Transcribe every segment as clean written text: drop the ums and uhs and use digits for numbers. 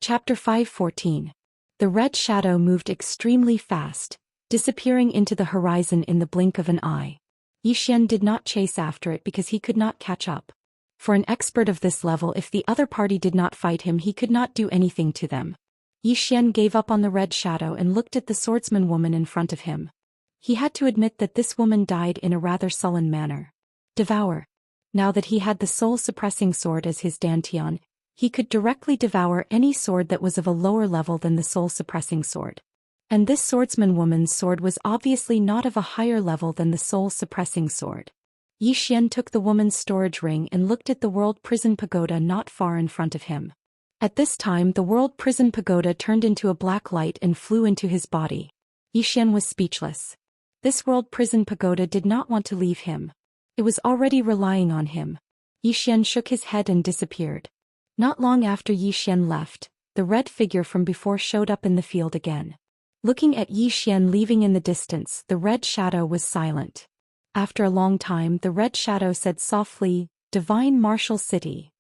Chapter 514. The red shadow moved extremely fast, disappearing into the horizon in the blink of an eye. Xian did not chase after it because he could not catch up. For an expert of this level, if the other party did not fight him, he could not do anything to them. Xian gave up on the red shadow and looked at the swordsman woman in front of him. He had to admit that this woman died in a rather sullen manner. Devour. Now that he had the soul-suppressing sword as his dantian, he could directly devour any sword that was of a lower level than the soul-suppressing sword. And this swordsman woman's sword was obviously not of a higher level than the soul-suppressing sword. Xian took the woman's storage ring and looked at the world prison pagoda not far in front of him. At this time the world prison pagoda turned into a black light and flew into his body. Xian was speechless. This world prison pagoda did not want to leave him. It was already relying on him. Xian shook his head and disappeared. Not long after Xian left, the red figure from before showed up in the field again. Looking at Xian leaving in the distance, the red shadow was silent. After a long time, the red shadow said softly, "Divine Martial City."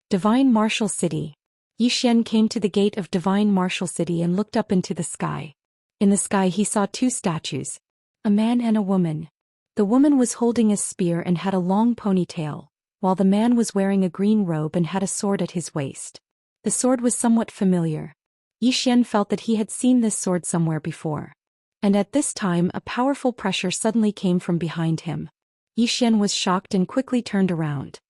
Divine Martial City. Xian came to the gate of Divine Martial City and looked up into the sky. In the sky he saw two statues, a man and a woman. The woman was holding a spear and had a long ponytail, while the man was wearing a green robe and had a sword at his waist. The sword was somewhat familiar. Xian felt that he had seen this sword somewhere before. And at this time a powerful pressure suddenly came from behind him. Xian was shocked and quickly turned around.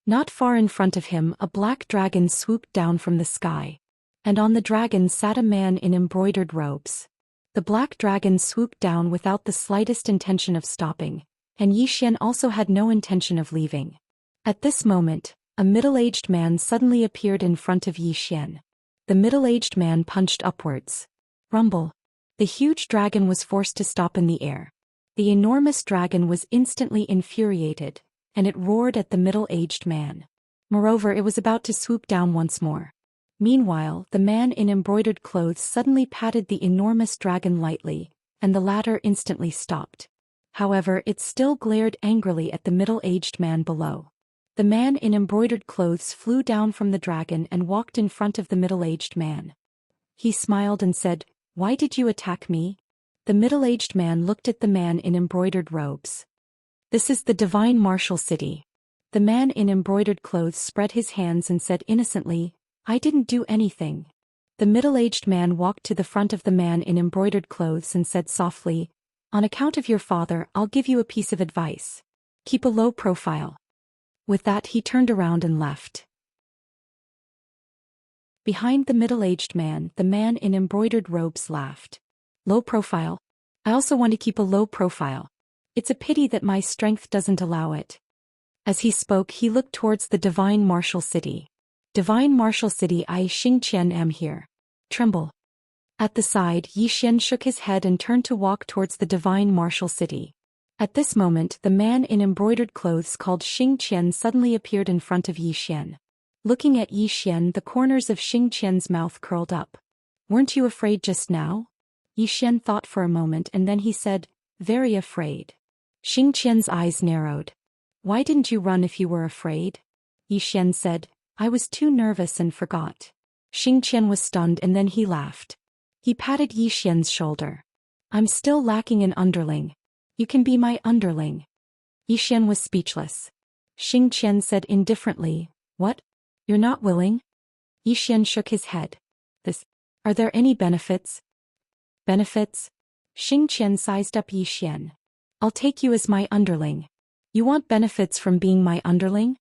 Not far in front of him a black dragon swooped down from the sky. And on the dragon sat a man in embroidered robes. The black dragon swooped down without the slightest intention of stopping, and Xian also had no intention of leaving. At this moment, a middle-aged man suddenly appeared in front of Xian. The middle-aged man punched upwards. Rumble. The huge dragon was forced to stop in the air. The enormous dragon was instantly infuriated, and it roared at the middle-aged man. Moreover, it was about to swoop down once more. Meanwhile, the man in embroidered clothes suddenly patted the enormous dragon lightly, and the latter instantly stopped. However, it still glared angrily at the middle-aged man below. The man in embroidered clothes flew down from the dragon and walked in front of the middle-aged man. He smiled and said, "Why did you attack me?" The middle-aged man looked at the man in embroidered robes. "This is the Divine Martial City." The man in embroidered clothes spread his hands and said innocently, "I didn't do anything." The middle-aged man walked to the front of the man in embroidered clothes and said softly, "On account of your father, I'll give you a piece of advice. Keep a low profile." With that he turned around and left. Behind the middle-aged man, the man in embroidered robes laughed. "Low profile? I also want to keep a low profile. It's a pity that my strength doesn't allow it." As he spoke, he looked towards the Divine Martial City. "Divine Martial City, I Xianxia am here. Tremble." At the side, Xian shook his head and turned to walk towards the Divine Martial City. At this moment, the man in embroidered clothes called Xianxia suddenly appeared in front of Xian. Looking at Xian, the corners of Xianxia's mouth curled up. "Weren't you afraid just now?" Xian thought for a moment and then he said, "Very afraid." Xianxia's eyes narrowed. "Why didn't you run if you were afraid?" Xian said, "I was too nervous and forgot." Xianxian was stunned and then he laughed. He patted Xian's shoulder. "I'm still lacking an underling. You can be my underling." Xian was speechless. Xianxian said indifferently, "What? You're not willing?" Xian shook his head. Are there any benefits?" "Benefits?" Xianxian sized up Xian. "I'll take you as my underling." "You want benefits from being my underling?"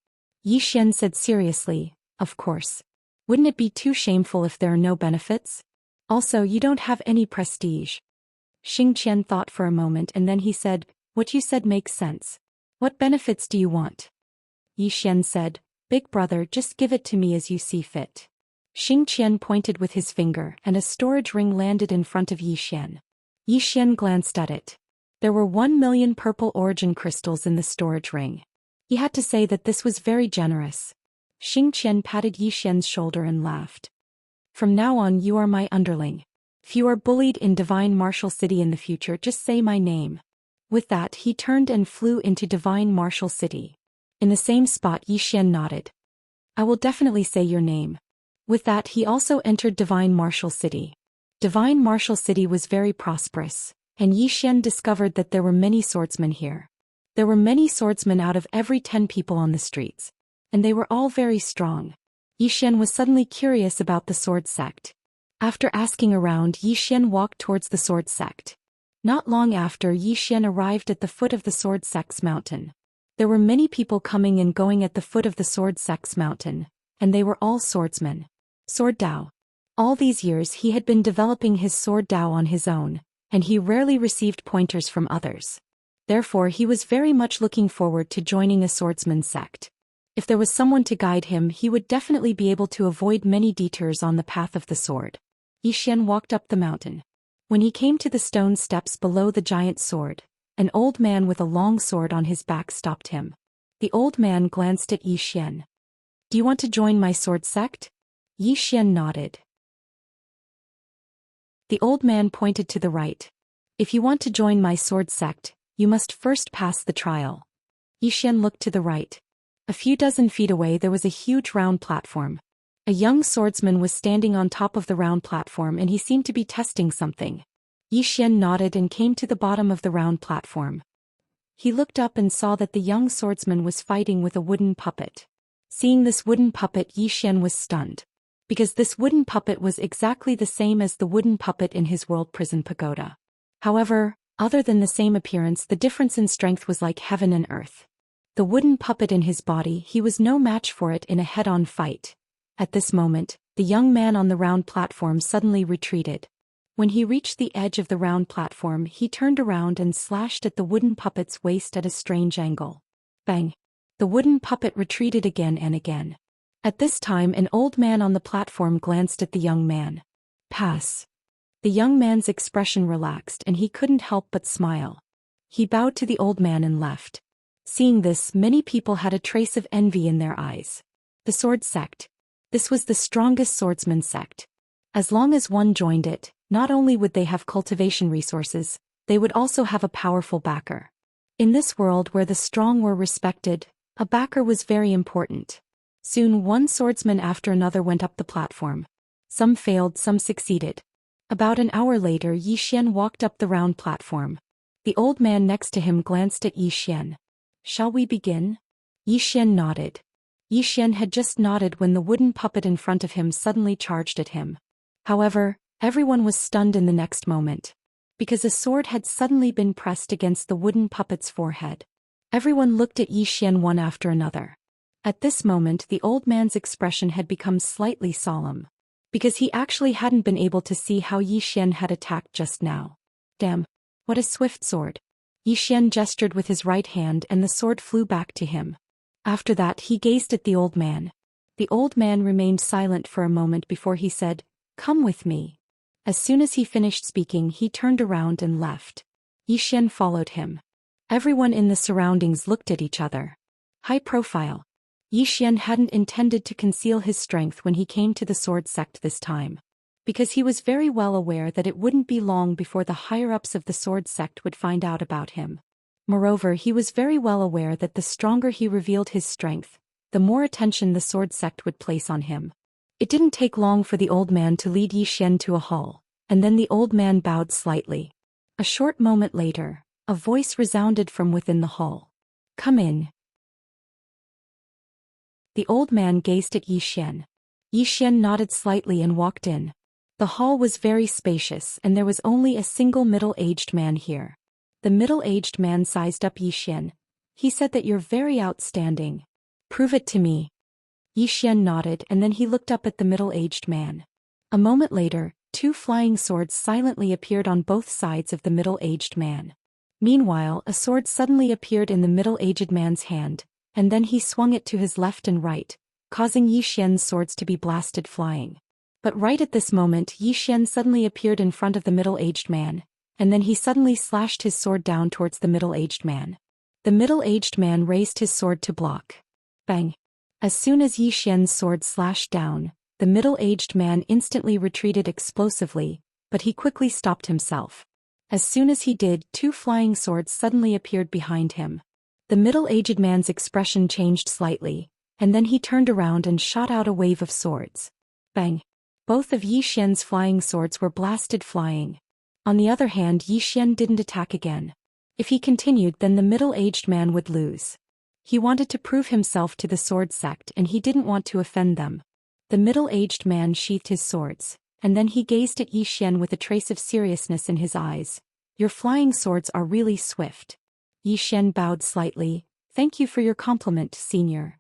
Xian said seriously, "Of course. Wouldn't it be too shameful if there are no benefits? Also, you don't have any prestige." Xianxian thought for a moment and then he said, "What you said makes sense. What benefits do you want?" Xian said, "Big brother, just give it to me as you see fit." Xianxian pointed with his finger and a storage ring landed in front of Xian. Xian glanced at it. There were 1,000,000 purple origin crystals in the storage ring. He had to say that this was very generous. Xianxian patted Xian's shoulder and laughed. "From now on you are my underling. If you are bullied in Divine Martial City in the future, just say my name." With that he turned and flew into Divine Martial City. In the same spot Xian nodded. "I will definitely say your name." With that he also entered Divine Martial City. Divine Martial City was very prosperous, and Yi Xian discovered that there were many swordsmen here. There were many swordsmen out of every 10 people on the streets, and they were all very strong. Yi Xian was suddenly curious about the sword sect. After asking around, Yi Xian walked towards the sword sect. Not long after, Yi Xian arrived at the foot of the sword sect's mountain. There were many people coming and going at the foot of the sword sect's mountain, and they were all swordsmen. Sword Dao. All these years he had been developing his sword Dao on his own, and he rarely received pointers from others. Therefore he was very much looking forward to joining a swordsman sect. If there was someone to guide him, he would definitely be able to avoid many detours on the path of the sword. Yi Xian walked up the mountain. When he came to the stone steps below the giant sword, an old man with a long sword on his back stopped him. The old man glanced at Yi Xian. "Do you want to join my sword sect?" Yi Xian nodded. The old man pointed to the right. "If you want to join my sword sect, you must first pass the trial." Yi Xian looked to the right. A few dozen feet away there was a huge round platform. A young swordsman was standing on top of the round platform and he seemed to be testing something. Yi Xian nodded and came to the bottom of the round platform. He looked up and saw that the young swordsman was fighting with a wooden puppet. Seeing this wooden puppet, Yi Xian was stunned. Because this wooden puppet was exactly the same as the wooden puppet in his world prison pagoda. However, other than the same appearance, the difference in strength was like heaven and earth. The wooden puppet in his body, he was no match for it in a head-on fight. At this moment, the young man on the round platform suddenly retreated. When he reached the edge of the round platform, he turned around and slashed at the wooden puppet's waist at a strange angle. Bang! The wooden puppet retreated again and again. At this time, an old man on the platform glanced at the young man. "Pass." The young man's expression relaxed and he couldn't help but smile. He bowed to the old man and left. Seeing this, many people had a trace of envy in their eyes. The sword sect. This was the strongest swordsman sect. As long as one joined it, not only would they have cultivation resources, they would also have a powerful backer. In this world where the strong were respected, a backer was very important. Soon one swordsman after another went up the platform. Some failed, some succeeded. About an hour later, Yi Xian walked up the round platform. The old man next to him glanced at Yi Xian. "Shall we begin?" Yi Xian nodded. Yi Xian had just nodded when the wooden puppet in front of him suddenly charged at him. However, everyone was stunned in the next moment. Because a sword had suddenly been pressed against the wooden puppet's forehead. Everyone looked at Yi Xian one after another. At this moment the old man's expression had become slightly solemn. Because he actually hadn't been able to see how Yi Xian had attacked just now. Damn! What a swift sword! Yi Xian gestured with his right hand and the sword flew back to him. After that he gazed at the old man. The old man remained silent for a moment before he said, "Come with me." As soon as he finished speaking he turned around and left. Yi Xian followed him. Everyone in the surroundings looked at each other. High profile. Yi Xian hadn't intended to conceal his strength when he came to the sword sect this time. Because he was very well aware that it wouldn't be long before the higher-ups of the sword sect would find out about him. Moreover, he was very well aware that the stronger he revealed his strength, the more attention the sword sect would place on him. It didn't take long for the old man to lead Yi Xian to a hall, and then the old man bowed slightly. A short moment later, a voice resounded from within the hall. "Come in." The old man gazed at Yi Xian. Yi Xian nodded slightly and walked in. The hall was very spacious and there was only a single middle-aged man here. The middle-aged man sized up Yi Xian. He said that you're very outstanding. Prove it to me. Yi Xian nodded and then he looked up at the middle-aged man. A moment later, two flying swords silently appeared on both sides of the middle-aged man. Meanwhile, a sword suddenly appeared in the middle-aged man's hand, and then he swung it to his left and right, causing Yi Xian's swords to be blasted flying. But right at this moment Yi Xian suddenly appeared in front of the middle-aged man, and then he suddenly slashed his sword down towards the middle-aged man. The middle-aged man raised his sword to block. Bang! As soon as Yi Xian's sword slashed down, the middle-aged man instantly retreated explosively, but he quickly stopped himself. As soon as he did, two flying swords suddenly appeared behind him. The middle-aged man's expression changed slightly, and then he turned around and shot out a wave of swords. Bang! Both of Yi Xian's flying swords were blasted flying. On the other hand, Yi Xian didn't attack again. If he continued, then the middle-aged man would lose. He wanted to prove himself to the sword sect and he didn't want to offend them. The middle-aged man sheathed his swords, and then he gazed at Yi Xian with a trace of seriousness in his eyes. Your flying swords are really swift. Yi Xian bowed slightly. Thank you for your compliment, senior.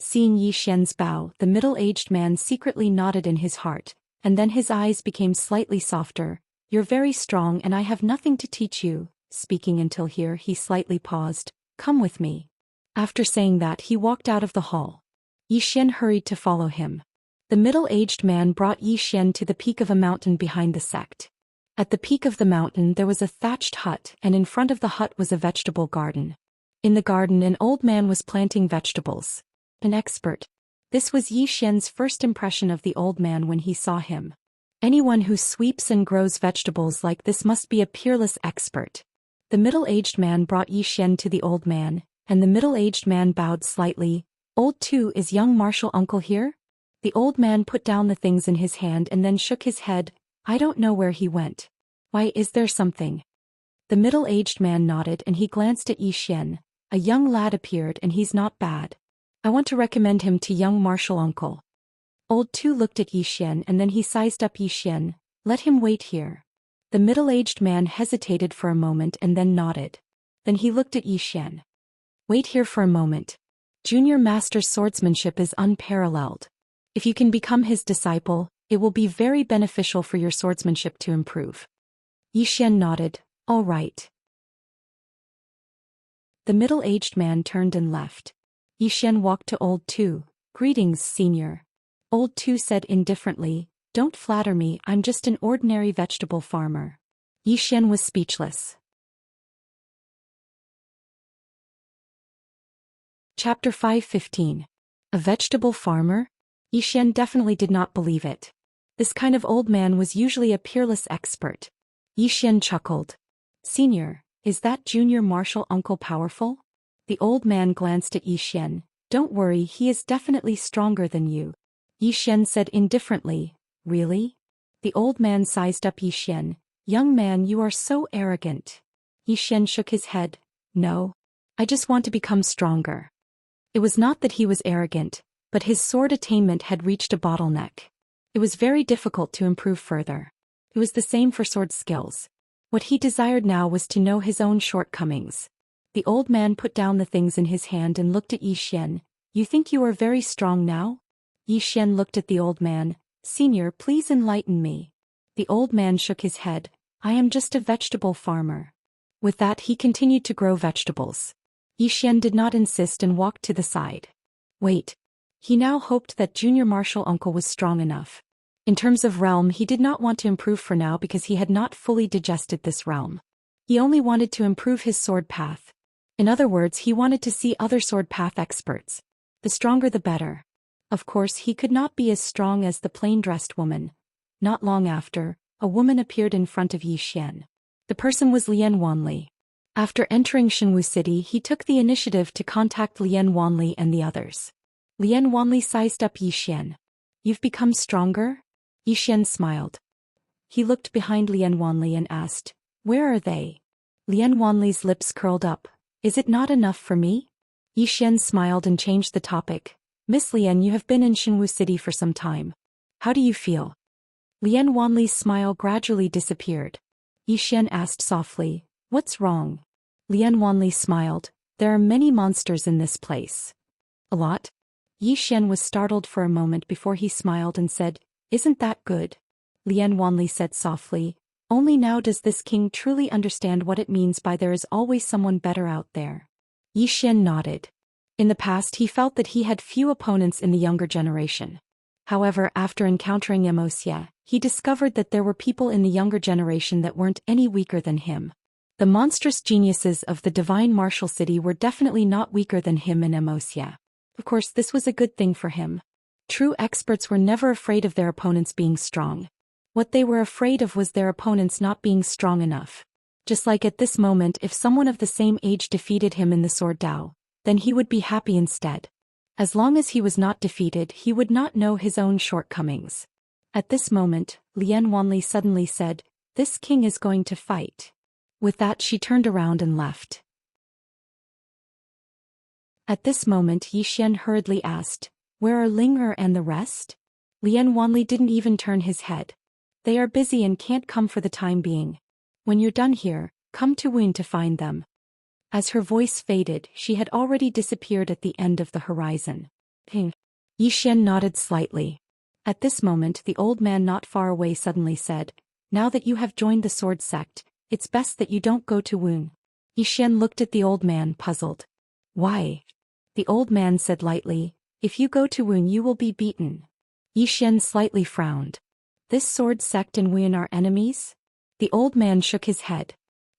Seeing Yi Xian's bow, the middle-aged man secretly nodded in his heart, and then his eyes became slightly softer. You're very strong and I have nothing to teach you. Speaking until here, he slightly paused. Come with me. After saying that, he walked out of the hall. Yi Xian hurried to follow him. The middle-aged man brought Yi Xian to the peak of a mountain behind the sect. At the peak of the mountain there was a thatched hut, and in front of the hut was a vegetable garden. In the garden an old man was planting vegetables. An expert. This was Yi Xian's first impression of the old man when he saw him. Anyone who sweeps and grows vegetables like this must be a peerless expert. The middle-aged man brought Yi Xian to the old man, and the middle-aged man bowed slightly. Old two, is young martial uncle here? The old man put down the things in his hand and then shook his head. I don't know where he went. Why, is there something? The middle-aged man nodded and he glanced at Yi Xian. A young lad appeared and he's not bad. I want to recommend him to young martial uncle. Old two looked at Yi Xian and then he sized up Yi Xian. Let him wait here. The middle-aged man hesitated for a moment and then nodded. Then he looked at Yi Xian. Wait here for a moment. Junior Master's swordsmanship is unparalleled. If you can become his disciple, it will be very beneficial for your swordsmanship to improve. Yi Xian nodded. All right. The middle-aged man turned and left. Yi Xian walked to Old Two. Greetings, senior. Old Two said indifferently. Don't flatter me, I'm just an ordinary vegetable farmer. Yi Xian was speechless. Chapter 5:15. A vegetable farmer? Yi Xian definitely did not believe it. This kind of old man was usually a peerless expert. Yi Xian chuckled. Senior, is that junior martial uncle powerful? The old man glanced at Yi Xian. Don't worry, he is definitely stronger than you. Yi Xian said indifferently. Really? The old man sized up Yi Xian. Young man, you are so arrogant. Yi Xian shook his head. No. I just want to become stronger. It was not that he was arrogant, but his sword attainment had reached a bottleneck. It was very difficult to improve further. It was the same for sword skills. What he desired now was to know his own shortcomings. The old man put down the things in his hand and looked at Yi Xian. You think you are very strong now? Yi Xian looked at the old man. Senior, please enlighten me. The old man shook his head. I am just a vegetable farmer. With that he continued to grow vegetables. Yi Xian did not insist and walked to the side. Wait. He now hoped that junior martial uncle was strong enough. In terms of realm, he did not want to improve for now because he had not fully digested this realm. He only wanted to improve his sword path. In other words, he wanted to see other sword path experts. The stronger the better. Of course, he could not be as strong as the plain-dressed woman. Not long after, a woman appeared in front of Yi Xian. The person was Lian Wanli. After entering Shenwu City, he took the initiative to contact Lian Wanli and the others. Lian Wanli sized up Yi Xian. You've become stronger? Yi Xian smiled. He looked behind Lian Wanli and asked, Where are they? Lian Wanli's lips curled up. Is it not enough for me? Yi Xian smiled and changed the topic. Miss Lian, you have been in Shenwu City for some time. How do you feel? Lian Wanli's smile gradually disappeared. Yi Xian asked softly, What's wrong? Lian Wanli smiled. There are many monsters in this place. A lot? Yi Xian was startled for a moment before he smiled and said, Isn't that good? Lian Wanli said softly, Only now does this king truly understand what it means by there is always someone better out there. Yi Xian nodded. In the past he felt that he had few opponents in the younger generation. However, after encountering Wuxia, he discovered that there were people in the younger generation that weren't any weaker than him. The monstrous geniuses of the divine martial city were definitely not weaker than him and Wuxia. Of course, this was a good thing for him. True experts were never afraid of their opponents being strong. What they were afraid of was their opponents not being strong enough. Just like at this moment, if someone of the same age defeated him in the sword Dao, then he would be happy instead. As long as he was not defeated, he would not know his own shortcomings. At this moment, Lian Wanli suddenly said, "This king is going to fight." With that she turned around and left. At this moment Yi Xian hurriedly asked, "Where are Ling Er and the rest?" Lian Wanli didn't even turn his head. "They are busy and can't come for the time being. When you're done here, come to Wun to find them." As her voice faded, she had already disappeared at the end of the horizon. Ping. Yi Xian nodded slightly. At this moment the old man not far away suddenly said, "Now that you have joined the sword sect, it's best that you don't go to Wun." Yi Xian looked at the old man puzzled. "Why?" The old man said lightly, "If you go to Wun you will be beaten." Yi Xian slightly frowned. "This sword sect and Wun are enemies?" The old man shook his head.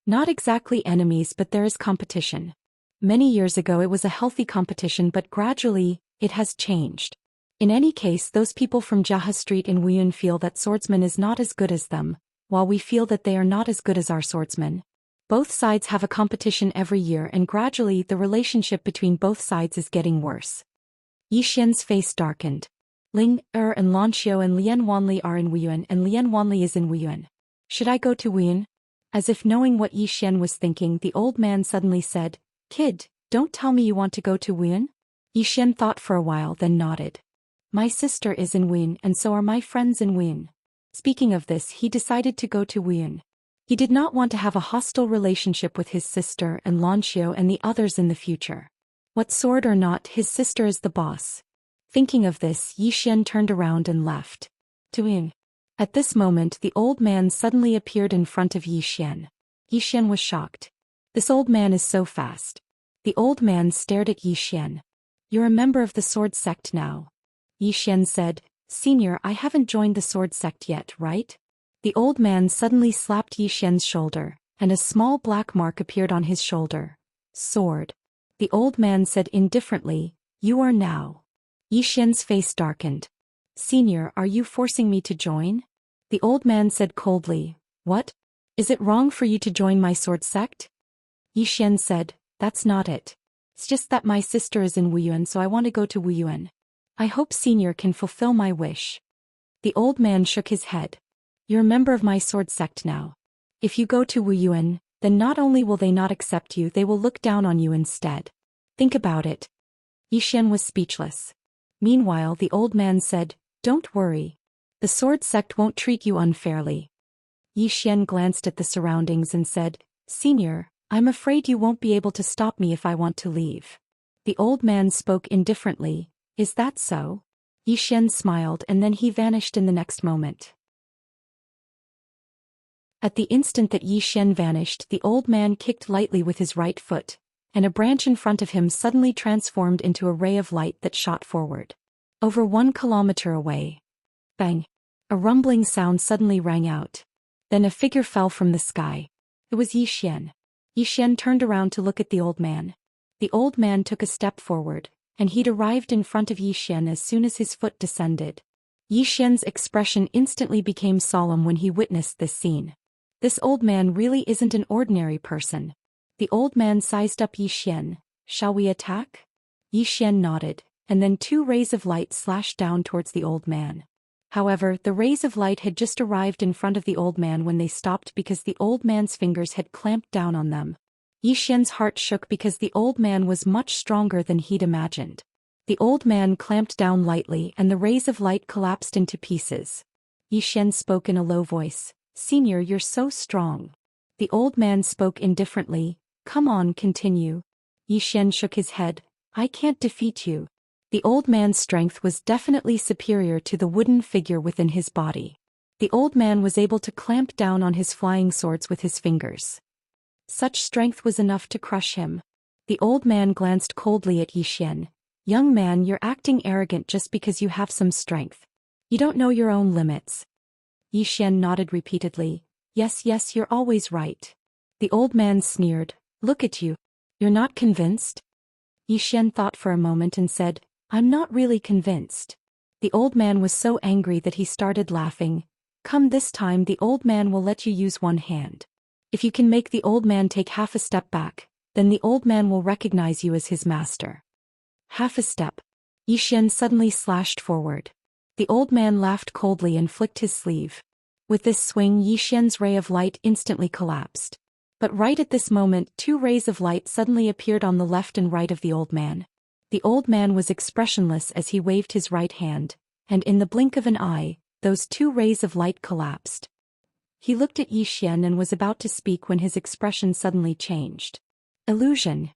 "Not exactly enemies, but there is competition. Many years ago it was a healthy competition, but gradually, it has changed. In any case, those people from Jaha Street in Wuyun feel that swordsman is not as good as them, while we feel that they are not as good as our swordsmen. Both sides have a competition every year, and gradually the relationship between both sides is getting worse." Yi Xian's face darkened. "Ling Er and Lanxiu and Lian Wanli are in Wuyuan, and Lian Wanli is in Wuyuan. Should I go to Wuyuan?" As if knowing what Yi Xian was thinking, the old man suddenly said, "Kid, don't tell me you want to go to Wuyuan?" Yi Xian thought for a while, then nodded. "My sister is in Wuyuan, and so are my friends in Wuyuan." Speaking of this, he decided to go to Wuyuan. He did not want to have a hostile relationship with his sister and Lanxiu and the others in the future. What sword or not, his sister is the boss. Thinking of this, Yi Xian turned around and left. To Wuyuan. At this moment the old man suddenly appeared in front of Yi Xian. Yi Xian was shocked. This old man is so fast. The old man stared at Yi Xian. "You're a member of the sword sect now." Yi Xian said, "Senior, I haven't joined the sword sect yet, right?" The old man suddenly slapped Yi Xian's shoulder, and a small black mark appeared on his shoulder. "Sword." The old man said indifferently, "You are now." Yi Xian's face darkened. "Senior, are you forcing me to join?" The old man said coldly, "What? Is it wrong for you to join my sword sect?" Yi Xian said, "That's not it. It's just that my sister is in Wuyuan, so I want to go to Wuyuan. I hope Senior can fulfill my wish." The old man shook his head. "You're a member of my sword sect now. If you go to Wuyuan, then not only will they not accept you, they will look down on you instead. Think about it." Yi Xian was speechless. Meanwhile the old man said, "Don't worry. The sword sect won't treat you unfairly." Yi Xian glanced at the surroundings and said, "Senior, I'm afraid you won't be able to stop me if I want to leave." The old man spoke indifferently, "Is that so?" Yi Xian smiled and then he vanished in the next moment. At the instant that Yi Xian vanished, the old man kicked lightly with his right foot, and a branch in front of him suddenly transformed into a ray of light that shot forward. Over 1 kilometer away. Bang! A rumbling sound suddenly rang out. Then a figure fell from the sky. It was Yi Xian. Yi Xian turned around to look at the old man. The old man took a step forward, and he'd arrived in front of Yi Xian as soon as his foot descended. Yi Xian's expression instantly became solemn when he witnessed this scene. This old man really isn't an ordinary person. The old man sized up Yi Xian. "Shall we attack?" Yi Xian nodded, and then 2 rays of light slashed down towards the old man. However, the rays of light had just arrived in front of the old man when they stopped because the old man's fingers had clamped down on them. Yi Xian's heart shook because the old man was much stronger than he'd imagined. The old man clamped down lightly and the rays of light collapsed into pieces. Yi Xian spoke in a low voice, "Senior, you're so strong." The old man spoke indifferently, "Come on, continue." Yi Xian shook his head, "I can't defeat you." The old man's strength was definitely superior to the wooden figure within his body. The old man was able to clamp down on his flying swords with his fingers. Such strength was enough to crush him. The old man glanced coldly at Yi Xian. "Young man, you're acting arrogant just because you have some strength. You don't know your own limits." Yi Xian nodded repeatedly. Yes, you're always right." The old man sneered, "Look at you. You're not convinced?" Yi Xian thought for a moment and said, "I'm not really convinced." The old man was so angry that he started laughing. "Come, this time the old man will let you use one hand. If you can make the old man take half a step back, then the old man will recognize you as his master." Half a step. Yi Xian suddenly slashed forward. The old man laughed coldly and flicked his sleeve. With this swing, Yi Xian's ray of light instantly collapsed. But right at this moment, two rays of light suddenly appeared on the left and right of the old man. The old man was expressionless as he waved his right hand, and in the blink of an eye, those two rays of light collapsed. He looked at Yi Xian and was about to speak when his expression suddenly changed. Illusion.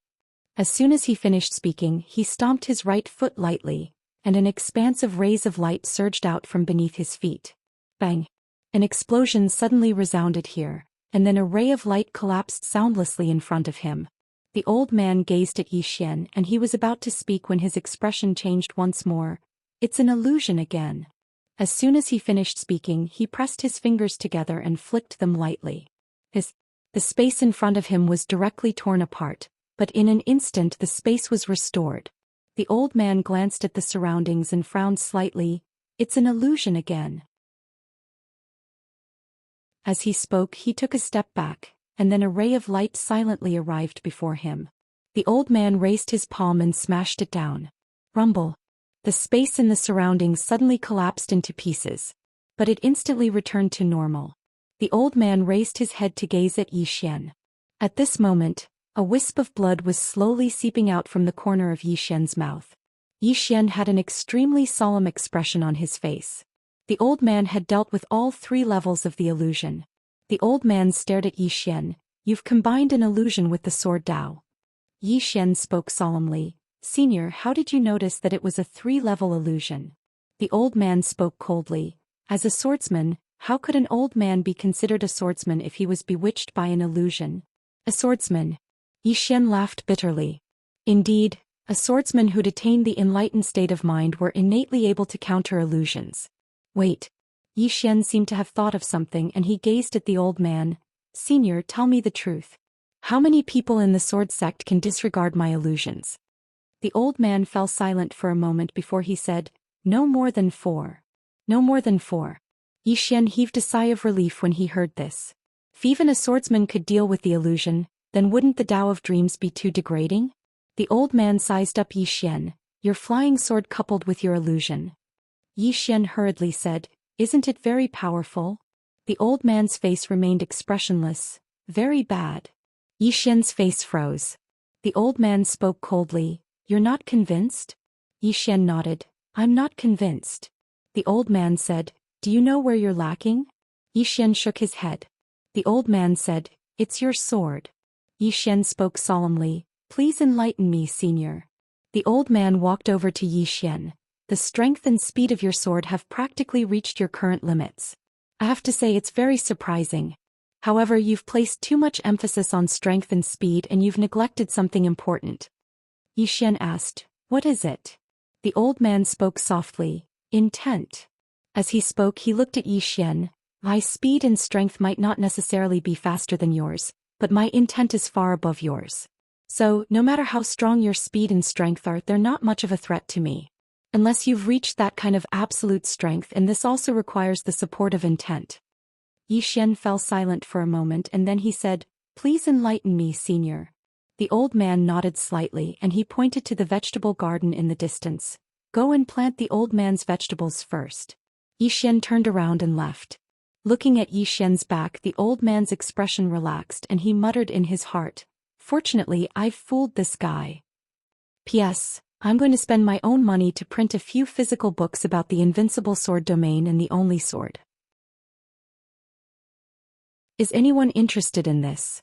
As soon as he finished speaking, he stomped his right foot lightly, and an expanse of rays of light surged out from beneath his feet. Bang! An explosion suddenly resounded here, and then a ray of light collapsed soundlessly in front of him. The old man gazed at Yi Xian and he was about to speak when his expression changed once more. It's an illusion again. As soon as he finished speaking, he pressed his fingers together and flicked them lightly. The space in front of him was directly torn apart, but in an instant the space was restored. The old man glanced at the surroundings and frowned slightly. It's an illusion again. As he spoke, he took a step back, and then a ray of light silently arrived before him. The old man raised his palm and smashed it down. Rumble. The space in the surroundings suddenly collapsed into pieces. But it instantly returned to normal. The old man raised his head to gaze at Yi Xian. At this moment, a wisp of blood was slowly seeping out from the corner of Yi Xian's mouth. Yi Xian had an extremely solemn expression on his face. The old man had dealt with all three levels of the illusion. The old man stared at Yi Xian. You've combined an illusion with the sword Dao. Yi Xian spoke solemnly. Senior, how did you notice that it was a three-level illusion? The old man spoke coldly. As a swordsman, how could an old man be considered a swordsman if he was bewitched by an illusion? A swordsman. Yi Xian laughed bitterly. Indeed, a swordsman who'd attained the enlightened state of mind were innately able to counter illusions. Wait. Yi Xian seemed to have thought of something and he gazed at the old man. Senior, tell me the truth. How many people in the sword sect can disregard my illusions? The old man fell silent for a moment before he said, No more than 4. No more than 4. Yi Xian heaved a sigh of relief when he heard this. If even a swordsman could deal with the illusion, then wouldn't the Tao of Dreams be too degrading? The old man sized up Yi Xian. Your flying sword coupled with your illusion. Yi Xian hurriedly said, Isn't it very powerful? The old man's face remained expressionless. Very bad. Yi Xian's face froze. The old man spoke coldly. You're not convinced? Yi Xian nodded. I'm not convinced. The old man said, Do you know where you're lacking? Yi Xian shook his head. The old man said, It's your sword. Yi Xian spoke solemnly. Please enlighten me, senior. The old man walked over to Yi Xian. The strength and speed of your sword have practically reached your current limits. I have to say it's very surprising. However, you've placed too much emphasis on strength and speed and you've neglected something important. Yi Xian asked, What is it? The old man spoke softly, Intent. As he spoke, he looked at Yi Xian. My speed and strength might not necessarily be faster than yours, but my intent is far above yours. So, no matter how strong your speed and strength are, they're not much of a threat to me. Unless you've reached that kind of absolute strength, and this also requires the support of intent. Yi Xian fell silent for a moment and then he said, Please enlighten me, senior. The old man nodded slightly and he pointed to the vegetable garden in the distance. Go and plant the old man's vegetables first. Yi Xian turned around and left. Looking at Yi Xian's back, the old man's expression relaxed and he muttered in his heart, Fortunately, I've fooled this guy. P.S. I'm going to spend my own money to print a few physical books about the invincible sword domain and the only sword. Is anyone interested in this?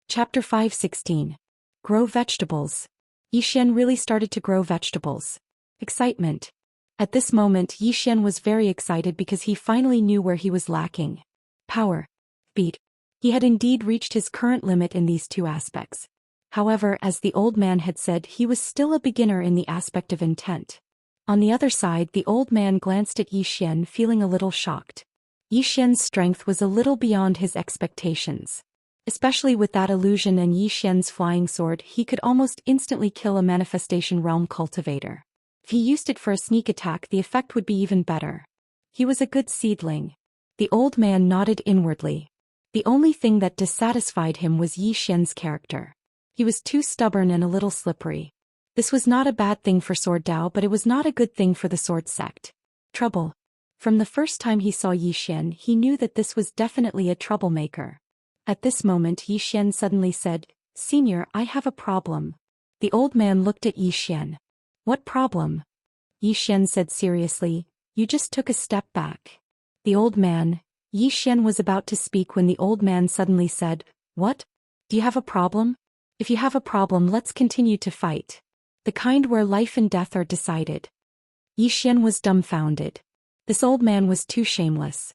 Chapter 5:16. Grow vegetables. Yi Xian really started to grow vegetables. Excitement. At this moment, Yi Xian was very excited because he finally knew where he was lacking. Power. Speed. He had indeed reached his current limit in these two aspects. However, as the old man had said, he was still a beginner in the aspect of intent. On the other side, the old man glanced at Yi Xian feeling a little shocked. Yi Xian's strength was a little beyond his expectations. Especially with that illusion and Yi Xian's flying sword, he could almost instantly kill a manifestation realm cultivator. If he used it for a sneak attack, the effect would be even better. He was a good seedling. The old man nodded inwardly. The only thing that dissatisfied him was Yi Xian's character. He was too stubborn and a little slippery. This was not a bad thing for Sword Dao, but it was not a good thing for the sword sect. Trouble. From the first time he saw Yi Xian, he knew that this was definitely a troublemaker. At this moment Yi Xian suddenly said, "Senior, I have a problem." The old man looked at Yi Xian. "What problem?" Yi Xian said seriously, "You just took a step back." The old man, Yi Xian was about to speak when the old man suddenly said, "What? Do you have a problem? If you have a problem, let's continue to fight. The kind where life and death are decided." Yi Xian was dumbfounded. This old man was too shameless.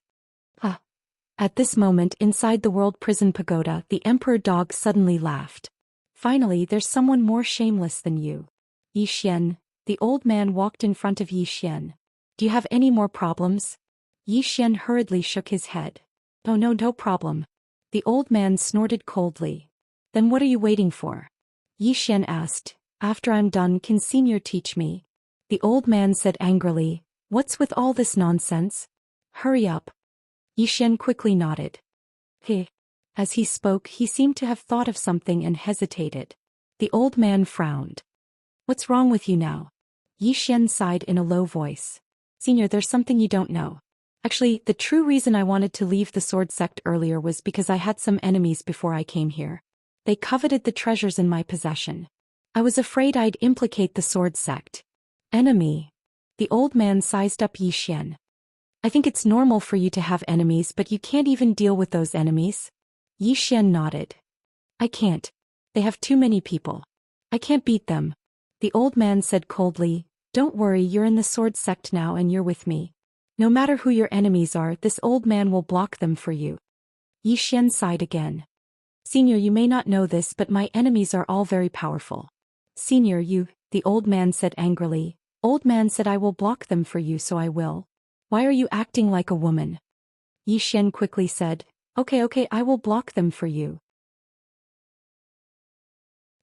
At this moment inside the World Prison Pagoda, the Emperor Dog suddenly laughed. "Finally, there's someone more shameless than you." Yi Xian, the old man walked in front of Yi Xian. "Do you have any more problems?" Yi Xian hurriedly shook his head. "Oh no, no problem." The old man snorted coldly. "Then what are you waiting for?" Yi Xian asked. "After I'm done, can Senior teach me?" The old man said angrily, "What's with all this nonsense? Hurry up." Yi Xian quickly nodded. "Hey." As he spoke, he seemed to have thought of something and hesitated. The old man frowned. "What's wrong with you now?" Yi Xian sighed in a low voice. "Senior, there's something you don't know. Actually, the true reason I wanted to leave the sword sect earlier was because I had some enemies before I came here. They coveted the treasures in my possession. I was afraid I'd implicate the sword sect." "Enemy?" The old man sized up Yi Xian. "I think it's normal for you to have enemies, but you can't even deal with those enemies." Yi Xian nodded. "I can't. They have too many people. I can't beat them." The old man said coldly, "Don't worry, you're in the sword sect now and you're with me. No matter who your enemies are, this old man will block them for you." Yi Xian sighed again. "Senior, you may not know this, but my enemies are all very powerful." "Senior, the old man said angrily. "Old man said I will block them for you, so I will. Why are you acting like a woman?" Yi Xian quickly said, Okay, I will block them for you."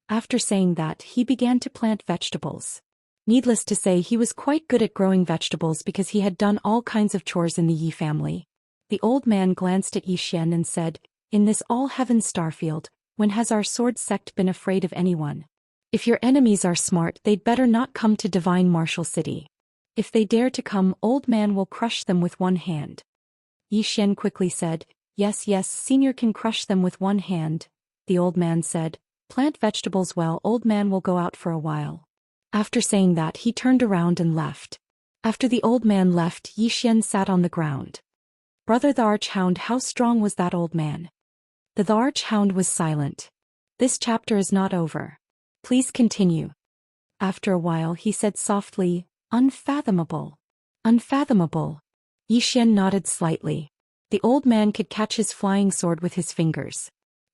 After saying that, he began to plant vegetables. Needless to say, he was quite good at growing vegetables because he had done all kinds of chores in the Yi family. The old man glanced at Yi Xian and said, "In this all-heaven starfield, when has our sword sect been afraid of anyone? If your enemies are smart, they'd better not come to Divine Martial City. If they dare to come, old man will crush them with one hand." Yi Xian quickly said, Yes, Senior can crush them with one hand." The old man said, "Plant vegetables well, old man will go out for a while." After saying that, he turned around and left. After the old man left, Yi Xian sat on the ground. "Brother the Archhound, how strong was that old man?" The Archhound was silent. "This chapter is not over. Please continue." After a while he said softly, "Unfathomable. Unfathomable." Yi Xian nodded slightly. The old man could catch his flying sword with his fingers.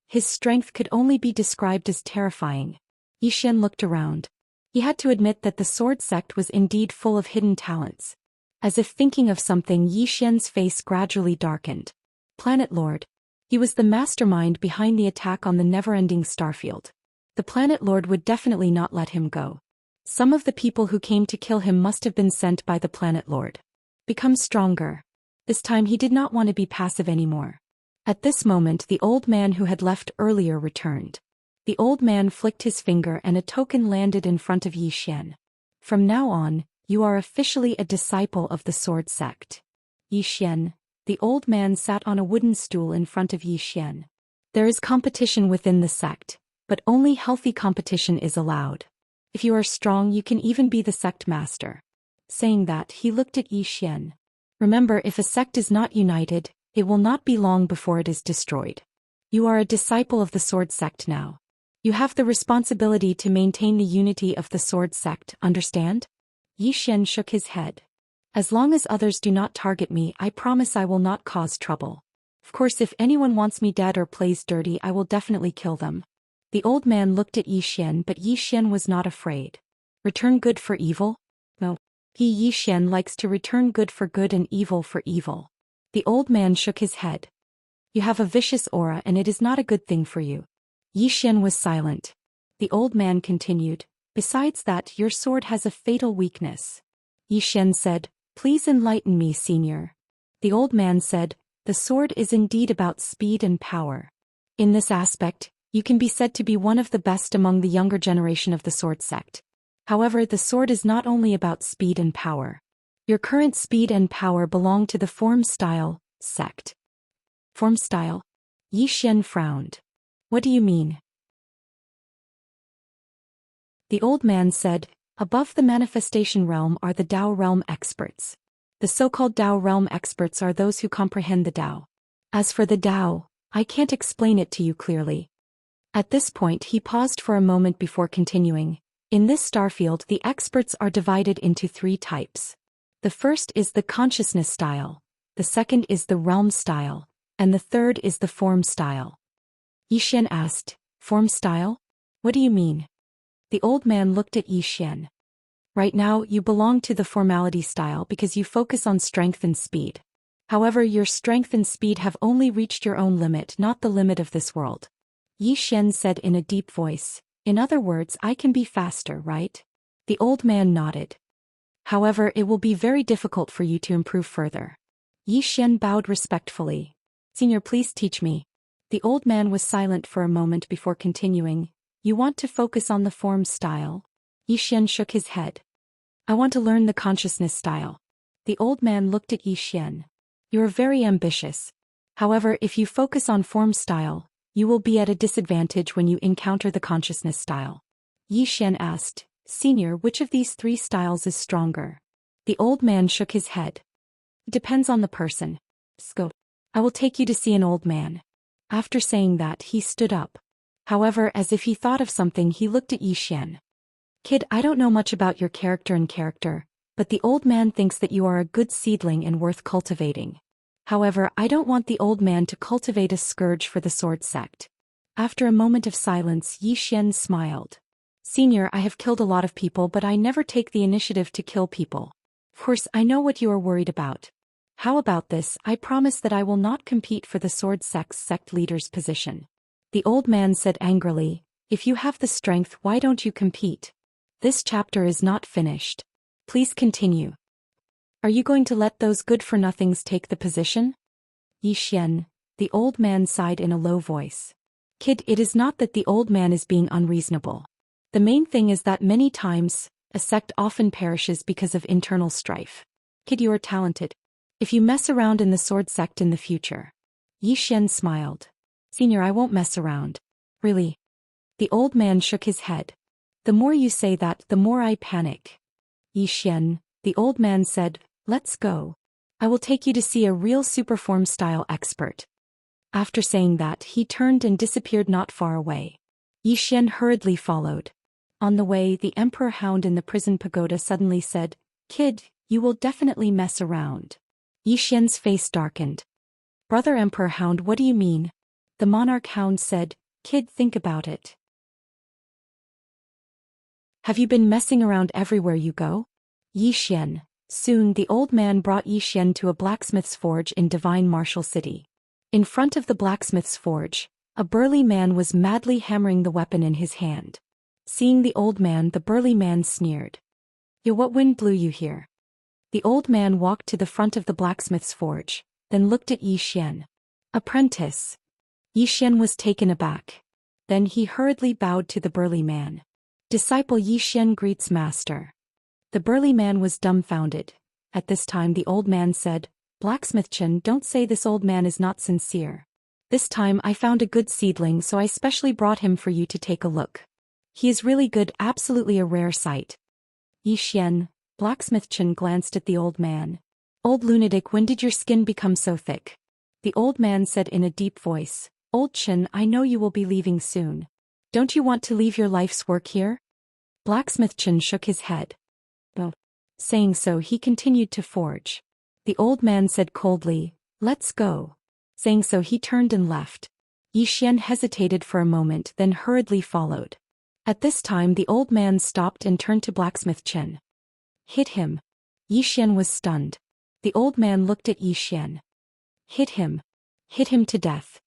His strength could only be described as terrifying. Yi Xian looked around. He had to admit that the sword sect was indeed full of hidden talents. As if thinking of something, Yi Xian's face gradually darkened. Planet Lord. He was the mastermind behind the attack on the never-ending starfield. The Planet Lord would definitely not let him go. Some of the people who came to kill him must have been sent by the Planet Lord. Become stronger. This time he did not want to be passive anymore. At this moment the old man who had left earlier returned. The old man flicked his finger and a token landed in front of Yi Xian. "From now on, you are officially a disciple of the sword sect." Yi Xian. The old man sat on a wooden stool in front of Yi Xian. "There is competition within the sect, but only healthy competition is allowed. If you are strong, you can even be the sect master." Saying that, he looked at Yi Xian. "Remember, if a sect is not united, it will not be long before it is destroyed. You are a disciple of the sword sect now. You have the responsibility to maintain the unity of the sword sect, understand?" Yi Xian shook his head. "As long as others do not target me, I promise I will not cause trouble. Of course, if anyone wants me dead or plays dirty, I will definitely kill them." The old man looked at Yi Xian, but Yi Xian was not afraid. Return good for evil? No. Yi Xian likes to return good for good and evil for evil. The old man shook his head. "You have a vicious aura and it is not a good thing for you." Yi Xian was silent. The old man continued, "Besides that, your sword has a fatal weakness." Yi Xian said, "Please enlighten me, Senior." The old man said, "The sword is indeed about speed and power. In this aspect, you can be said to be one of the best among the younger generation of the sword sect. However, the sword is not only about speed and power. Your current speed and power belong to the form style sect. Form style? Yi Xian frowned. What do you mean? The old man said, above the manifestation realm are the Dao realm experts. The so-called Dao realm experts are those who comprehend the Dao. As for the Dao, I can't explain it to you clearly. At this point he paused for a moment before continuing. In this starfield the experts are divided into 3 types. The first is the consciousness style, the second is the realm style, and the third is the form style. Yi Xian asked, form style? What do you mean? The old man looked at Yi Xian. Right now you belong to the formality style because you focus on strength and speed. However, your strength and speed have only reached your own limit, not the limit of this world. Yi Xian said in a deep voice, in other words, I can be faster, right? The old man nodded. However, it will be very difficult for you to improve further. Yi Xian bowed respectfully. Senior, please teach me. The old man was silent for a moment before continuing. You want to focus on the form style? Yi Xian shook his head. I want to learn the consciousness style. The old man looked at Yi Xian. You are very ambitious. However, if you focus on form style, you will be at a disadvantage when you encounter the consciousness style. Yi Xian asked, Senior, which of these 3 styles is stronger? The old man shook his head. It depends on the person. Go. I will take you to see an old man. After saying that, he stood up. However, as if he thought of something, he looked at Yi Xian. Kid, I don't know much about your character, but the old man thinks that you are a good seedling and worth cultivating. However, I don't want the old man to cultivate a scourge for the sword sect. After a moment of silence, Yi Xian smiled. Senior, I have killed a lot of people, but I never take the initiative to kill people. Of course, I know what you are worried about. How about this? I promise that I will not compete for the sword sect's sect leader's position. The old man said angrily, if you have the strength, why don't you compete? This chapter is not finished. Please continue. Are you going to let those good-for-nothings take the position? Yi Xian, the old man sighed in a low voice. Kid, it is not that the old man is being unreasonable. The main thing is that many times, a sect often perishes because of internal strife. Kid, you are talented. If you mess around in the sword sect in the future. Yi Xian smiled. Senior, I won't mess around. Really? The old man shook his head. The more you say that, the more I panic. Yi Xian, the old man said, let's go. I will take you to see a real superform style expert. After saying that, he turned and disappeared not far away. Yi Xian hurriedly followed. On the way, the Emperor Hound in the prison pagoda suddenly said, Kid, you will definitely mess around. Yi Xian's face darkened. Brother Emperor Hound, what do you mean? The Monarch Hound said, Kid, think about it. Have you been messing around everywhere you go? Yi Xian. Soon the old man brought Yi Xian to a blacksmith's forge in Divine Martial City. In front of the blacksmith's forge, a burly man was madly hammering the weapon in his hand. Seeing the old man, the burly man sneered. Yo, what wind blew you here? The old man walked to the front of the blacksmith's forge, then looked at Yi Xian. Apprentice. Yi Xian was taken aback. Then he hurriedly bowed to the burly man. Disciple Yi Xian greets master. The burly man was dumbfounded. At this time the old man said, Blacksmith Chen, don't say this old man is not sincere. This time I found a good seedling, so I specially brought him for you to take a look. He is really good, absolutely a rare sight. Yi Xian, Blacksmith Chen glanced at the old man. Old lunatic, when did your skin become so thick? The old man said in a deep voice, Old Chen, I know you will be leaving soon. Don't you want to leave your life's work here? Blacksmith Chen shook his head. Oh. Saying so, he continued to forge. The old man said coldly, Let's go. Saying so, he turned and left. Yi Xian hesitated for a moment, then hurriedly followed. At this time the old man stopped and turned to Blacksmith Chen. Hit him. Yi Xian was stunned. The old man looked at Yi Xian. Hit him. Hit him to death.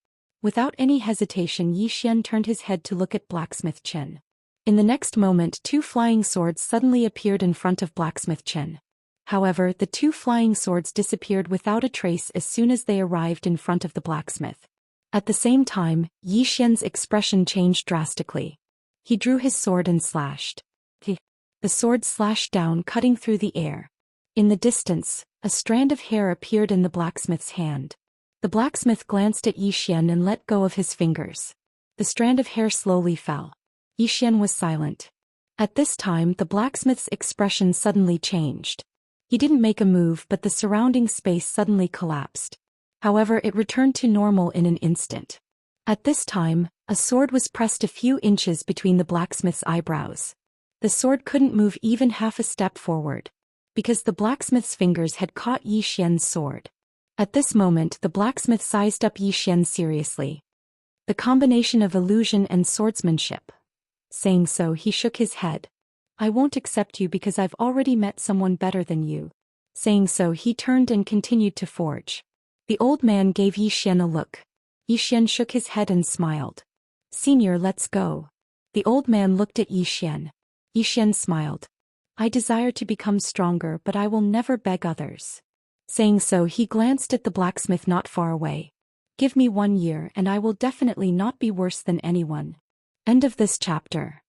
Without any hesitation, Yi Xian turned his head to look at Blacksmith Chen. In the next moment, 2 flying swords suddenly appeared in front of Blacksmith Chen. However, the 2 flying swords disappeared without a trace as soon as they arrived in front of the blacksmith. At the same time, Yi Xian's expression changed drastically. He drew his sword and slashed. The sword slashed down, cutting through the air. In the distance, a strand of hair appeared in the blacksmith's hand. The blacksmith glanced at Zhou Xian and let go of his fingers. The strand of hair slowly fell. Zhou Xian was silent. At this time, the blacksmith's expression suddenly changed. He didn't make a move, but the surrounding space suddenly collapsed. However, it returned to normal in an instant. At this time, a sword was pressed a few inches between the blacksmith's eyebrows. The sword couldn't move even half a step forward, because the blacksmith's fingers had caught Zhou Xian's sword. At this moment, the blacksmith sized up Zhou Xian seriously. The combination of illusion and swordsmanship. Saying so, he shook his head. I won't accept you because I've already met someone better than you. Saying so, he turned and continued to forge. The old man gave Zhou Xian a look. Zhou Xian shook his head and smiled. Senior, let's go. The old man looked at Zhou Xian. Zhou Xian smiled. I desire to become stronger, but I will never beg others. Saying so, he glanced at the blacksmith not far away. Give me 1 year and I will definitely not be worse than anyone. End of this chapter.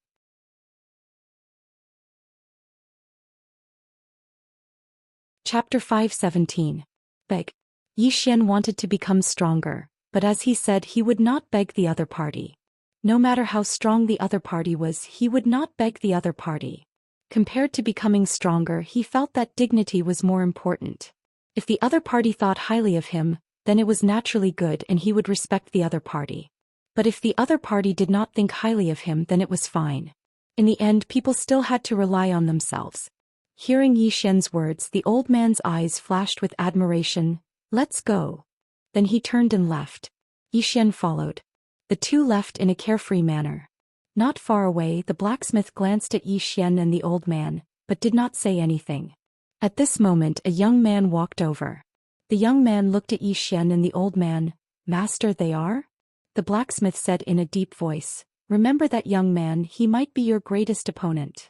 Chapter 5:17. Beg. Zhou Xian wanted to become stronger, but as he said, he would not beg the other party. No matter how strong the other party was, he would not beg the other party. Compared to becoming stronger, he felt that dignity was more important. If the other party thought highly of him, then it was naturally good and he would respect the other party. But if the other party did not think highly of him, then it was fine. In the end, people still had to rely on themselves. Hearing Zhou Xian's words, the old man's eyes flashed with admiration. Let's go. Then he turned and left. Zhou Xian followed. The two left in a carefree manner. Not far away, the blacksmith glanced at Zhou Xian and the old man, but did not say anything. At this moment, a young man walked over. The young man looked at Zhou Xian and the old man. Master, they are? The blacksmith said in a deep voice. Remember that young man, he might be your greatest opponent.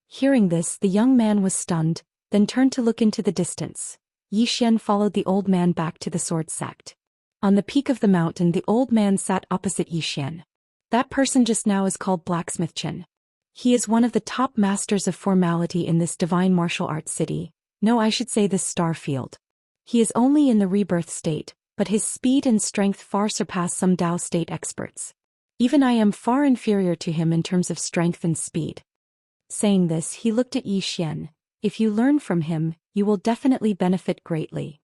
Hearing this, the young man was stunned, then turned to look into the distance. Zhou Xian followed the old man back to the sword sect. On the peak of the mountain, the old man sat opposite Zhou Xian. That person just now is called Blacksmith Chen. He is one of the top masters of formality in this divine martial arts city. No, I should say this star field. He is only in the rebirth state, but his speed and strength far surpass some Dao state experts. Even I am far inferior to him in terms of strength and speed. Saying this, he looked at Zhou Xian. If you learn from him, you will definitely benefit greatly.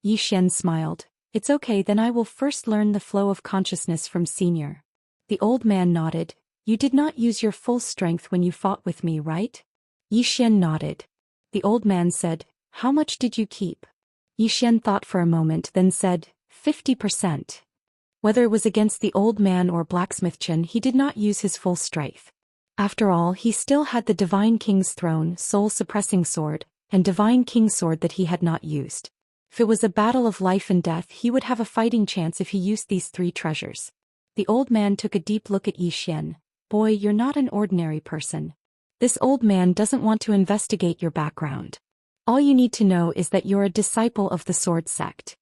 Zhou Xian smiled. It's okay, then I will first learn the flow of consciousness from Senior. The old man nodded. You did not use your full strength when you fought with me, right? Zhou Xian nodded. The old man said, how much did you keep? Zhou Xian thought for a moment, then said, 50%. Whether it was against the old man or Blacksmith Chen, he did not use his full strength. After all, he still had the Divine King's Throne, soul-suppressing sword, and Divine King's sword that he had not used. If it was a battle of life and death, he would have a fighting chance if he used these 3 treasures. The old man took a deep look at Zhou Xian. Boy, you're not an ordinary person. This old man doesn't want to investigate your background. All you need to know is that you're a disciple of the sword sect.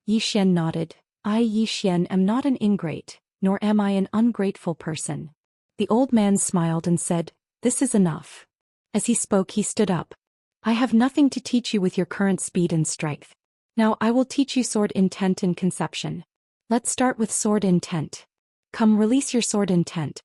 Zhou Xian nodded. I, Zhou Xian, am not an ingrate, nor am I an ungrateful person. The old man smiled and said, this is enough. As he spoke, he stood up. I have nothing to teach you with your current speed and strength. Now I will teach you sword intent and conception. Let's start with sword intent. Come, release your sword intent.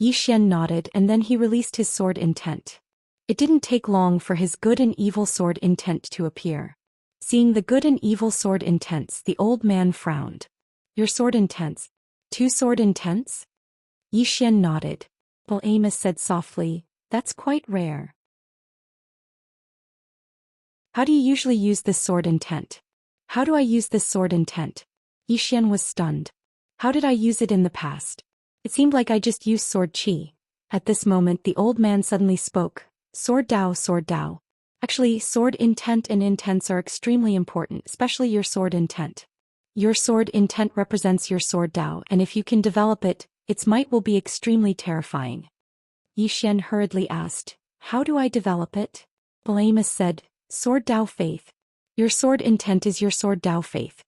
Zhou Xian nodded and then he released his sword intent. It didn't take long for his good and evil sword intent to appear. Seeing the good and evil sword intents, the old man frowned. Your sword intents? 2 sword intents? Zhou Xian nodded. Well, Amos said softly, that's quite rare. How do you usually use this sword intent? How do I use this sword intent? Zhou Xian was stunned. How did I use it in the past? It seemed like I just used sword chi. At this moment, the old man suddenly spoke. Sword Dao, sword Dao. Actually, sword intent and intents are extremely important, especially your sword intent. Your sword intent represents your sword Dao, and if you can develop it, its might will be extremely terrifying. Zhou Xian hurriedly asked, how do I develop it? Amos said, sword Dao faith. Your sword intent is your sword Dao faith.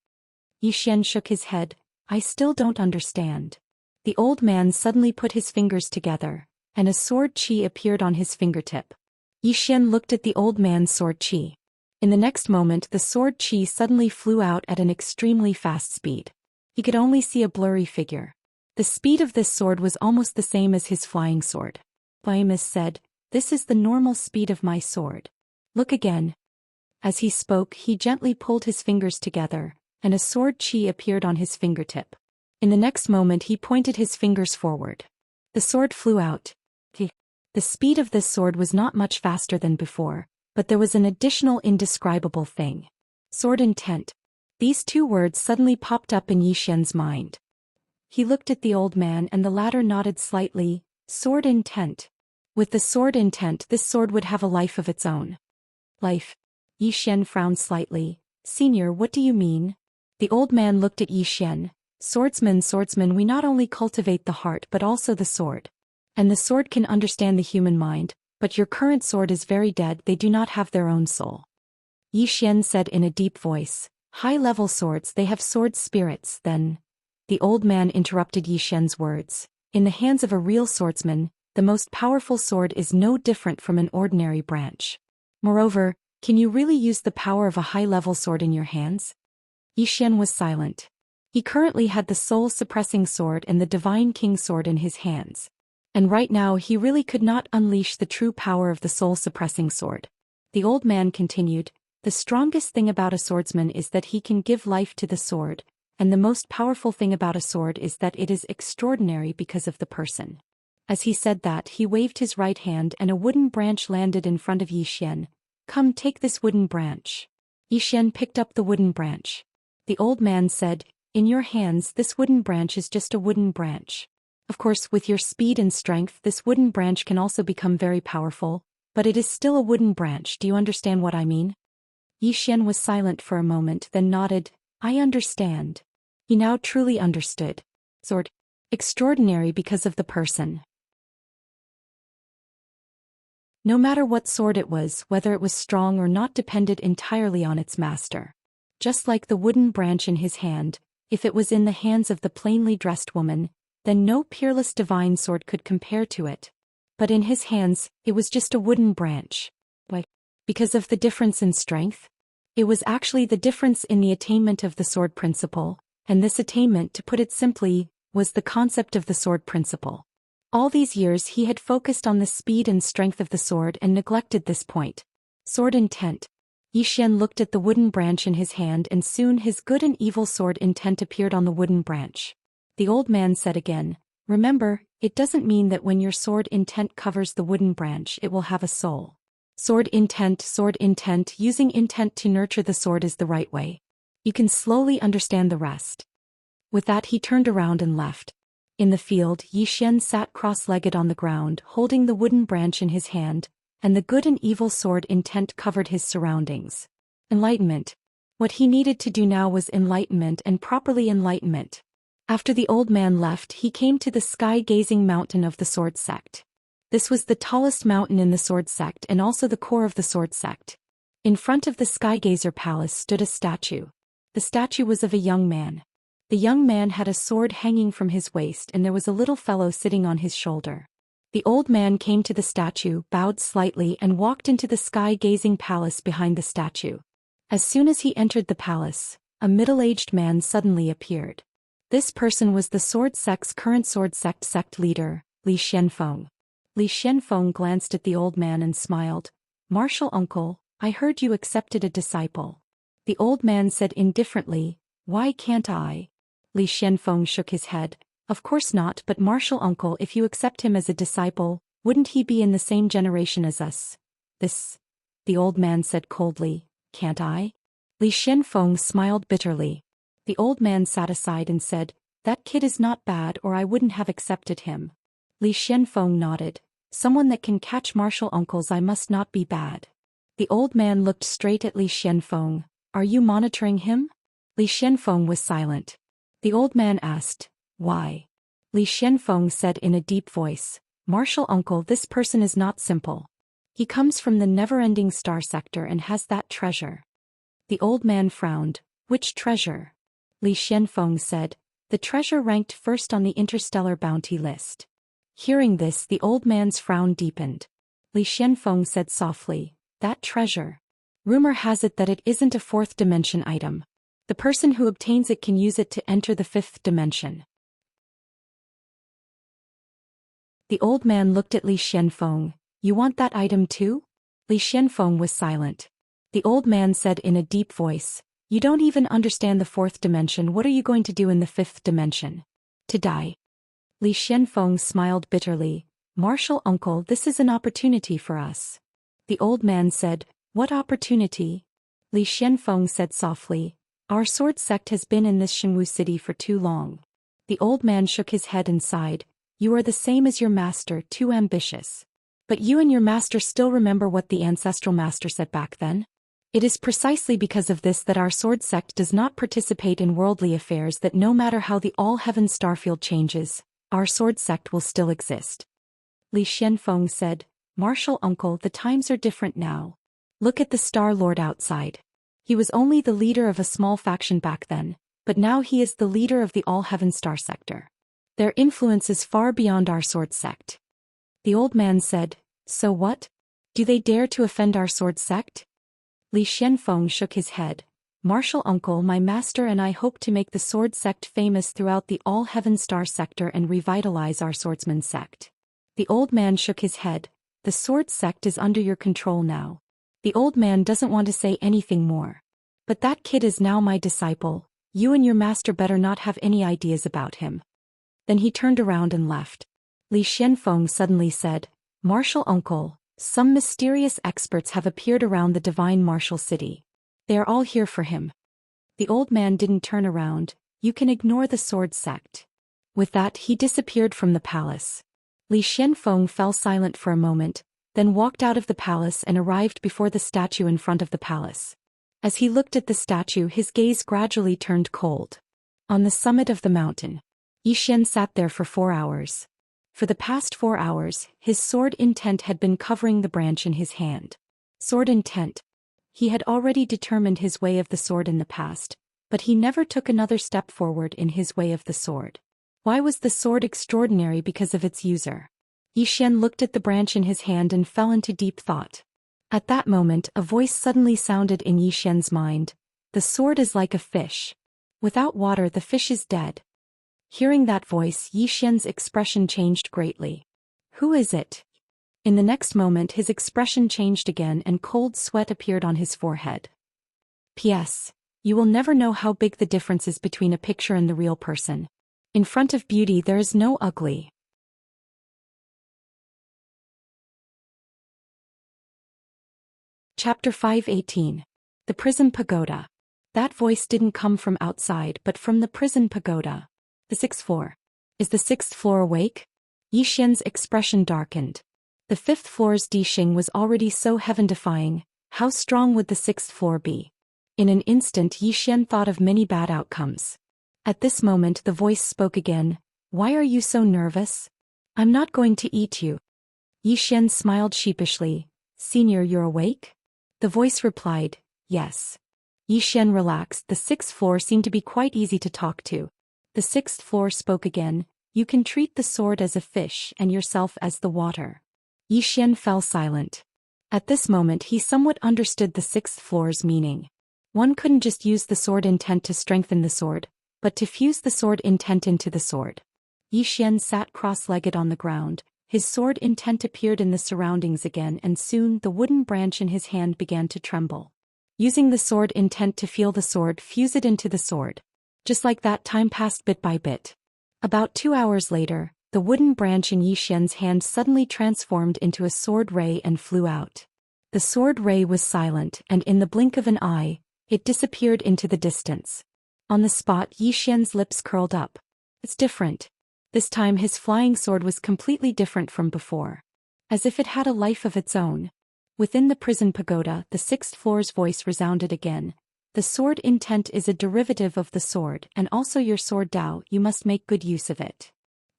Zhou Xian shook his head. I still don't understand. The old man suddenly put his fingers together, and a sword chi appeared on his fingertip. Yi Xian looked at the old man's sword qi. In the next moment the sword qi suddenly flew out at an extremely fast speed. He could only see a blurry figure. The speed of this sword was almost the same as his flying sword. Immerse said, "This is the normal speed of my sword. Look again." As he spoke, he gently pulled his fingers together, and a sword qi appeared on his fingertip. In the next moment he pointed his fingers forward. The sword flew out. The speed of this sword was not much faster than before, but there was an additional indescribable thing. Sword intent. These two words suddenly popped up in Yi Xian's mind. He looked at the old man and the latter nodded slightly. Sword intent. With the sword intent, this sword would have a life of its own. Life. Yi Xian frowned slightly. "Senior, what do you mean?" The old man looked at Yi Xian. Swordsman, we not only cultivate the heart but also the sword. And the sword can understand the human mind, but your current sword is very dead, they do not have their own soul. Yi Xian said in a deep voice, "High-level swords, they have sword spirits, then." The old man interrupted Yi Xian's words. "In the hands of a real swordsman, the most powerful sword is no different from an ordinary branch. Moreover, can you really use the power of a high-level sword in your hands?" Yi Xian was silent. He currently had the soul-suppressing sword and the divine king sword in his hands. And right now he really could not unleash the true power of the soul-suppressing sword. The old man continued, "The strongest thing about a swordsman is that he can give life to the sword, and the most powerful thing about a sword is that it is extraordinary because of the person." As he said that, he waved his right hand and a wooden branch landed in front of Yi Xian. "Come, take this wooden branch." Yi Xian picked up the wooden branch. The old man said, "In your hands, this wooden branch is just a wooden branch. Of course, with your speed and strength, this wooden branch can also become very powerful, but it is still a wooden branch. Do you understand what I mean?" Yi Xian was silent for a moment, then nodded. "I understand." He now truly understood. Sword. Extraordinary because of the person. No matter what sword it was, whether it was strong or not depended entirely on its master. Just like the wooden branch in his hand, if it was in the hands of the plainly dressed woman, then no peerless divine sword could compare to it. But in his hands, it was just a wooden branch. Why? Because of the difference in strength? It was actually the difference in the attainment of the sword principle, and this attainment, to put it simply, was the concept of the sword principle. All these years he had focused on the speed and strength of the sword and neglected this point. Sword intent. Yi Xian looked at the wooden branch in his hand and soon his good and evil sword intent appeared on the wooden branch. The old man said again, "Remember, it doesn't mean that when your sword intent covers the wooden branch it will have a soul. Sword intent, using intent to nurture the sword is the right way. You can slowly understand the rest." With that he turned around and left. In the field, Yi Xian sat cross-legged on the ground, holding the wooden branch in his hand, and the good and evil sword intent covered his surroundings. Enlightenment. What he needed to do now was enlightenment, and properly enlightenment. After the old man left, he came to the sky-gazing mountain of the sword sect. This was the tallest mountain in the sword sect and also the core of the sword sect. In front of the sky-gazer palace stood a statue. The statue was of a young man. The young man had a sword hanging from his waist and there was a little fellow sitting on his shoulder. The old man came to the statue, bowed slightly and walked into the sky-gazing palace behind the statue. As soon as he entered the palace, a middle-aged man suddenly appeared. This person was the sword sect's current sword sect leader, Li Xianfeng. Li Xianfeng glanced at the old man and smiled. "Martial uncle, I heard you accepted a disciple." The old man said indifferently, "Why can't I?" Li Xianfeng shook his head. "Of course not, but martial uncle, if you accept him as a disciple, wouldn't he be in the same generation as us?" The old man said coldly, "Can't I?" Li Xianfeng smiled bitterly. The old man sat aside and said, "That kid is not bad or I wouldn't have accepted him." Li Xianfeng nodded. "Someone that can catch martial uncles, I must not be bad." The old man looked straight at Li Xianfeng. "Are you monitoring him?" Li Xianfeng was silent. The old man asked, "Why?" Li Xianfeng said in a deep voice, "Martial uncle, this person is not simple. He comes from the never-ending star sector and has that treasure." The old man frowned. "Which treasure?" Li Xianfeng said, "The treasure ranked first on the interstellar bounty list." Hearing this, the old man's frown deepened. Li Xianfeng said softly. That treasure. Rumor has it that it isn't a fourth dimension item. The person who obtains it can use it to enter the fifth dimension. The old man looked at Li Xianfeng. You want that item too? Li Xianfeng was silent. The old man said in a deep voice, you don't even understand the fourth dimension. What are you going to do in the fifth dimension? To die. Li Xianfeng smiled bitterly. Martial uncle, this is an opportunity for us. The old man said, what opportunity? Li Xianfeng said softly, our sword sect has been in this Shenwu city for too long. The old man shook his head and sighed, you are the same as your master, too ambitious. But you and your master still remember what the ancestral master said back then? It is precisely because of this that our sword sect does not participate in worldly affairs, that no matter how the all-heaven starfield changes, our sword sect will still exist. Li Xianfeng said, Martial uncle, the times are different now. Look at the Star Lord outside. He was only the leader of a small faction back then, but now he is the leader of the all-heaven star sector. Their influence is far beyond our sword sect. The old man said, so what? Do they dare to offend our sword sect? Li Xianfeng shook his head. Martial uncle, my master and I hope to make the sword sect famous throughout the all-heaven star sector and revitalize our swordsman sect. The old man shook his head. The sword sect is under your control now. The old man doesn't want to say anything more. But that kid is now my disciple. You and your master better not have any ideas about him. Then he turned around and left. Li Xianfeng suddenly said, Martial uncle, some mysterious experts have appeared around the divine martial city. They are all here for him. The old man didn't turn around. You can ignore the sword sect. With that he disappeared from the palace. Li Xianfeng fell silent for a moment, then walked out of the palace and arrived before the statue in front of the palace. As he looked at the statue, his gaze gradually turned cold. On the summit of the mountain, Yixian sat there for 4 hours. For the past 4 hours, his sword intent had been covering the branch in his hand. Sword intent. He had already determined his way of the sword in the past, but he never took another step forward in his way of the sword. Why was the sword extraordinary? Because of its user. Yixian looked at the branch in his hand and fell into deep thought. At that moment, a voice suddenly sounded in Yixian's mind. The sword is like a fish. Without water, the fish is dead. Hearing that voice, Yixian's expression changed greatly. Who is it? In the next moment his expression changed again and cold sweat appeared on his forehead. P.S. You will never know how big the difference is between a picture and the real person. In front of beauty there is no ugly. Chapter 518. The Prison Pagoda. That voice didn't come from outside but from the prison pagoda. The 6th floor. Is the 6th floor awake? Yixian's expression darkened. The 5th floor's Dixing was already so heaven-defying, how strong would the 6th floor be? In an instant Yixian thought of many bad outcomes. At this moment the voice spoke again. Why are you so nervous? I'm not going to eat you. Yixian smiled sheepishly. Senior, you're awake? The voice replied, yes. Yixian relaxed. The 6th floor seemed to be quite easy to talk to. The 6th floor spoke again. You can treat the sword as a fish and yourself as the water. Yixian fell silent. At this moment he somewhat understood the 6th floor's meaning. One couldn't just use the sword intent to strengthen the sword, but to fuse the sword intent into the sword. Yixian sat cross-legged on the ground. His sword intent appeared in the surroundings again and soon the wooden branch in his hand began to tremble. Using the sword intent to feel the sword fuse it into the sword. Just like that, time passed bit by bit. About 2 hours later, the wooden branch in Yixian's hand suddenly transformed into a sword ray and flew out. The sword ray was silent and in the blink of an eye, it disappeared into the distance. On the spot Yixian's lips curled up. It's different. This time his flying sword was completely different from before. As if it had a life of its own. Within the prison pagoda, the 6th floor's voice resounded again. The sword intent is a derivative of the sword and also your sword Dao, you must make good use of it.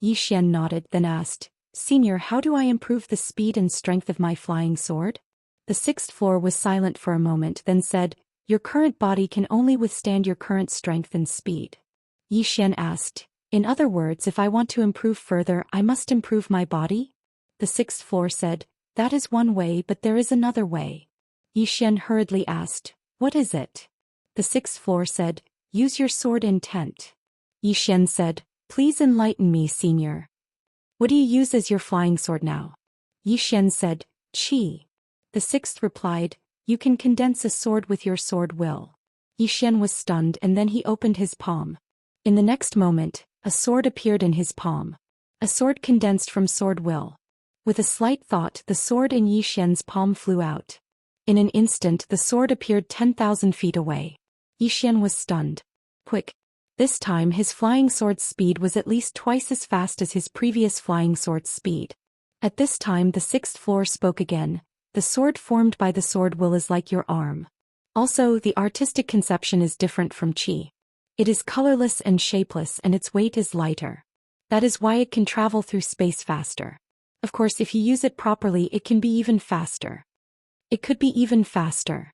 Yixian nodded, then asked, Senior, how do I improve the speed and strength of my flying sword? The 6th floor was silent for a moment, then said, your current body can only withstand your current strength and speed. Yixian asked, in other words, if I want to improve further, I must improve my body? The 6th floor said, That is one way, but there is another way. Xian hurriedly asked, what is it? The sixth floor said, use your sword intent. Xian said, please enlighten me, senior. What do you use as your flying sword now? Xian said, qi. The sixth replied, you can condense a sword with your sword will. Xian was stunned and then he opened his palm. In the next moment, a sword appeared in his palm. A sword condensed from sword will. With a slight thought, the sword in Xian's palm flew out. In an instant, the sword appeared 10,000 feet away. Xian was stunned. Quick. This time his flying sword's speed was at least twice as fast as his previous flying sword's speed. At this time the sixth floor spoke again. The sword formed by the sword will is like your arm. Also, the artistic conception is different from qi. It is colorless and shapeless and its weight is lighter. That is why it can travel through space faster. Of course, if you use it properly, it can be even faster. It could be even faster.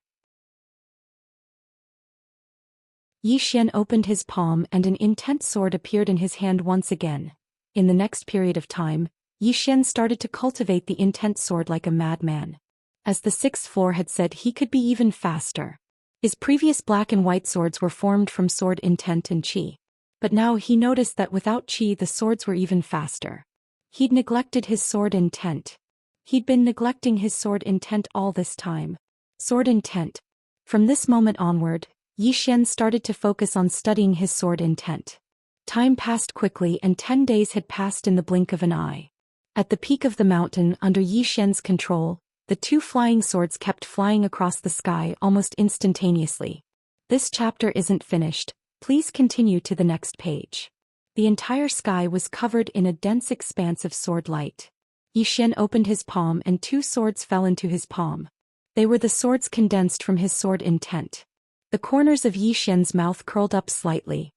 Xian opened his palm and an intent sword appeared in his hand once again. In the next period of time, Xian started to cultivate the intent sword like a madman. As the sixth floor had said, he could be even faster. His previous black and white swords were formed from sword intent and qi. But now he noticed that without qi the swords were even faster. He'd neglected his sword intent. He'd been neglecting his sword intent all this time. Sword intent. From this moment onward, Xian started to focus on studying his sword intent. Time passed quickly and 10 days had passed in the blink of an eye. At the peak of the mountain under Xian's control, the two flying swords kept flying across the sky almost instantaneously. This chapter isn't finished, please continue to the next page. The entire sky was covered in a dense expanse of sword light. Xian opened his palm and two swords fell into his palm. They were the swords condensed from his sword intent. The corners of Xian's mouth curled up slightly.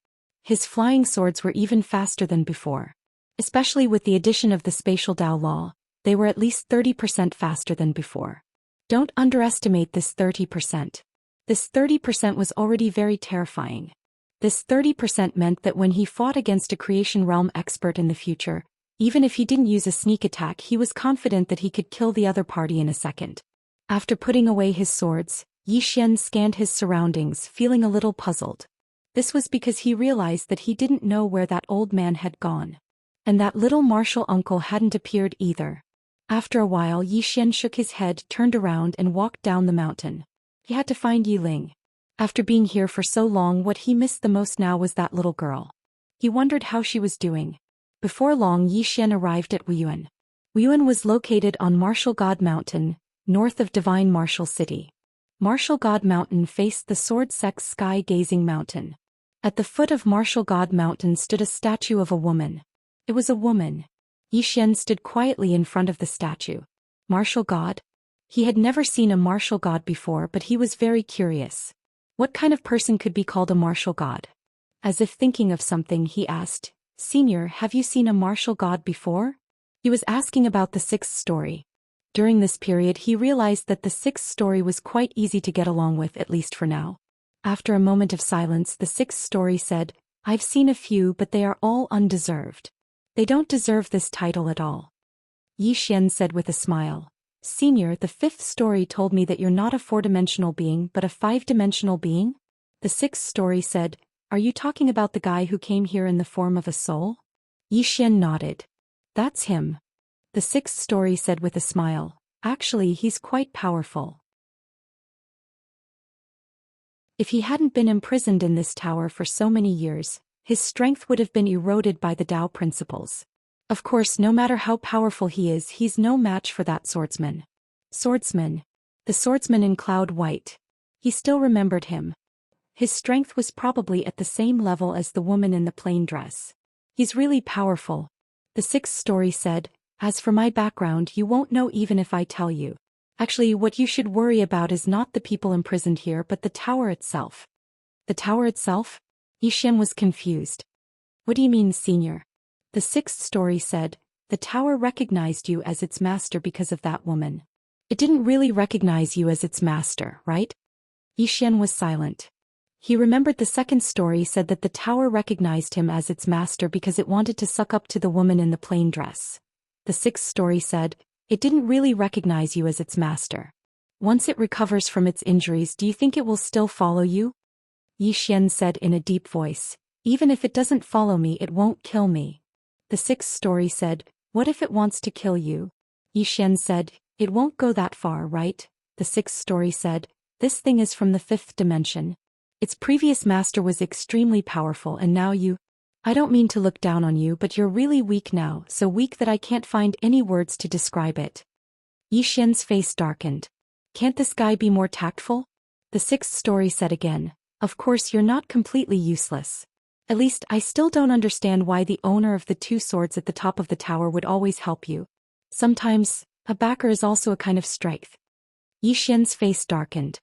His flying swords were even faster than before. Especially with the addition of the spatial Dao law, they were at least 30% faster than before. Don't underestimate this 30%. This 30% was already very terrifying. This 30% meant that when he fought against a creation realm expert in the future, even if he didn't use a sneak attack, he was confident that he could kill the other party in a second. After putting away his swords, Xian scanned his surroundings, feeling a little puzzled. This was because he realized that he didn't know where that old man had gone. And that little martial uncle hadn't appeared either. After a while, Xian shook his head, turned around and walked down the mountain. He had to find Yiling. After being here for so long, what he missed the most now was that little girl. He wondered how she was doing. Before long, Xian arrived at Wuyuan. Wuyuan was located on Martial God Mountain, north of Divine Martial City. Martial God Mountain faced the Sword Sex Sky-Gazing Mountain. At the foot of Martial God Mountain stood a statue of a woman. It was a woman. Xian stood quietly in front of the statue. Martial God? He had never seen a martial god before, but he was very curious. What kind of person could be called a martial god? As if thinking of something, he asked, Senior, have you seen a martial god before? He was asking about the sixth story. During this period, he realized that the sixth story was quite easy to get along with, at least for now. After a moment of silence, the sixth story said, I've seen a few, but they are all undeserved. They don't deserve this title at all. Xian said with a smile. Senior, the fifth story told me that you're not a four-dimensional being but a five-dimensional being? The sixth story said, Are you talking about the guy who came here in the form of a soul? Xian nodded. That's him. The sixth story said with a smile. Actually, he's quite powerful. If he hadn't been imprisoned in this tower for so many years, his strength would have been eroded by the Dao principles. Of course, no matter how powerful he is, he's no match for that swordsman. Swordsman. The swordsman in cloud white. He still remembered him. His strength was probably at the same level as the woman in the plain dress. He's really powerful. The sixth story said, As for my background, you won't know even if I tell you. Actually, what you should worry about is not the people imprisoned here but the tower itself. The tower itself? Xian was confused. What do you mean, Senior? The sixth story said, The tower recognized you as its master because of that woman. It didn't really recognize you as its master, right? Xian was silent. He remembered the second story said that the tower recognized him as its master because it wanted to suck up to the woman in the plain dress. The sixth story said, It didn't really recognize you as its master. Once it recovers from its injuries, do you think it will still follow you? Xian said in a deep voice. Even if it doesn't follow me, it won't kill me. The sixth story said, what if it wants to kill you? Xian said, it won't go that far, right? The sixth story said, this thing is from the fifth dimension. Its previous master was extremely powerful and now you... I don't mean to look down on you, but you're really weak now, so weak that I can't find any words to describe it. Xian's face darkened. Can't this guy be more tactful? The sixth story said again, of course you're not completely useless. At least I still don't understand why the owner of the two swords at the top of the tower would always help you. Sometimes, a backer is also a kind of strength. Xian's face darkened.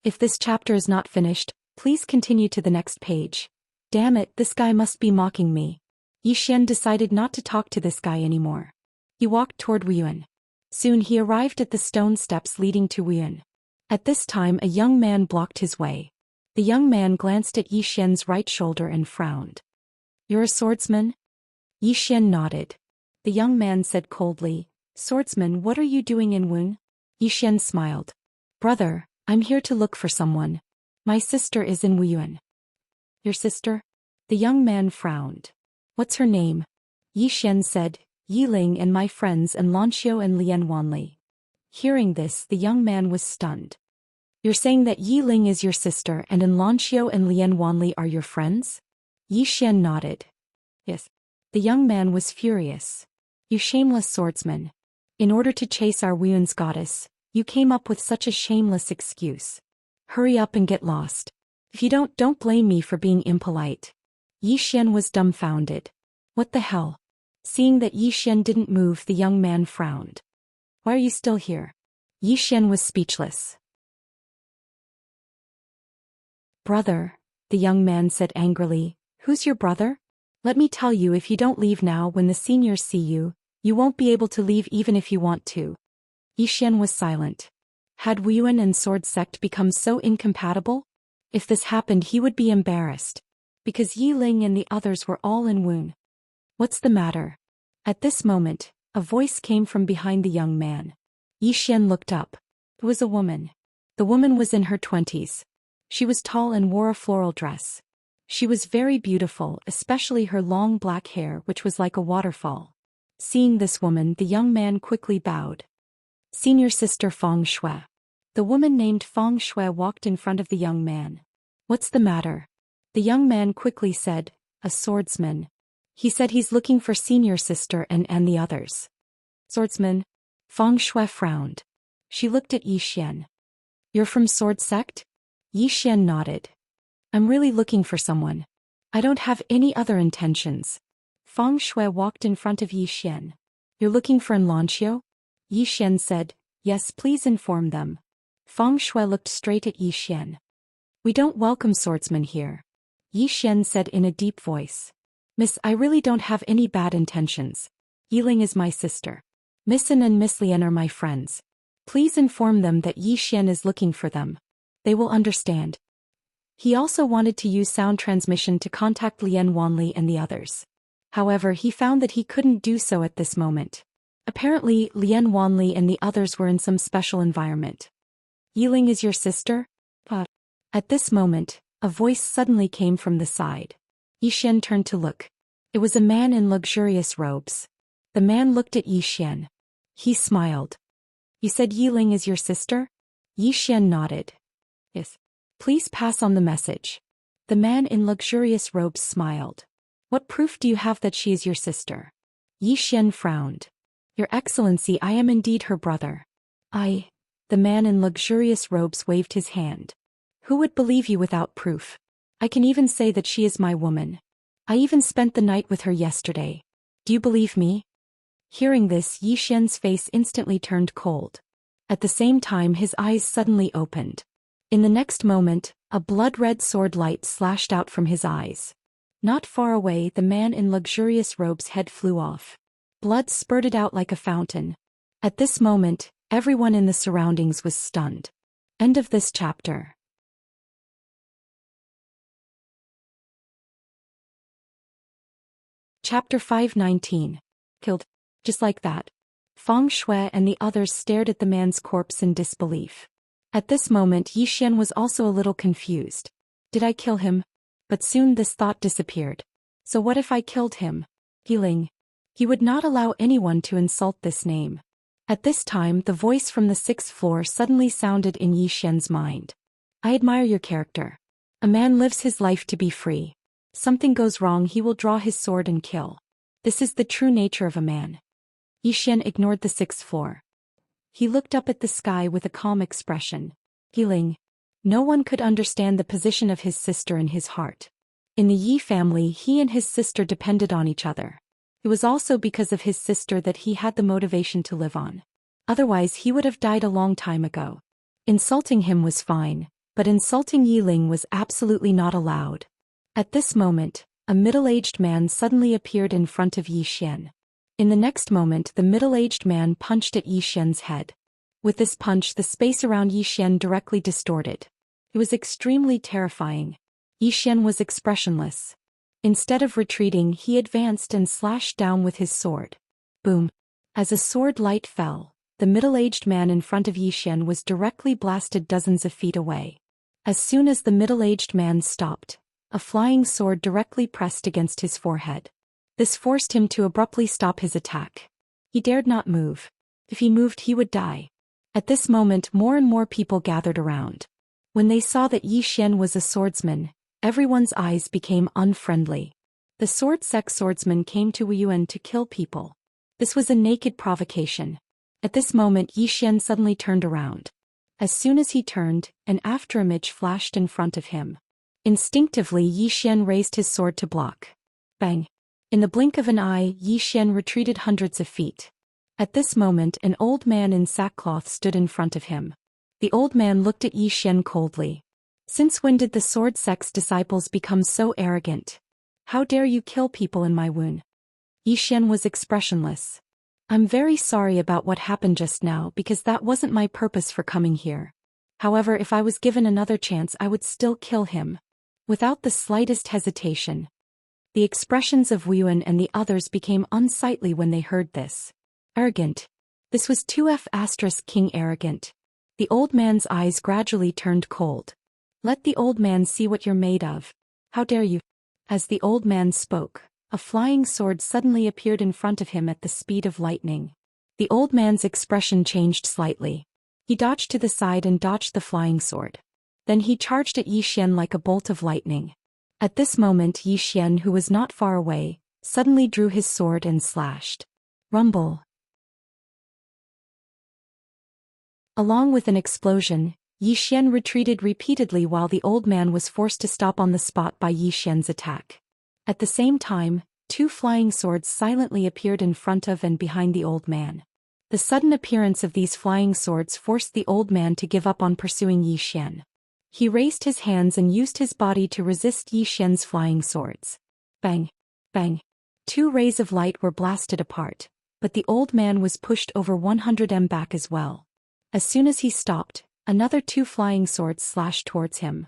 If this chapter is not finished, please continue to the next page. Damn it, this guy must be mocking me. Xian decided not to talk to this guy anymore. He walked toward Wuyuan. Soon he arrived at the stone steps leading to Wuyuan. At this time a young man blocked his way. The young man glanced at Xian's right shoulder and frowned. You're a swordsman? Xian nodded. The young man said coldly, Swordsman, what are you doing in Wuyuan? Xian smiled. Brother, I'm here to look for someone. My sister is in Wuyuan. Your sister? The young man frowned. What's her name? Xian said, Yiling and my friends and Lanxiu and Lian Wanli. Hearing this, the young man was stunned. You're saying that Yiling is your sister and Lanxiu and Lian Wanli are your friends? Xian nodded. Yes. The young man was furious. You shameless swordsman. In order to chase our Wuyuan's goddess, you came up with such a shameless excuse. Hurry up and get lost. If you don't blame me for being impolite. Xian was dumbfounded. What the hell? Seeing that Xian didn't move, the young man frowned. Why are you still here? Xian was speechless. Brother, the young man said angrily, who's your brother? Let me tell you, if you don't leave now when the seniors see you, you won't be able to leave even if you want to. Xian was silent. Had Wuyuan and Sword Sect become so incompatible? If this happened, he would be embarrassed. Because Yiling and the others were all in Wuyuan. What's the matter? At this moment, a voice came from behind the young man. Xian looked up. It was a woman. The woman was in her 20s. She was tall and wore a floral dress. She was very beautiful, especially her long black hair, which was like a waterfall. Seeing this woman, the young man quickly bowed. Senior sister Feng Shui. The woman named Feng Shui walked in front of the young man. What's the matter? The young man quickly said, a swordsman. He said he's looking for senior sister and the others. Swordsman? Feng Shui frowned. She looked at Xian. You're from Sword Sect? Xian nodded. I'm really looking for someone. I don't have any other intentions. Feng Shui walked in front of Xian. You're looking for Lanxiu? Xian said, yes, please inform them. Feng Shui looked straight at Xian. We don't welcome swordsmen here. Xian said in a deep voice. Miss, I really don't have any bad intentions. Yiling is my sister. Miss An and Miss Lian are my friends. Please inform them that Xian is looking for them. They will understand. He also wanted to use sound transmission to contact Lian Wanli and the others. However, he found that he couldn't do so at this moment. Apparently, Lian Wanli and the others were in some special environment. Yiling is your sister? At this moment, a voice suddenly came from the side. Xian turned to look. It was a man in luxurious robes. The man looked at Xian. He smiled. You said Yiling is your sister? Xian nodded. Yes. Please pass on the message. The man in luxurious robes smiled. What proof do you have that she is your sister? Xian frowned. Your Excellency, I am indeed her brother. The man in luxurious robes waved his hand. Who would believe you without proof? I can even say that she is my woman. I even spent the night with her yesterday. Do you believe me? Hearing this, Xian's face instantly turned cold. At the same time, his eyes suddenly opened. In the next moment, a blood-red sword light slashed out from his eyes. Not far away, the man in luxurious robes' head flew off. Blood spurted out like a fountain. At this moment, everyone in the surroundings was stunned. End of this chapter. Chapter 519. Killed. Just like that. Feng Shui and the others stared at the man's corpse in disbelief. At this moment Xian was also a little confused. Did I kill him? But soon this thought disappeared. So what if I killed him? Healing. He would not allow anyone to insult this name. At this time the voice from the 6th floor suddenly sounded in Xian's mind. I admire your character. A man lives his life to be free. Something goes wrong, he will draw his sword and kill. This is the true nature of a man. Xian ignored the 6th floor. He looked up at the sky with a calm expression. Healing. No one could understand the position of his sister in his heart. In the Yi family he and his sister depended on each other. It was also because of his sister that he had the motivation to live on. Otherwise he would have died a long time ago. Insulting him was fine, but insulting Yiling was absolutely not allowed. At this moment, a middle-aged man suddenly appeared in front of Xian. In the next moment the middle-aged man punched at Xian's head. With this punch the space around Xian directly distorted. It was extremely terrifying. Xian was expressionless. Instead of retreating he advanced and slashed down with his sword. Boom. As a sword light fell, the middle-aged man in front of Xian was directly blasted dozens of feet away. As soon as the middle-aged man stopped, a flying sword directly pressed against his forehead. This forced him to abruptly stop his attack. He dared not move. If he moved he would die. At this moment more and more people gathered around. When they saw that Xian was a swordsman, everyone's eyes became unfriendly. The sword-sec swordsman came to Wuyuan to kill people. This was a naked provocation. At this moment Xian suddenly turned around. As soon as he turned, an afterimage flashed in front of him. Instinctively Xian raised his sword to block. Bang! In the blink of an eye Xian retreated hundreds of feet. At this moment an old man in sackcloth stood in front of him. The old man looked at Xian coldly. Since when did the sword sect's disciples become so arrogant? How dare you kill people in my wound? Xian was expressionless. I'm very sorry about what happened just now because that wasn't my purpose for coming here. However, if I was given another chance I would still kill him. Without the slightest hesitation. The expressions of Wuyuan and the others became unsightly when they heard this. Arrogant. This was 2F** King arrogant. The old man's eyes gradually turned cold. Let the old man see what you're made of. How dare you? As the old man spoke, a flying sword suddenly appeared in front of him at the speed of lightning. The old man's expression changed slightly. He dodged to the side and dodged the flying sword. Then he charged at Xian like a bolt of lightning. At this moment Xian, who was not far away, suddenly drew his sword and slashed. Rumble. Along with an explosion, Xian retreated repeatedly while the old man was forced to stop on the spot by Xian's attack. At the same time, 2 flying swords silently appeared in front of and behind the old man. The sudden appearance of these flying swords forced the old man to give up on pursuing Xian. He raised his hands and used his body to resist Xian's flying swords. Bang! Bang! 2 rays of light were blasted apart, but the old man was pushed over 100 back as well. As soon as he stopped, another 2 flying swords slashed towards him.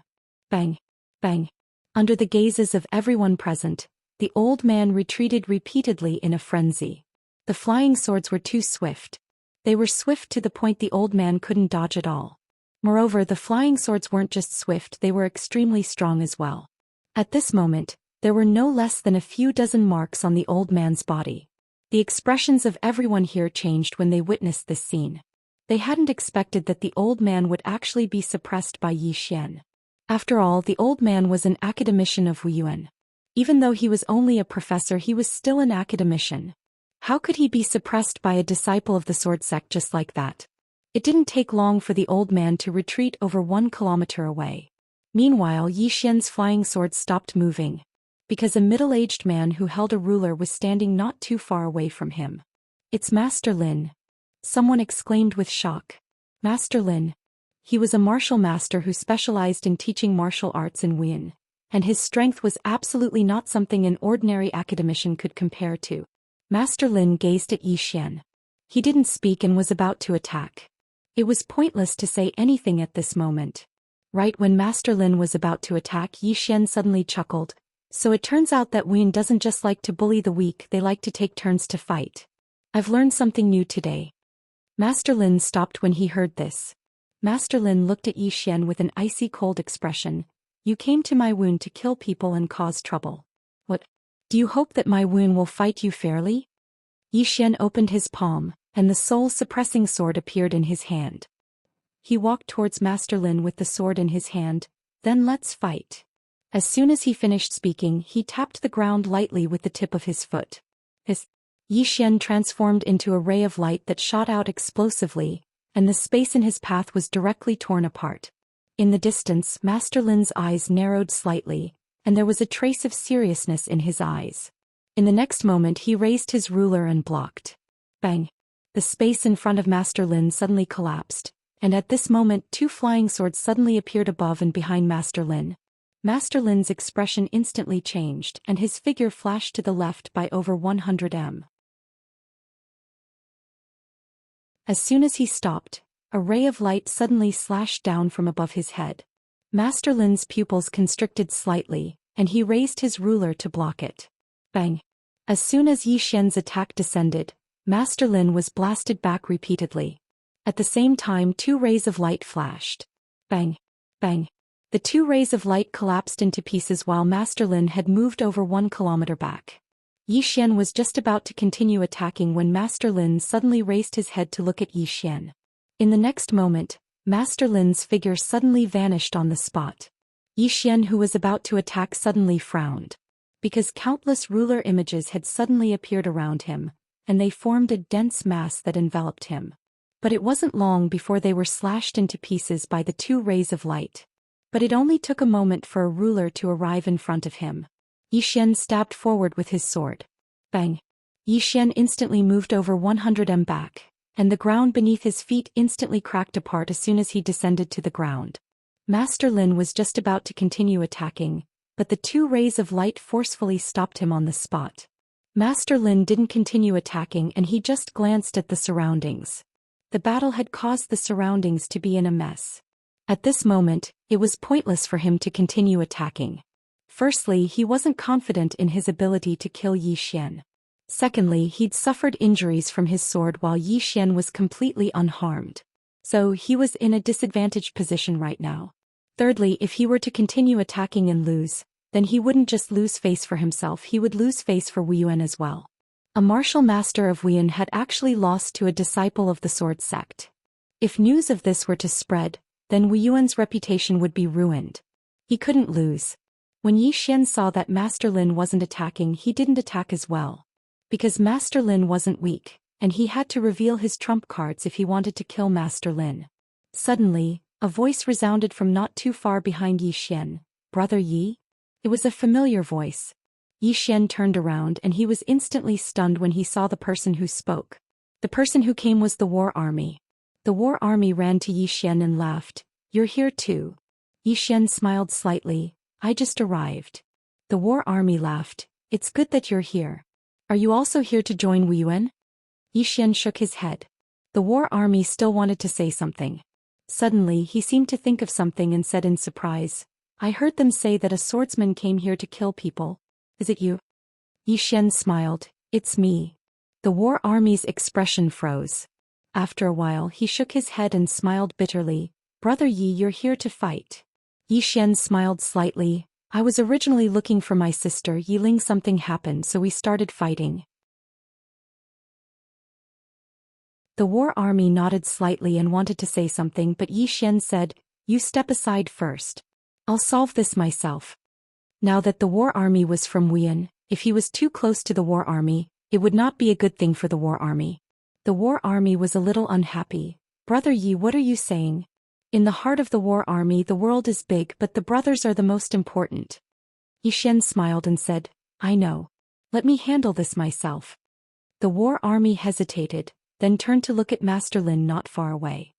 Bang! Bang! Under the gazes of everyone present, the old man retreated repeatedly in a frenzy. The flying swords were too swift. They were swift to the point the old man couldn't dodge at all. Moreover, the flying swords weren't just swift, they were extremely strong as well. At this moment, there were no less than a few dozen marks on the old man's body. The expressions of everyone here changed when they witnessed this scene. They hadn't expected that the old man would actually be suppressed by Xian. After all, the old man was an academician of Wuyuan. Even though he was only a professor, he was still an academician. How could he be suppressed by a disciple of the sword sect just like that? It didn't take long for the old man to retreat over 1 kilometer away. Meanwhile, Xian's flying sword stopped moving. Because a middle-aged man who held a ruler was standing not too far away from him. It's Master Lin. Someone exclaimed with shock. Master Lin. He was a martial master who specialized in teaching martial arts in Wuyuan, and his strength was absolutely not something an ordinary academician could compare to. Master Lin gazed at Xian. He didn't speak and was about to attack. It was pointless to say anything at this moment. Right when Master Lin was about to attack, Xian suddenly chuckled. So it turns out that Wuyuan doesn't just like to bully the weak, they like to take turns to fight. I've learned something new today. Master Lin stopped when he heard this. Master Lin looked at Yi Xian with an icy cold expression. You came to my wound to kill people and cause trouble. What? Do you hope that my wound will fight you fairly? Yi Xian opened his palm, and the soul-suppressing sword appeared in his hand. He walked towards Master Lin with the sword in his hand. Then let's fight. As soon as he finished speaking, he tapped the ground lightly with the tip of his foot. Yi Xian transformed into a ray of light that shot out explosively, and the space in his path was directly torn apart. In the distance, Master Lin's eyes narrowed slightly, and there was a trace of seriousness in his eyes. In the next moment he raised his ruler and blocked. Bang! The space in front of Master Lin suddenly collapsed, and at this moment 2 flying swords suddenly appeared above and behind Master Lin. Master Lin's expression instantly changed, and his figure flashed to the left by over 100 m. As soon as he stopped, a ray of light suddenly slashed down from above his head. Master Lin's pupils constricted slightly, and he raised his ruler to block it. Bang! As soon as Yi Xian's attack descended, Master Lin was blasted back repeatedly. At the same time 2 rays of light flashed. Bang! Bang! The 2 rays of light collapsed into pieces while Master Lin had moved over 1 kilometer back. Yi Xian was just about to continue attacking when Master Lin suddenly raised his head to look at Yi Xian. In the next moment, Master Lin's figure suddenly vanished on the spot. Yi Xian, who was about to attack, suddenly frowned. Because countless ruler images had suddenly appeared around him, and they formed a dense mass that enveloped him. But it wasn't long before they were slashed into pieces by the 2 rays of light. But it only took a moment for a ruler to arrive in front of him. Yi Xian stabbed forward with his sword. Bang! Yi Xian instantly moved over 100 m back, and the ground beneath his feet instantly cracked apart as soon as he descended to the ground. Master Lin was just about to continue attacking, but the 2 rays of light forcefully stopped him on the spot. Master Lin didn't continue attacking, and he just glanced at the surroundings. The battle had caused the surroundings to be in a mess. At this moment, it was pointless for him to continue attacking. Firstly, he wasn't confident in his ability to kill Yi Xian. Secondly, he'd suffered injuries from his sword while Yi Xian was completely unharmed. So he was in a disadvantaged position right now. Thirdly, if he were to continue attacking and lose, then he wouldn't just lose face for himself, he would lose face for Wuyuan as well. A martial master of Wuyuan had actually lost to a disciple of the sword sect. If news of this were to spread, then Wuyuan's reputation would be ruined. He couldn't lose. When Yi Xian saw that Master Lin wasn't attacking, he didn't attack as well. Because Master Lin wasn't weak, and he had to reveal his trump cards if he wanted to kill Master Lin. Suddenly, a voice resounded from not too far behind Yi Xian. Brother Yi? It was a familiar voice. Yi Xian turned around and he was instantly stunned when he saw the person who spoke. The person who came was the war army. The war army ran to Yi Xian and laughed. You're here too. Yi Xian smiled slightly. I just arrived. The war army laughed. It's good that you're here. Are you also here to join Wuyuan? Yi Xian shook his head. The war army still wanted to say something. Suddenly he seemed to think of something and said in surprise, I heard them say that a swordsman came here to kill people. Is it you? Yi Xian smiled. It's me. The war army's expression froze. After a while he shook his head and smiled bitterly. Brother Yi, you're here to fight. Yi Xian smiled slightly. I was originally looking for my sister Yi Ling. Something happened, so we started fighting. The war army nodded slightly and wanted to say something, but Yi Xian said, You step aside first. I'll solve this myself. Now that the war army was from Wuyuan, if he was too close to the war army, it would not be a good thing for the war army. The war army was a little unhappy. Brother Yi, what are you saying? In the heart of the war army the world is big, but the brothers are the most important. Yi Xian smiled and said, I know. Let me handle this myself. The war army hesitated, then turned to look at Master Lin not far away.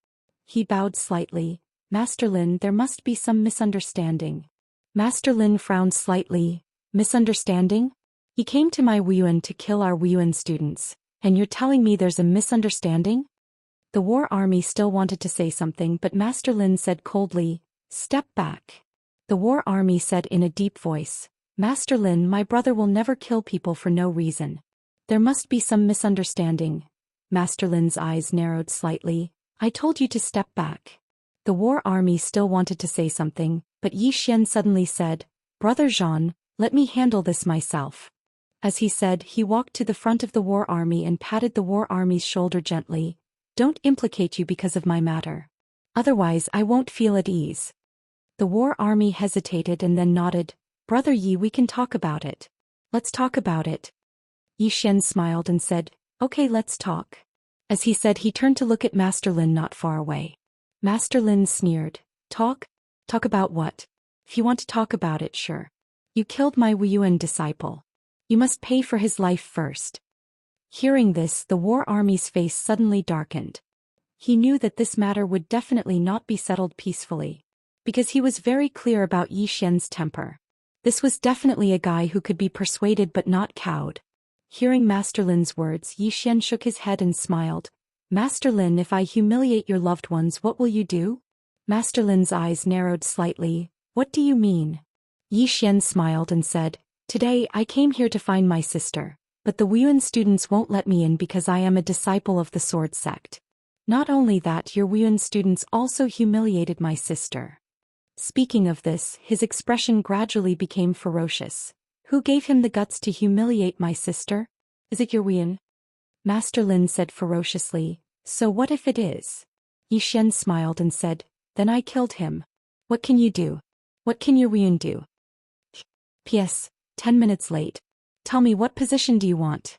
He bowed slightly. Master Lin, there must be some misunderstanding. Master Lin frowned slightly. Misunderstanding? He came to my Wuyuan to kill our Wuyuan students, and you're telling me there's a misunderstanding? The war army still wanted to say something, but Master Lin said coldly, Step back. The war army said in a deep voice, Master Lin, my brother will never kill people for no reason. There must be some misunderstanding. Master Lin's eyes narrowed slightly. I told you to step back. The war army still wanted to say something, but Yi Xian suddenly said, Brother Zhan, let me handle this myself. As he said, he walked to the front of the war army and patted the war army's shoulder gently. Don't implicate you because of my matter. Otherwise I won't feel at ease. The war army hesitated and then nodded. Brother Yi, we can talk about it. Let's talk about it. Yi Xian smiled and said, Okay, let's talk. As he said, he turned to look at Master Lin not far away. Master Lin sneered. Talk? Talk about what? If you want to talk about it, sure. You killed my Wuyuan disciple. You must pay for his life first. Hearing this, the war army's face suddenly darkened. He knew that this matter would definitely not be settled peacefully, because he was very clear about Yi Xian's temper. This was definitely a guy who could be persuaded but not cowed. Hearing Master Lin's words, Yi Xian shook his head and smiled. Master Lin, if I humiliate your loved ones, what will you do? Master Lin's eyes narrowed slightly. What do you mean? Yi Xian smiled and said, Today I came here to find my sister, but the Wuyuan students won't let me in because I am a disciple of the sword sect. Not only that, your Wuyuan students also humiliated my sister. Speaking of this, his expression gradually became ferocious. Who gave him the guts to humiliate my sister? Is it your Wuyuan? Master Lin said ferociously. So what if it is? Yi Xian smiled and said, Then I killed him. What can you do? What can your Wuyuan do? P.S. 10 minutes late. Tell me, what position do you want?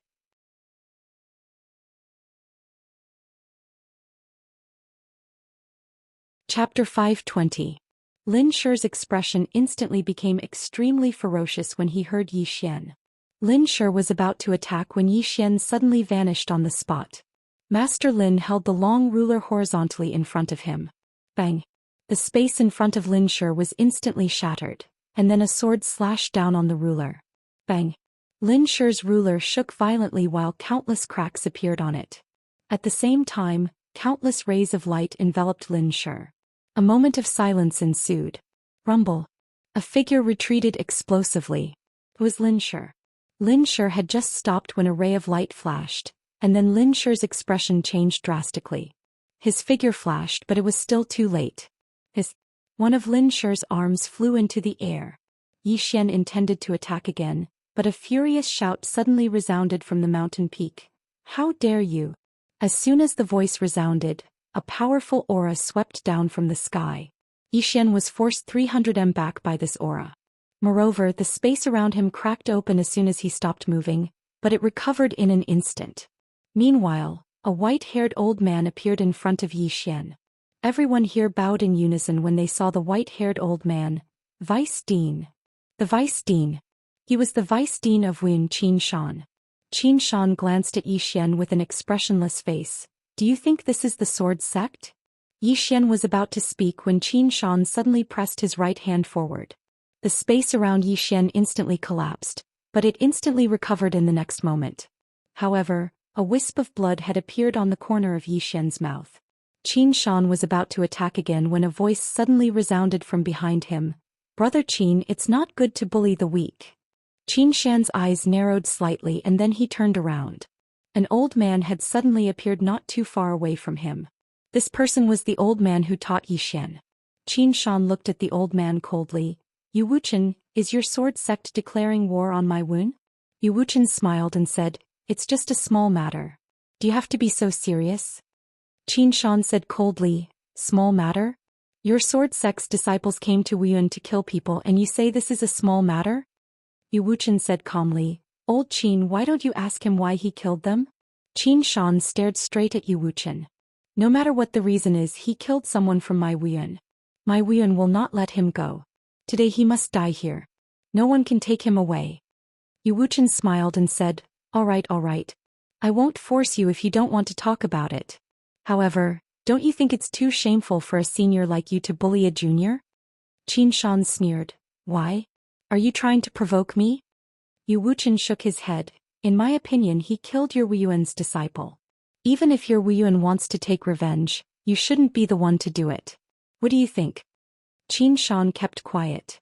Chapter 520. Lin Shi's expression instantly became extremely ferocious when he heard Yi Xian. Lin Shi was about to attack when Yi Xian suddenly vanished on the spot. Master Lin held the long ruler horizontally in front of him. Bang! The space in front of Lin Shi was instantly shattered, and then a sword slashed down on the ruler. Bang! Lin Shi's ruler shook violently while countless cracks appeared on it. At the same time, countless rays of light enveloped Lin Shi. A moment of silence ensued. Rumble. A figure retreated explosively. It was Lin Shi. Lin Shi had just stopped when a ray of light flashed, and then Lin Shi's expression changed drastically. His figure flashed, but it was still too late. One of Lin Shi's arms flew into the air. Yi Xian intended to attack again, but a furious shout suddenly resounded from the mountain peak. How dare you! As soon as the voice resounded, a powerful aura swept down from the sky. Yi Xian was forced 300 m back by this aura. Moreover, the space around him cracked open as soon as he stopped moving, but it recovered in an instant. Meanwhile, a white-haired old man appeared in front of Yi Xian. Everyone here bowed in unison when they saw the white-haired old man. Vice Dean. The Vice Dean. He was the Vice Dean of Wuyuan, Qin Shan. Qin Shan glanced at Yi Xian with an expressionless face. Do you think this is the sword sect? Yi Xian was about to speak when Qin Shan suddenly pressed his right hand forward. The space around Yi Xian instantly collapsed, but it instantly recovered in the next moment. However, a wisp of blood had appeared on the corner of Yi Xian's mouth. Qin Shan was about to attack again when a voice suddenly resounded from behind him. Brother Qin, it's not good to bully the weak. Qin Shan's eyes narrowed slightly and then he turned around. An old man had suddenly appeared not too far away from him. This person was the old man who taught Yi Xian. Qin Shan looked at the old man coldly. Yu Wuchen, is your sword sect declaring war on my Wuyuan? Yu Wuchen smiled and said, It's just a small matter. Do you have to be so serious? Qin Shan said coldly, Small matter? Your sword sect's disciples came to Wuyuan to kill people and you say this is a small matter? Yu Wuchen said calmly, Old Qin, why don't you ask him why he killed them? Qin Shan stared straight at Yu Wuchen. No matter what the reason is, he killed someone from my Wuyuan. My Wuyuan will not let him go. Today he must die here. No one can take him away. Yu Wuchen smiled and said, All right. I won't force you if you don't want to talk about it. However, don't you think it's too shameful for a senior like you to bully a junior? Qin Shan sneered. Why? Are you trying to provoke me? Yu Wuchen shook his head. In my opinion, he killed your Wuyuan's disciple. Even if your Wuyuan wants to take revenge, you shouldn't be the one to do it. What do you think? Qin Shan kept quiet.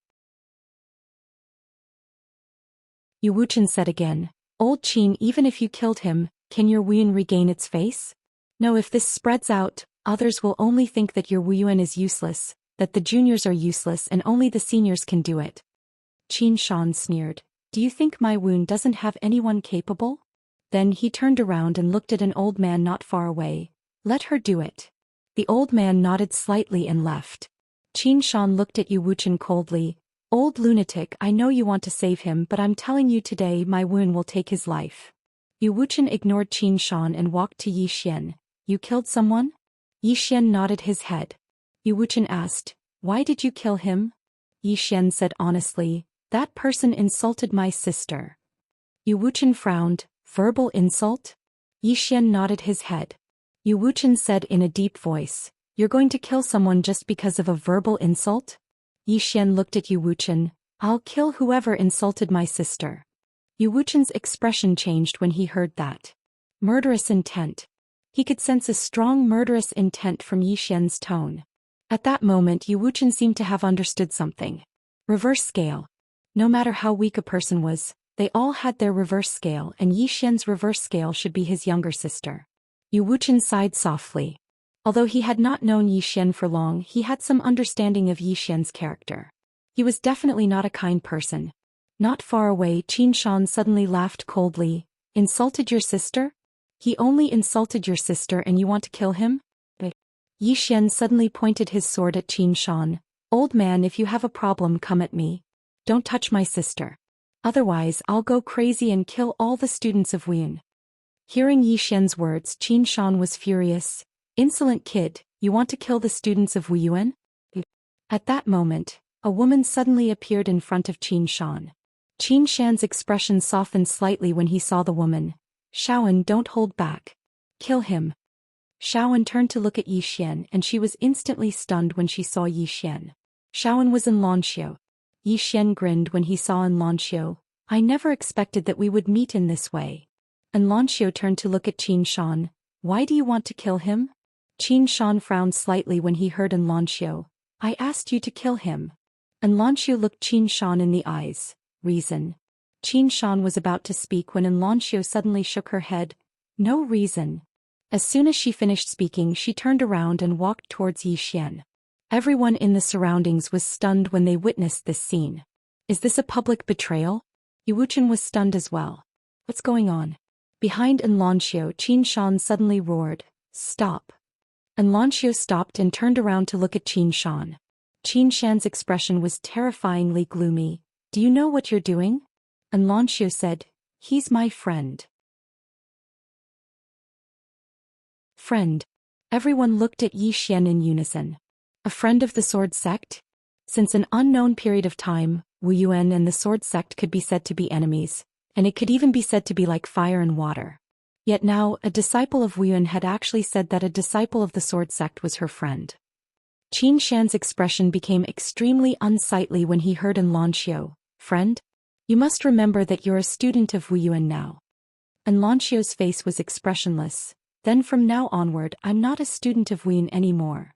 Yu Wuchen said again, Old Qin, even if you killed him, can your Wuyuan regain its face? No, if this spreads out, others will only think that your Wuyuan is useless, that the juniors are useless and only the seniors can do it. Qin Shan sneered. Do you think my Wuyuan doesn't have anyone capable? Then he turned around and looked at an old man not far away. Let her do it. The old man nodded slightly and left. Qin Shan looked at Yu Wuchen coldly. Old lunatic, I know you want to save him, but I'm telling you today my Wuyuan will take his life. Yu Wuchen ignored Qin Shan and walked to Yi Xian. You killed someone? Yi Xian nodded his head. Yu Wuchen asked, why did you kill him? Yi Xian said honestly, that person insulted my sister. Yu Wuchen frowned, verbal insult? Yi Xian nodded his head. Yu Wuchen said in a deep voice, you're going to kill someone just because of a verbal insult? Yi Xian looked at Yu Wuchen. I'll kill whoever insulted my sister. Yu Wuchen's expression changed when he heard that. Murderous intent. He could sense a strong murderous intent from Yi Xian's tone. At that moment Yu Wuchen seemed to have understood something. Reverse scale. No matter how weak a person was, they all had their reverse scale, and Yi Xian's reverse scale should be his younger sister. Yu Wuchen sighed softly. Although he had not known Yi Xian for long, he had some understanding of Yi Xian's character. He was definitely not a kind person. Not far away, Qin Shan suddenly laughed coldly. Insulted your sister? He only insulted your sister and you want to kill him? Yi Xian suddenly pointed his sword at Qin Shan. Old man, if you have a problem, come at me. Don't touch my sister. Otherwise, I'll go crazy and kill all the students of Wuyuan. Hearing Yi Xian's words, Qin Shan was furious. Insolent kid, you want to kill the students of Wuyuan? At that moment, a woman suddenly appeared in front of Qin Shan. Qin Shan's expression softened slightly when he saw the woman. Shaoan, don't hold back. Kill him. Shaoan turned to look at Yi Xian and she was instantly stunned when she saw Yi Xian. Shaoan was in Lanxiu. Yi Xian grinned when he saw in Lanxiu. I never expected that we would meet in this way. And Lanxiu turned to look at Qin Shan. Why do you want to kill him? Qin Shan frowned slightly when he heard in Lanxiu. I asked you to kill him. And Lanxiu looked Qin Shan in the eyes. Reason. Qin Shan was about to speak when Lanxiu suddenly shook her head. No reason. As soon as she finished speaking, she turned around and walked towards Yi Xian. Everyone in the surroundings was stunned when they witnessed this scene. Is this a public betrayal? Yu Wuchen was stunned as well. What's going on? Behind Lanxiu, Qin Shan suddenly roared. Stop. Lanxiu stopped and turned around to look at Qin Shan. Qin Shan's expression was terrifyingly gloomy. Do you know what you're doing? Lanxiu said, he's my friend. Friend. Everyone looked at Yi Xian in unison. A friend of the sword sect? Since an unknown period of time, Wuyuan and the sword sect could be said to be enemies, and it could even be said to be like fire and water. Yet now, a disciple of Wuyuan had actually said that a disciple of the sword sect was her friend. Qin Shan's expression became extremely unsightly when he heard Lanxiu. Friend? You must remember that you're a student of Wuyuan now. Lanxiu's face was expressionless. Then from now onward, I'm not a student of Wuyuan anymore.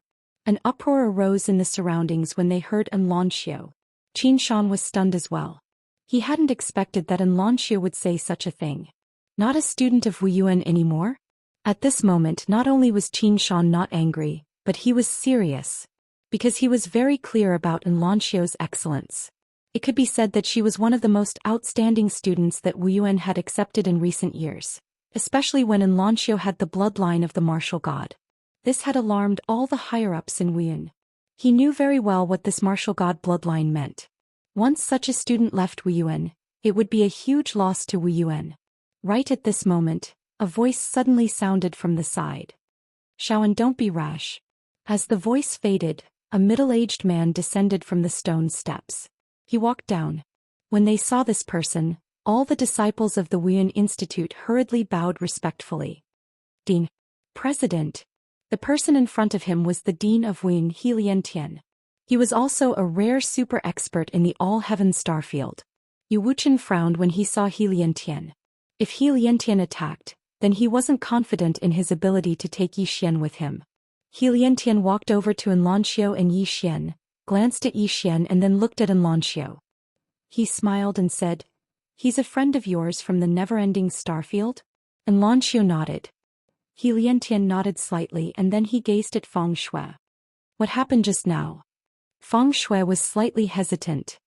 An uproar arose in the surroundings when they heard Lanxiu. Qin Shan was stunned as well. He hadn't expected that Lanxiu would say such a thing. Not a student of Wuyuan anymore? At this moment, not only was Qin Shan not angry, but he was serious. Because he was very clear about Lanxiu's excellence. It could be said that she was one of the most outstanding students that Wuyuan had accepted in recent years, especially when Lanxiu had the bloodline of the martial god. This had alarmed all the higher-ups in Wuyuan. He knew very well what this martial god bloodline meant. Once such a student left Wuyuan, it would be a huge loss to Wuyuan. Right at this moment, a voice suddenly sounded from the side. Shaoan, don't be rash. As the voice faded, a middle-aged man descended from the stone steps. He walked down. When they saw this person, all the disciples of the Wuyuan Institute hurriedly bowed respectfully. Dean. President. The person in front of him was the Dean of Wuyuan, He Liantian. He was also a rare super expert in the all-heaven starfield. Yu Wuchen frowned when he saw He Liantian. If He Liantian attacked, then he wasn't confident in his ability to take Yi Xian with him. He Liantian walked over to Lanxiu and Yi Xian, glanced at Yi Xian and then looked at Lanxiu. He smiled and said, He's a friend of yours from the never-ending starfield? And Lanxiu nodded. He Liantian nodded slightly and then he gazed at Feng Shui. What happened just now? Feng Shui was slightly hesitant.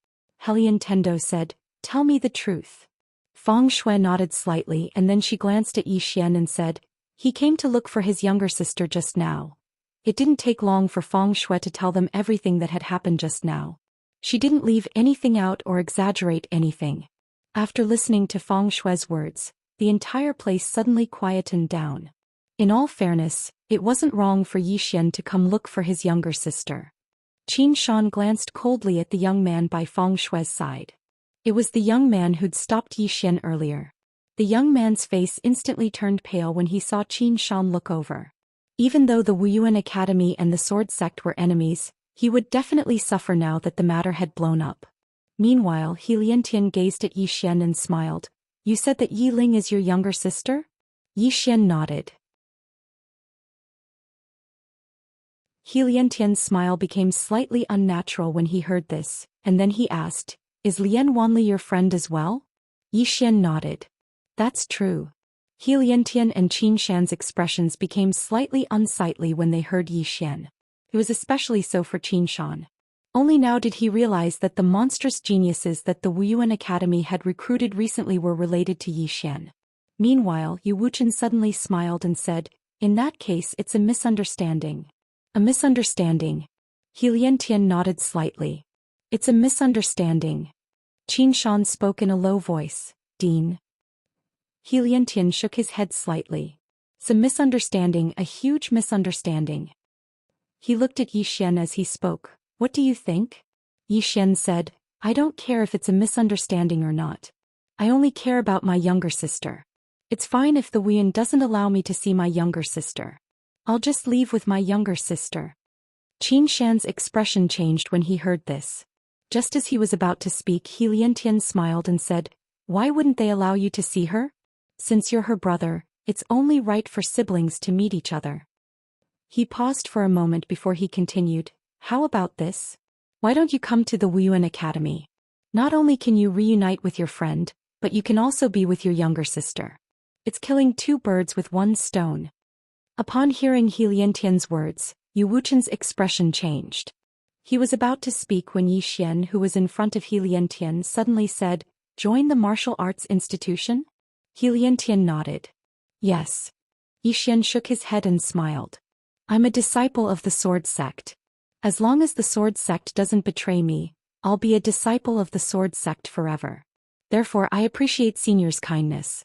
Helian Tendo said, tell me the truth. Feng Shui nodded slightly and then she glanced at Yi Xian and said, he came to look for his younger sister just now. It didn't take long for Feng Shui to tell them everything that had happened just now. She didn't leave anything out or exaggerate anything. After listening to Feng Shui's words, the entire place suddenly quietened down. In all fairness, it wasn't wrong for Yi Xian to come look for his younger sister. Qin Shan glanced coldly at the young man by Feng Shui's side. It was the young man who'd stopped Yi Xian earlier. The young man's face instantly turned pale when he saw Qin Shan look over. Even though the Wuyuan Academy and the Sword Sect were enemies, he would definitely suffer now that the matter had blown up. Meanwhile, He Liantian gazed at Yi Xian and smiled. You said that Yi Ling is your younger sister? Yi Xian nodded. He Liantian's smile became slightly unnatural when he heard this, and then he asked, is Lian Wanli your friend as well? Yi Xian nodded. That's true. He Liantian and Qin Shan's expressions became slightly unsightly when they heard Yi Xian. It was especially so for Qin Shan. Only now did he realize that the monstrous geniuses that the Wuyuan Academy had recruited recently were related to Yi Xian. Meanwhile, Yu Wuchen suddenly smiled and said, in that case it's a misunderstanding. A misunderstanding. He Liantian nodded slightly. It's a misunderstanding. Qin Shan spoke in a low voice, Dean. He Liantian shook his head slightly. It's a misunderstanding, a huge misunderstanding. He looked at Yi Xian as he spoke. What do you think? Yi Xian said, I don't care if it's a misunderstanding or not. I only care about my younger sister. It's fine if the Wuyan doesn't allow me to see my younger sister. I'll just leave with my younger sister. Qin Shan's expression changed when he heard this. Just as he was about to speak, He Liantian smiled and said, why wouldn't they allow you to see her? Since you're her brother, it's only right for siblings to meet each other. He paused for a moment before he continued, how about this? Why don't you come to the Wuyuan Academy? Not only can you reunite with your friend, but you can also be with your younger sister. It's killing two birds with one stone. Upon hearing He Liantian's words, Yu Wuchen's expression changed. He was about to speak when Yi Xian, who was in front of He Liantian, suddenly said, join the martial arts institution? He Liantian nodded. Yes. Yi Xian shook his head and smiled. I'm a disciple of the Sword Sect. As long as the Sword Sect doesn't betray me, I'll be a disciple of the Sword Sect forever. Therefore I appreciate Senior's kindness.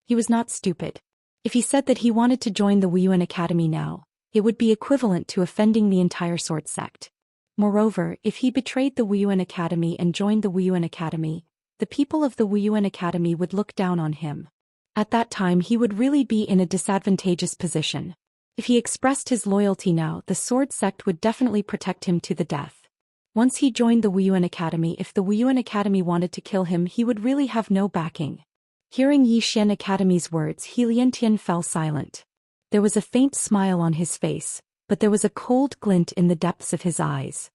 He was not stupid. If he said that he wanted to join the Wuyuan Academy now, it would be equivalent to offending the entire Sword Sect. Moreover, if he betrayed the Wuyuan Academy and joined the Wuyuan Academy, the people of the Wuyuan Academy would look down on him. At that time he would really be in a disadvantageous position. If he expressed his loyalty now, the Sword Sect would definitely protect him to the death. Once he joined the Wuyuan Academy, if the Wuyuan Academy wanted to kill him, he would really have no backing. Hearing Yi Xian Academy's words, He Liantian fell silent. There was a faint smile on his face, but there was a cold glint in the depths of his eyes.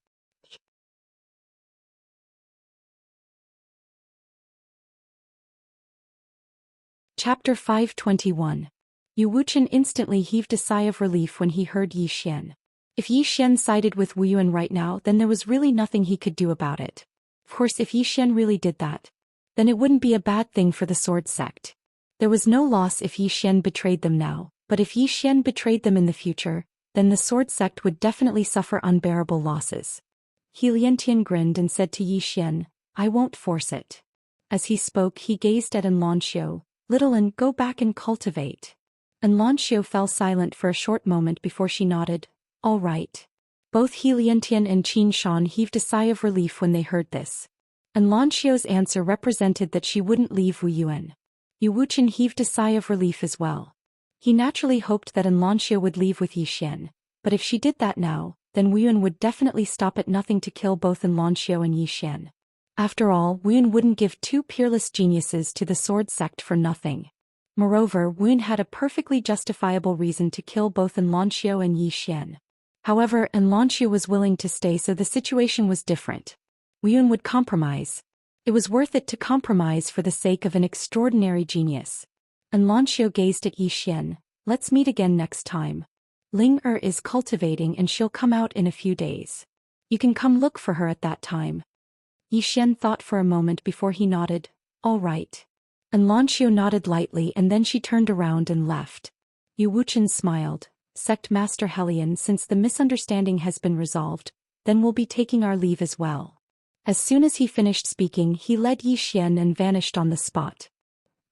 Chapter 521. Yu Wuchen instantly heaved a sigh of relief when he heard Yi Xian. If Yi Xian sided with Wuyuan right now, then there was really nothing he could do about it. Of course, if Yi Xian really did that, then it wouldn't be a bad thing for the Sword Sect. There was no loss if Yi Xian betrayed them now, but if Yi Xian betrayed them in the future, then the Sword Sect would definitely suffer unbearable losses. He Liantian grinned and said to Yi Xian, I won't force it. As he spoke, he gazed at Lanxiu. Little An, go back and cultivate. Lanxiu fell silent for a short moment before she nodded. All right. Both He Liantian and Qin Shan heaved a sigh of relief when they heard this. Lanxiu's answer represented that she wouldn't leave Wuyuan. Yu Wuchen heaved a sigh of relief as well. He naturally hoped that Lanxiu would leave with Yi Xian, but if she did that now, then Wuyuan would definitely stop at nothing to kill both Lanxiu and Yi Xian. After all, Wuyuan wouldn't give two peerless geniuses to the Sword Sect for nothing. Moreover, Wuyuan had a perfectly justifiable reason to kill both Lanxiu and Yi Xian. However, Lanxiu was willing to stay, so the situation was different. Wuyuan would compromise. It was worth it to compromise for the sake of an extraordinary genius. And Lanxiu gazed at Yi Xian. Let's meet again next time. Ling is cultivating and she'll come out in a few days. You can come look for her at that time. Yi Xian thought for a moment before he nodded. All right. And Lanxiu nodded lightly and then she turned around and left. Yu Wuchen smiled. Sect Master Helion, since the misunderstanding has been resolved, then we'll be taking our leave as well. As soon as he finished speaking, he led Yi Xian and vanished on the spot.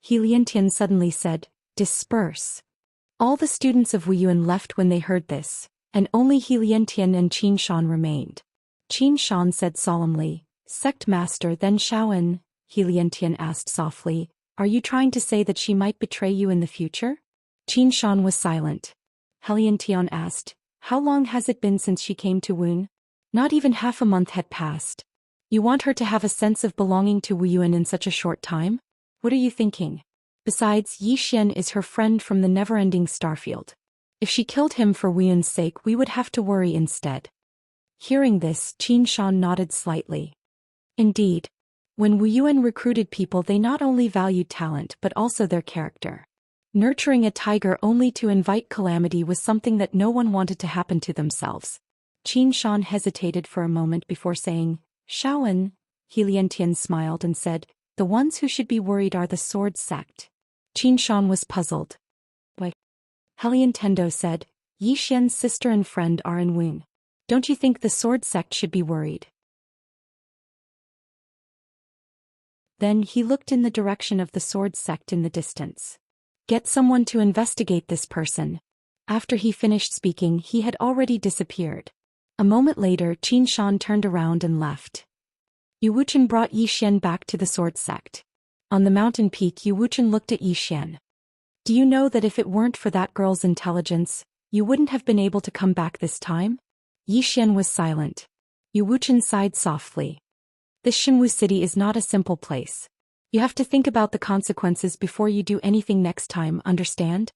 Heliantian suddenly said, Disperse. All the students of Wuyuan left when they heard this, and only Heliantian and Qin Shan remained. Qin Shan said solemnly, Sect Master, then Shaoan, Heliantian asked softly, are you trying to say that she might betray you in the future? Qin Shan was silent. Heliantian asked, how long has it been since she came to Wuyuan? Not even half a month had passed. You want her to have a sense of belonging to Wuyuan in such a short time? What are you thinking? Besides, Yi Xian is her friend from the never-ending starfield. If she killed him for Wuyuan's sake, we would have to worry instead. Hearing this, Qin Shan nodded slightly. Indeed. When Wuyuan recruited people, they not only valued talent but also their character. Nurturing a tiger only to invite calamity was something that no one wanted to happen to themselves. Qin Shan hesitated for a moment before saying, Shaoan. Heliantian smiled and said, the ones who should be worried are the sword sect. Qin Shan was puzzled. Why? Heliantendo said, Yi Xian's sister and friend are in Wuyuan. Don't you think the sword sect should be worried? Then he looked in the direction of the sword sect in the distance. Get someone to investigate this person. After he finished speaking, he had already disappeared. A moment later, Qin Shan turned around and left. Yu Wuchen brought Yi Xian back to the sword sect. On the mountain peak, Yu Wuchen looked at Yi Xian. Do you know that if it weren't for that girl's intelligence, you wouldn't have been able to come back this time? Yi Xian was silent. Yu Wuchen sighed softly. This Xinwu city is not a simple place. You have to think about the consequences before you do anything next time, understand?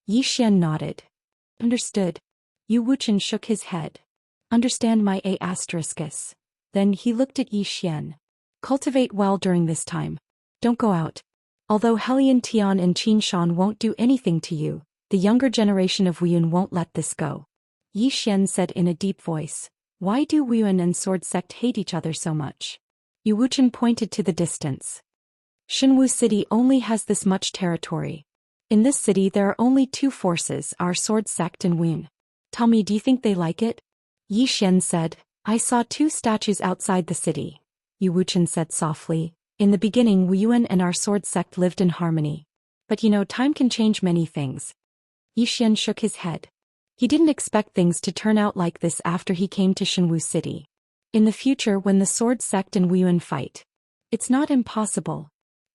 Yi Xian nodded. Understood. Yu Wuchen shook his head. Understand my A**. Then he looked at Yi Xian. Cultivate well during this time. Don't go out. Although Helian Tian and Qin Shan won't do anything to you, the younger generation of Wuyuan won't let this go. Yi Xian said in a deep voice. Why do Wuyuan and Sword Sect hate each other so much? Yu Wuchen pointed to the distance. Xinwu City only has this much territory. In this city there are only two forces, our Sword Sect and Wuyuan. Tell me, do you think they like it? Yi Xian said, I saw two statues outside the city. Yu Wuchen said softly, in the beginning Wuyuan and our Sword Sect lived in harmony. But time can change many things. Yi Xian shook his head. He didn't expect things to turn out like this after he came to Xinwu City. In the future, when the Sword Sect and Wuyuan fight, it's not impossible.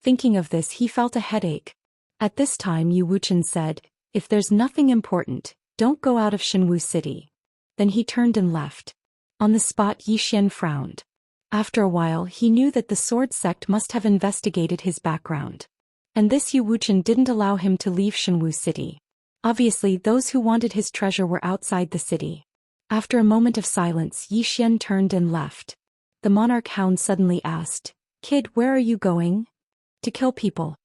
Thinking of this, he felt a headache. At this time, Yu Wuchen said, if there's nothing important, don't go out of Xinwu City. Then he turned and left. On the spot, Yi Xian frowned. After a while, he knew that the Sword Sect must have investigated his background. And this Yu Wuchen didn't allow him to leave Xinwu City. Obviously, those who wanted his treasure were outside the city. After a moment of silence, Yi Xian turned and left. The monarch hound suddenly asked, Kid, where are you going? To kill people.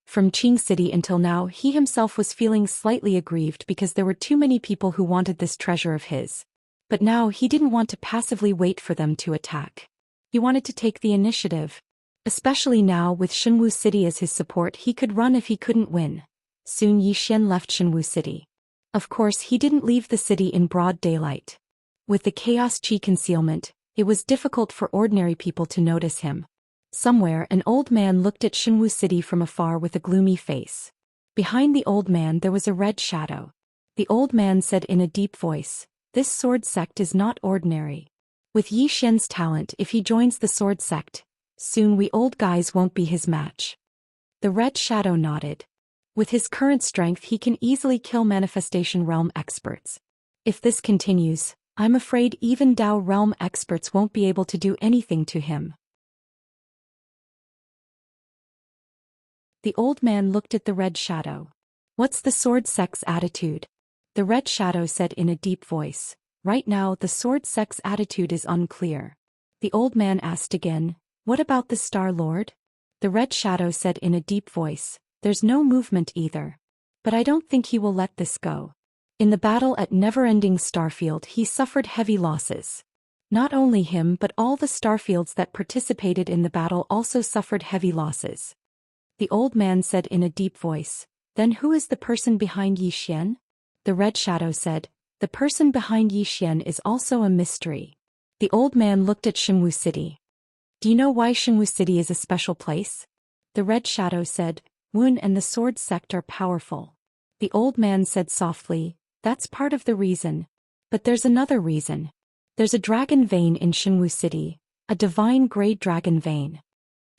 From Qing City until now, he himself was feeling slightly aggrieved because there were too many people who wanted this treasure of his. But now he didn't want to passively wait for them to attack. He wanted to take the initiative. Especially now, with Xinwu City as his support, he could run if he couldn't win. Soon Yi Xian left Xinwu City. Of course, he didn't leave the city in broad daylight. With the chaos chi concealment, it was difficult for ordinary people to notice him. Somewhere, an old man looked at Xinwu City from afar with a gloomy face. Behind the old man there was a red shadow. The old man said in a deep voice, This sword sect is not ordinary. With Yi Xian's talent, if he joins the sword sect, soon we old guys won't be his match. The red shadow nodded. With his current strength he can easily kill Manifestation Realm experts. If this continues, I'm afraid even Dao Realm experts won't be able to do anything to him. The old man looked at the red shadow. What's the sword sect's attitude? The red shadow said in a deep voice. Right now the sword sect's attitude is unclear. The old man asked again, What about the Star Lord? The Red Shadow said in a deep voice. There's no movement either. But I don't think he will let this go. In the battle at Never-Ending Starfield he suffered heavy losses. Not only him but all the Starfields that participated in the battle also suffered heavy losses. The old man said in a deep voice. Then who is the person behind Zhou Xian? The Red Shadow said. The person behind Zhou Xian is also a mystery. The old man looked at Shenwu City. Do you know why Shenwu City is a special place? The Red Shadow said. Wen and the Sword Sect are powerful. The old man said softly. That's part of the reason. But there's another reason. There's a dragon vein in Shenwu City, a divine grade dragon vein.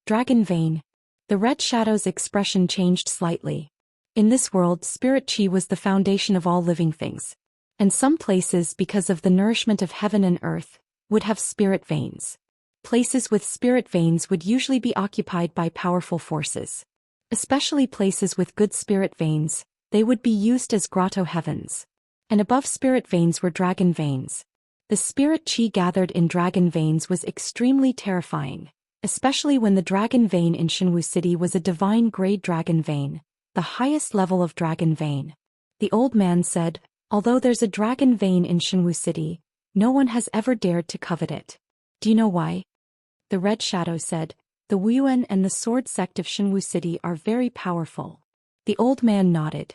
Dragon vein. The Red Shadow's expression changed slightly. In this world, spirit chi was the foundation of all living things. And some places, because of the nourishment of heaven and earth, would have spirit veins. Places with spirit veins would usually be occupied by powerful forces. Especially places with good spirit veins, they would be used as grotto heavens. And above spirit veins were dragon veins. The spirit chi gathered in dragon veins was extremely terrifying, especially when the dragon vein in Shenwu City was a divine grade dragon vein, the highest level of dragon vein. The old man said, although there's a dragon vein in Shenwu City, no one has ever dared to covet it. Do you know why? The Red Shadow said, the Wuyan and the Sword Sect of Shenwu City are very powerful. The old man nodded.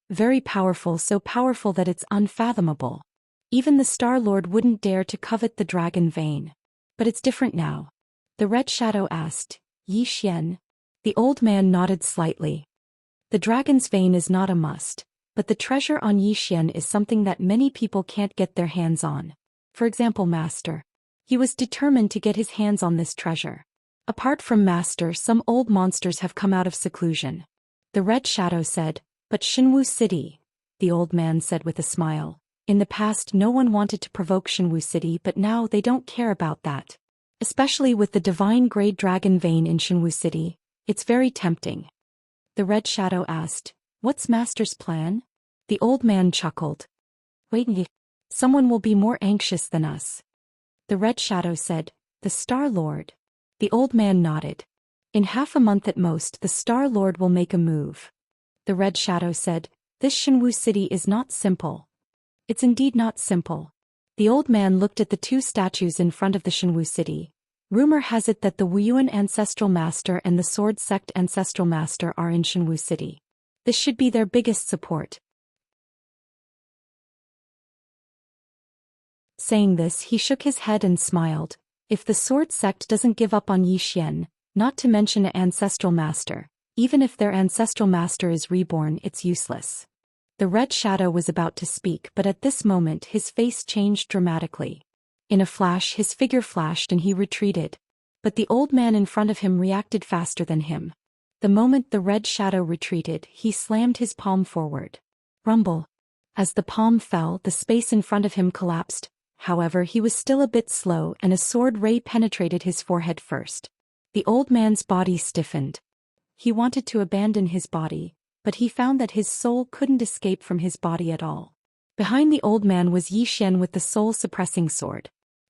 Very powerful, so powerful that it's unfathomable. Even the Star Lord wouldn't dare to covet the dragon vein. But it's different now. The Red Shadow asked, Zhou Xian? The old man nodded slightly. The dragon's vein is not a must, but the treasure on Zhou Xian is something that many people can't get their hands on. For example, Master. He was determined to get his hands on this treasure. Apart from Master, some old monsters have come out of seclusion. The Red Shadow said, but Shenwu City, the old man said with a smile. In the past no one wanted to provoke Shenwu City, but now they don't care about that. Especially with the divine grade dragon vein in Shenwu City, it's very tempting. The Red Shadow asked, what's Master's plan? The old man chuckled. Wait, someone will be more anxious than us. The Red Shadow said, the Star Lord. The old man nodded. In half a month at most the Star Lord will make a move. The Red Shadow said, this Shenwu City is not simple. It's indeed not simple. The old man looked at the two statues in front of the Shenwu City. Rumor has it that the Wuyuan Ancestral Master and the Sword Sect Ancestral Master are in Shenwu City. This should be their biggest support. Saying this, he shook his head and smiled. If the Sword Sect doesn't give up on Zhou Xian, not to mention an Ancestral Master, even if their Ancestral Master is reborn, it's useless. The Red Shadow was about to speak, but at this moment his face changed dramatically. In a flash his figure flashed and he retreated. But the old man in front of him reacted faster than him. The moment the Red Shadow retreated, he slammed his palm forward. Rumble. As the palm fell, the space in front of him collapsed. However, he was still a bit slow and a sword ray penetrated his forehead first. The old man's body stiffened. He wanted to abandon his body, but he found that his soul couldn't escape from his body at all. Behind the old man was Zhou Xian with the soul-suppressing sword.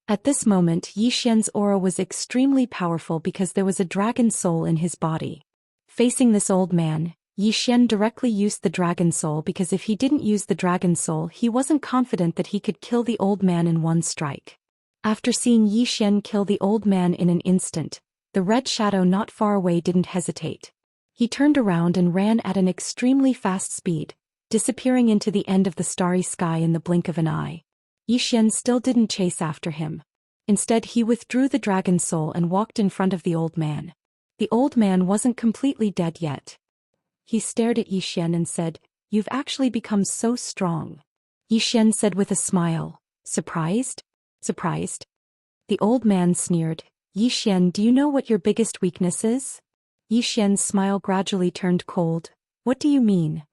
At this moment, Zhou Xian's aura was extremely powerful because there was a dragon soul in his body. Facing this old man, Zhou Xian directly used the dragon soul because if he didn't use the dragon soul, he wasn't confident that he could kill the old man in one strike. After seeing Zhou Xian kill the old man in an instant, the Red Shadow not far away didn't hesitate. He turned around and ran at an extremely fast speed, disappearing into the end of the starry sky in the blink of an eye. Zhou Xian still didn't chase after him. Instead, he withdrew the dragon soul and walked in front of the old man. The old man wasn't completely dead yet. He stared at Zhou Xian and said, "You've actually become so strong." Zhou Xian said with a smile, "Surprised? Surprised?" The old man sneered, "Zhou Xian, do you know what your biggest weakness is?" Zhou Xian's smile gradually turned cold. "What do you mean?"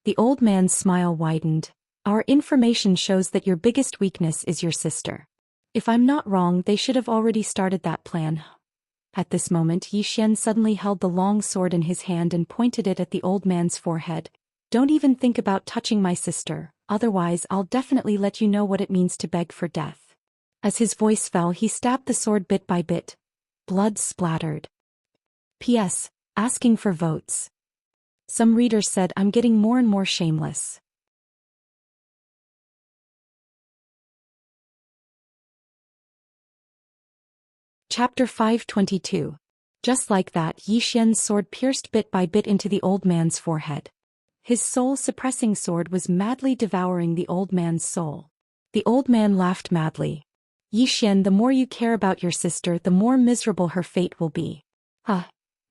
The old man's smile widened. "Our information shows that your biggest weakness is your sister. If I'm not wrong, they should have already started that plan." At this moment, Zhou Xian suddenly held the long sword in his hand and pointed it at the old man's forehead. "Don't even think about touching my sister, otherwise I'll definitely let you know what it means to beg for death." As his voice fell, he stabbed the sword bit by bit. Blood splattered. P.S. Asking for votes. Some readers said I'm getting more and more shameless. Chapter 522. Just like that, Yi Xian's sword pierced bit by bit into the old man's forehead. His soul-suppressing sword was madly devouring the old man's soul. The old man laughed madly. Yi Xian, the more you care about your sister, the more miserable her fate will be.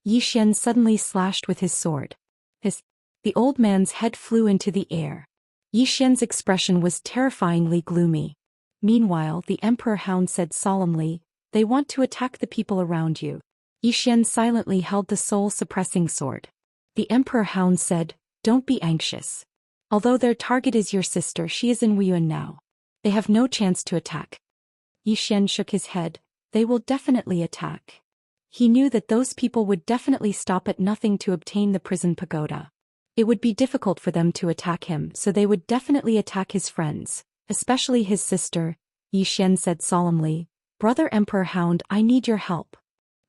Yi Xian suddenly slashed with his sword. The old man's head flew into the air. Yi Xian's expression was terrifyingly gloomy. Meanwhile, the Emperor Hound said solemnly, "They want to attack the people around you." Yi Xian silently held the soul-suppressing sword. The Emperor Hound said, "Don't be anxious. Although their target is your sister, she is in Wuyuan now. They have no chance to attack." Yi Xian shook his head. "They will definitely attack." He knew that those people would definitely stop at nothing to obtain the prison pagoda. It would be difficult for them to attack him, so they would definitely attack his friends, especially his sister. Yi Xian said solemnly, "Brother Emperor Hound, I need your help."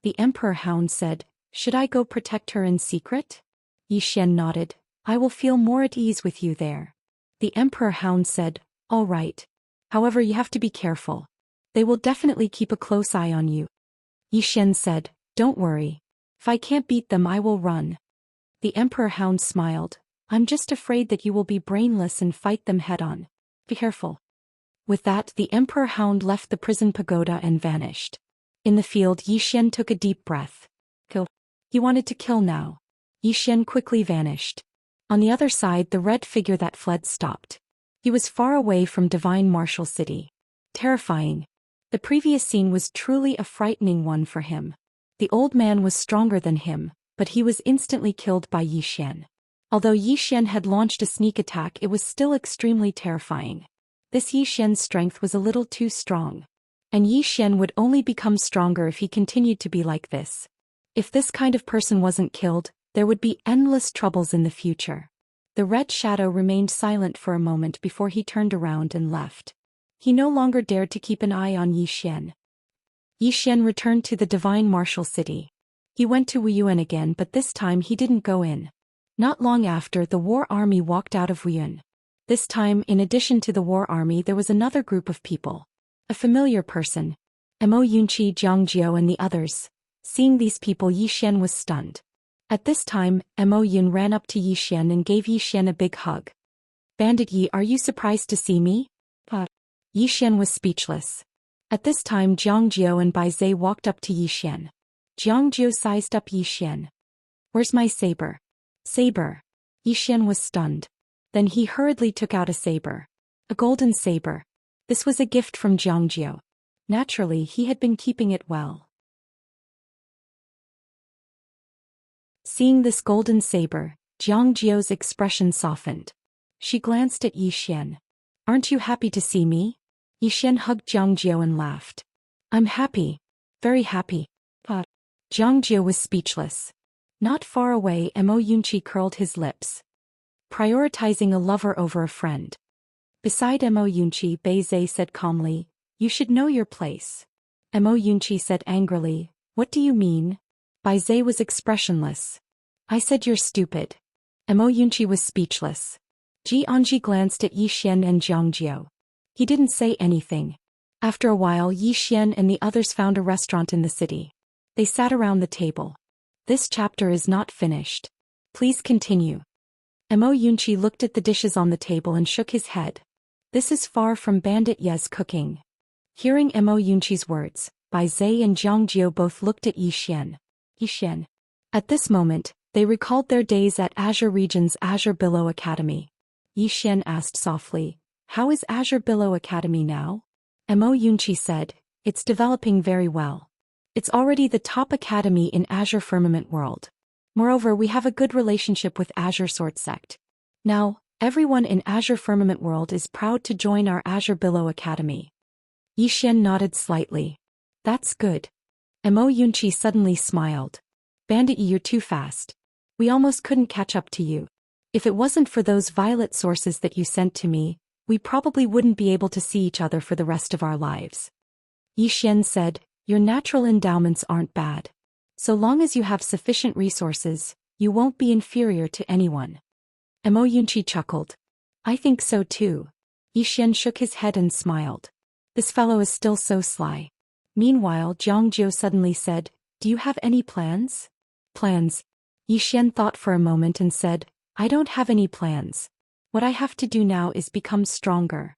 The Emperor Hound said, "Should I go protect her in secret?" Yi Xian nodded. "I will feel more at ease with you there." The Emperor Hound said, "All right. However, you have to be careful. They will definitely keep a close eye on you." Yi Xian said, "Don't worry. If I can't beat them, I will run." The Emperor Hound smiled. "I'm just afraid that you will be brainless and fight them head-on. Be careful." With that, the Emperor Hound left the prison pagoda and vanished. In the field, Yi Xian took a deep breath. Kill. He wanted to kill now. Yi Xian quickly vanished. On the other side, the red figure that fled stopped. He was far away from Divine Martial City. Terrifying. The previous scene was truly a frightening one for him. The old man was stronger than him, but he was instantly killed by Yi Xian. Although Yi Xian had launched a sneak attack, it was still extremely terrifying. This Yi Xian's strength was a little too strong. And Yi Xian would only become stronger if he continued to be like this. If this kind of person wasn't killed, there would be endless troubles in the future. The red shadow remained silent for a moment before he turned around and left. He no longer dared to keep an eye on Yi Xian. Yi Xian returned to the Divine Martial City. He went to Wuyuan again, but this time he didn't go in. Not long after, the war army walked out of Wuyuan. This time, in addition to the war army, there was another group of people. A familiar person. Mo Yunqi, Jiang Jiao and the others. Seeing these people, Yi Xian was stunned. At this time, Mo Yun ran up to Yi Xian and gave Yi Xian a big hug. "Bandit Yi, are you surprised to see me?" Yi Xian was speechless. At this time, Jiang Jiao and Bai Zai walked up to Yi Xian. Jiang Jiao sized up Yi Xian. "Where's my saber?" "Saber." Yi Xian was stunned. Then he hurriedly took out a saber. A golden saber. This was a gift from Jiang Jiao. Naturally, he had been keeping it well. Seeing this golden saber, Jiang Jiao's expression softened. She glanced at Yi Xian. "Aren't you happy to see me?" Yi Xian hugged Jiang Jiao and laughed. "I'm happy. Very happy." Jiang Jiao was speechless. Not far away, Mo Yunqi curled his lips. Prioritizing a lover over a friend. Beside Mo Yunqi, Bai Zai said calmly, "You should know your place." Mo Yunqi said angrily, "What do you mean?" Bai Zai was expressionless. "I said you're stupid." Mo Yunqi was speechless. Ji Anji glanced at Yi Xian and Jiang Jiao. He didn't say anything. After a while, Yi Xian and the others found a restaurant in the city. They sat around the table. This chapter is not finished. Please continue. Mo Yunqi looked at the dishes on the table and shook his head. This is far from Bandit Ye's cooking. Hearing Mo Yunqi's words, Bai Zai and Jiang Jiao both looked at Yi Xian. Yi Xian. At this moment, they recalled their days at Azure Region's Azure Billow Academy. Yi Xian asked softly, "How is Azure Billow Academy now?" Mo Yunqi said, "It's developing very well. It's already the top academy in Azure Firmament World. Moreover, we have a good relationship with Azure Sword Sect. Now, everyone in Azure Firmament World is proud to join our Azure Billow Academy." Yi Xian nodded slightly. "That's good." Mo Yunqi suddenly smiled. "Bandit, you're too fast. We almost couldn't catch up to you. If it wasn't for those violet sources that you sent to me, we probably wouldn't be able to see each other for the rest of our lives." Yi Xian said, Your natural endowments aren't bad. So long as you have sufficient resources, you won't be inferior to anyone. Mo Yunqi chuckled. I think so too. Yi Xian shook his head and smiled. This fellow is still so sly. Meanwhile, Jiang Jiu suddenly said, Do you have any plans? Plans? Yi Xian thought for a moment and said, I don't have any plans. What I have to do now is become stronger.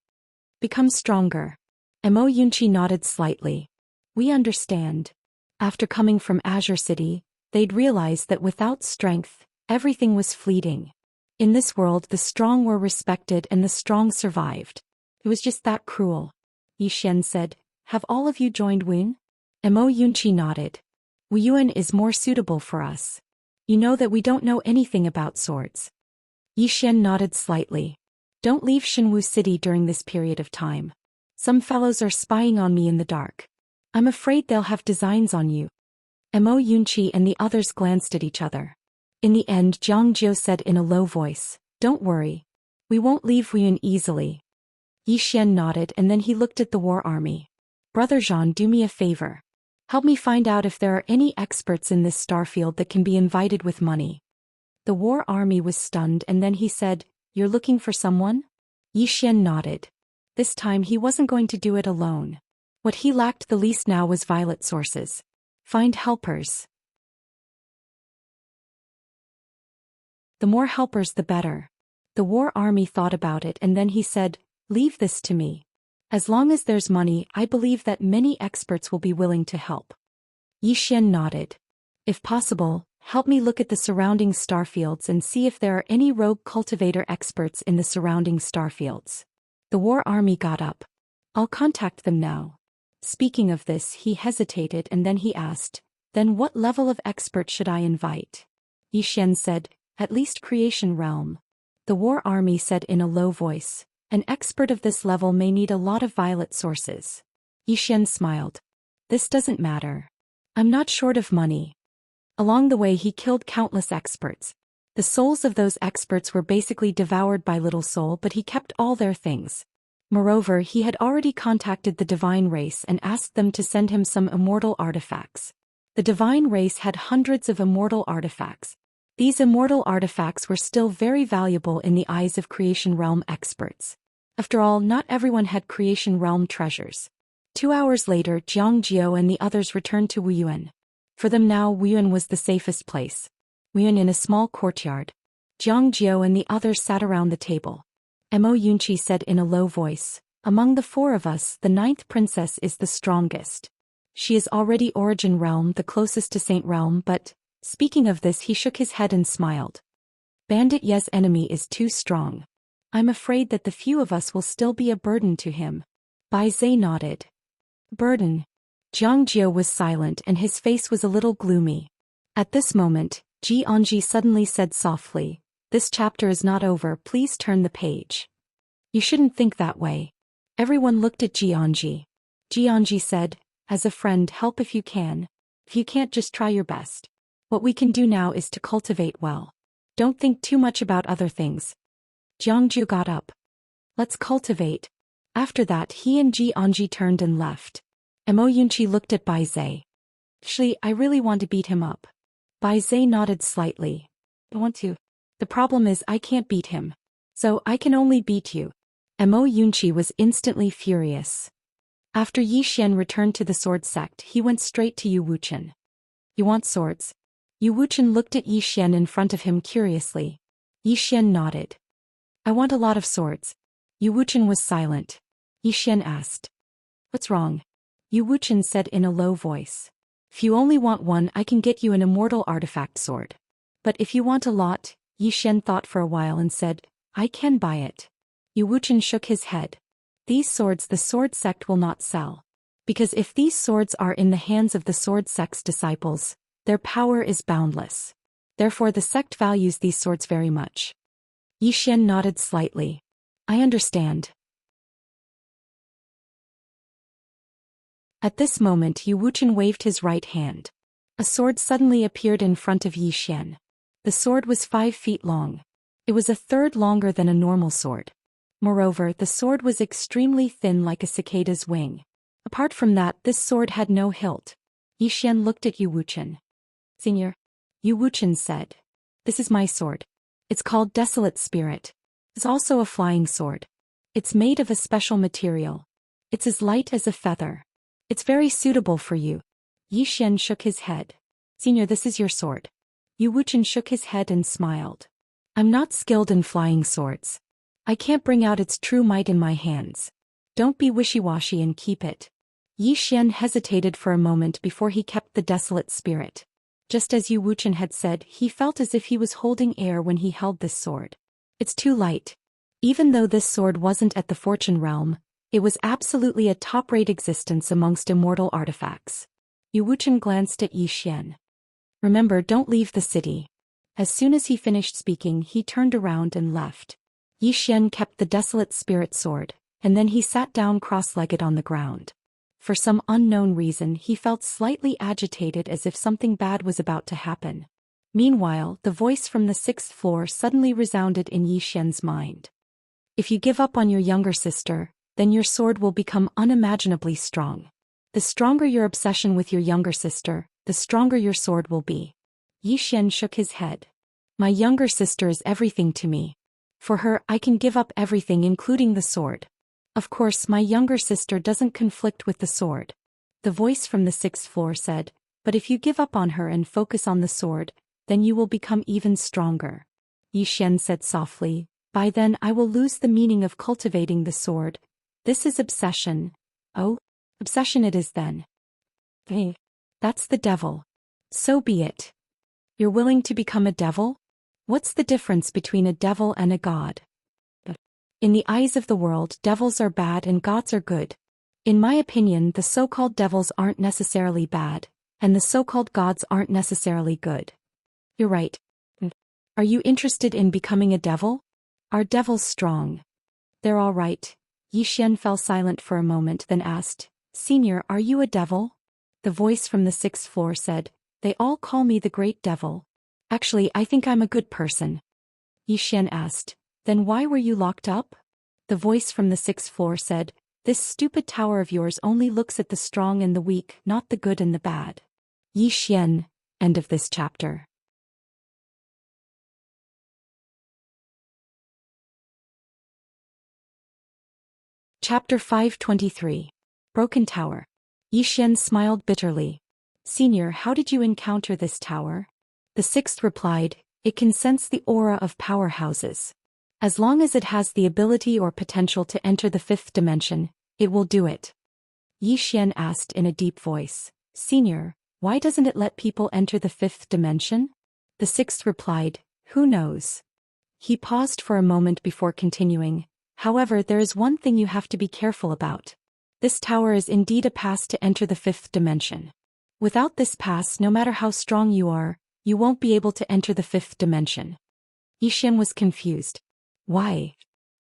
Become stronger. Mo Yunqi nodded slightly. We understand. After coming from Azure City, they'd realized that without strength, everything was fleeting. In this world, the strong were respected and the strong survived. It was just that cruel. Yi Xian said, Have all of you joined Wuyuan? Mo Yunqi nodded. Wuyuan is more suitable for us. You know that we don't know anything about swords. Yi Xian nodded slightly. Don't leave Shenwu City during this period of time. Some fellows are spying on me in the dark. I'm afraid they'll have designs on you. Mo Yunqi and the others glanced at each other. In the end, Jiang Jiu said in a low voice, Don't worry. We won't leave Wuyuan easily. Yi Xian nodded and then he looked at the war army. Brother Zhan, do me a favor. Help me find out if there are any experts in this starfield that can be invited with money. The war army was stunned and then he said, You're looking for someone? Yi Xian nodded. This time he wasn't going to do it alone. What he lacked the least now was violet sources. Find helpers. The more helpers the better. The war army thought about it and then he said, Leave this to me. As long as there's money, I believe that many experts will be willing to help. Yi Xian nodded. If possible, help me look at the surrounding starfields and see if there are any rogue cultivator experts in the surrounding starfields. The war army got up. I'll contact them now. Speaking of this, he hesitated and then he asked, Then what level of expert should I invite? Yi Xian said, At least Creation Realm. The war army said in a low voice, An expert of this level may need a lot of violet sources. Yi Xian smiled. This doesn't matter. I'm not short of money. Along the way he killed countless experts. The souls of those experts were basically devoured by Little Soul, but he kept all their things. Moreover, he had already contacted the divine race and asked them to send him some immortal artifacts. The divine race had hundreds of immortal artifacts. These immortal artifacts were still very valuable in the eyes of Creation Realm experts. After all, not everyone had Creation Realm treasures. 2 hours later, Jiang Jiu and the others returned to Wuyuan. For them now, Wuyuan was the safest place. Wuyuan in a small courtyard. Jiang Jiu and the others sat around the table. Mo Yunqi said in a low voice, Among the 4 of us, the 9th princess is the strongest. She is already Origin Realm, the closest to Saint Realm, but, speaking of this, he shook his head and smiled. Bandit Ye's enemy is too strong. I'm afraid that the few of us will still be a burden to him. Bai Zhe nodded. Burden. Jiang Jiu was silent and his face was a little gloomy. At this moment, Jianji suddenly said softly, This chapter is not over, please turn the page. You shouldn't think that way. Everyone looked at Jianji. Jianji said, As a friend, help if you can. If you can't, just try your best. What we can do now is to cultivate well. Don't think too much about other things. Jiangju got up. Let's cultivate. After that, he and Jianji turned and left. Mo Yunqi looked at Bai Zhe. Actually, I really want to beat him up. Bai Zhe nodded slightly. I want to. The problem is I can't beat him. So I can only beat you. Mo Yunqi was instantly furious. After Yi Xian returned to the sword sect, he went straight to Yu Wuchen. You want swords? Yu Wuchen looked at Yi Xian in front of him curiously. Yi Xian nodded. I want a lot of swords. Yu Wuchen was silent. Yi Xian asked. What's wrong? Yu Wuchen said in a low voice. If you only want one, I can get you an immortal artifact sword. But if you want a lot, Yi Xian thought for a while and said, I can buy it. Yu Wuchen shook his head. These swords the sword sect will not sell. Because if these swords are in the hands of the sword sect's disciples, their power is boundless. Therefore the sect values these swords very much. Yi Xian nodded slightly. I understand. At this moment Yu Wuchen waved his right hand. A sword suddenly appeared in front of Yi Xian. The sword was 5 feet long. It was a third longer than a normal sword. Moreover, the sword was extremely thin like a cicada's wing. Apart from that, this sword had no hilt. Yi Xian looked at Yu Wuchen. Senior. Yu Wuchen said. This is my sword. It's called Desolate Spirit. It's also a flying sword. It's made of a special material. It's as light as a feather. It's very suitable for you. Yi Xian shook his head. Senior, this is your sword. Yu Wuchen shook his head and smiled. I'm not skilled in flying swords. I can't bring out its true might in my hands. Don't be wishy-washy and keep it. Yi Xian hesitated for a moment before he kept the Desolate Spirit. Just as Yu Wuchen had said, he felt as if he was holding air when he held this sword. It's too light. Even though this sword wasn't at the Fortune Realm, it was absolutely a top-rate existence amongst immortal artifacts. Yu Wuchen glanced at Yi Xian. Remember, don't leave the city. As soon as he finished speaking, he turned around and left. Yi Xian kept the Desolate Spirit sword, and then he sat down cross-legged on the ground. For some unknown reason, he felt slightly agitated as if something bad was about to happen. Meanwhile, the voice from the 6th floor suddenly resounded in Yi Xian's mind. If you give up on your younger sister, then your sword will become unimaginably strong. The stronger your obsession with your younger sister, the stronger your sword will be. Yi Xian shook his head. My younger sister is everything to me. For her, I can give up everything including the sword. Of course, my younger sister doesn't conflict with the sword. The voice from the 6th floor said, but if you give up on her and focus on the sword, then you will become even stronger. Yi Xian said softly, by then I will lose the meaning of cultivating the sword. This is obsession. Oh, obsession it is then. Hey, that's the devil. So be it. You're willing to become a devil? What's the difference between a devil and a god? In the eyes of the world, devils are bad and gods are good. In my opinion, the so-called devils aren't necessarily bad, and the so-called gods aren't necessarily good. You're right. Are you interested in becoming a devil? Are devils strong? They're all right. Yi Xian fell silent for a moment, then asked, Senior, are you a devil? The voice from the 6th floor said, they all call me the Great Devil. Actually, I think I'm a good person. Yi Xian asked, then why were you locked up? The voice from the 6th floor said, this stupid tower of yours only looks at the strong and the weak, not the good and the bad. Yi Xian, end of this chapter. Chapter 523. Broken Tower. Yi Xian smiled bitterly. Senior, how did you encounter this tower? The 6th replied, it can sense the aura of powerhouses. As long as it has the ability or potential to enter the 5th dimension, it will do it. Yi Xian asked in a deep voice, Senior, why doesn't it let people enter the 5th dimension? The 6th replied, who knows? He paused for a moment before continuing, however, there is one thing you have to be careful about. This tower is indeed a pass to enter the 5th dimension. Without this pass, no matter how strong you are, you won't be able to enter the 5th dimension. Yi Xian was confused. Why?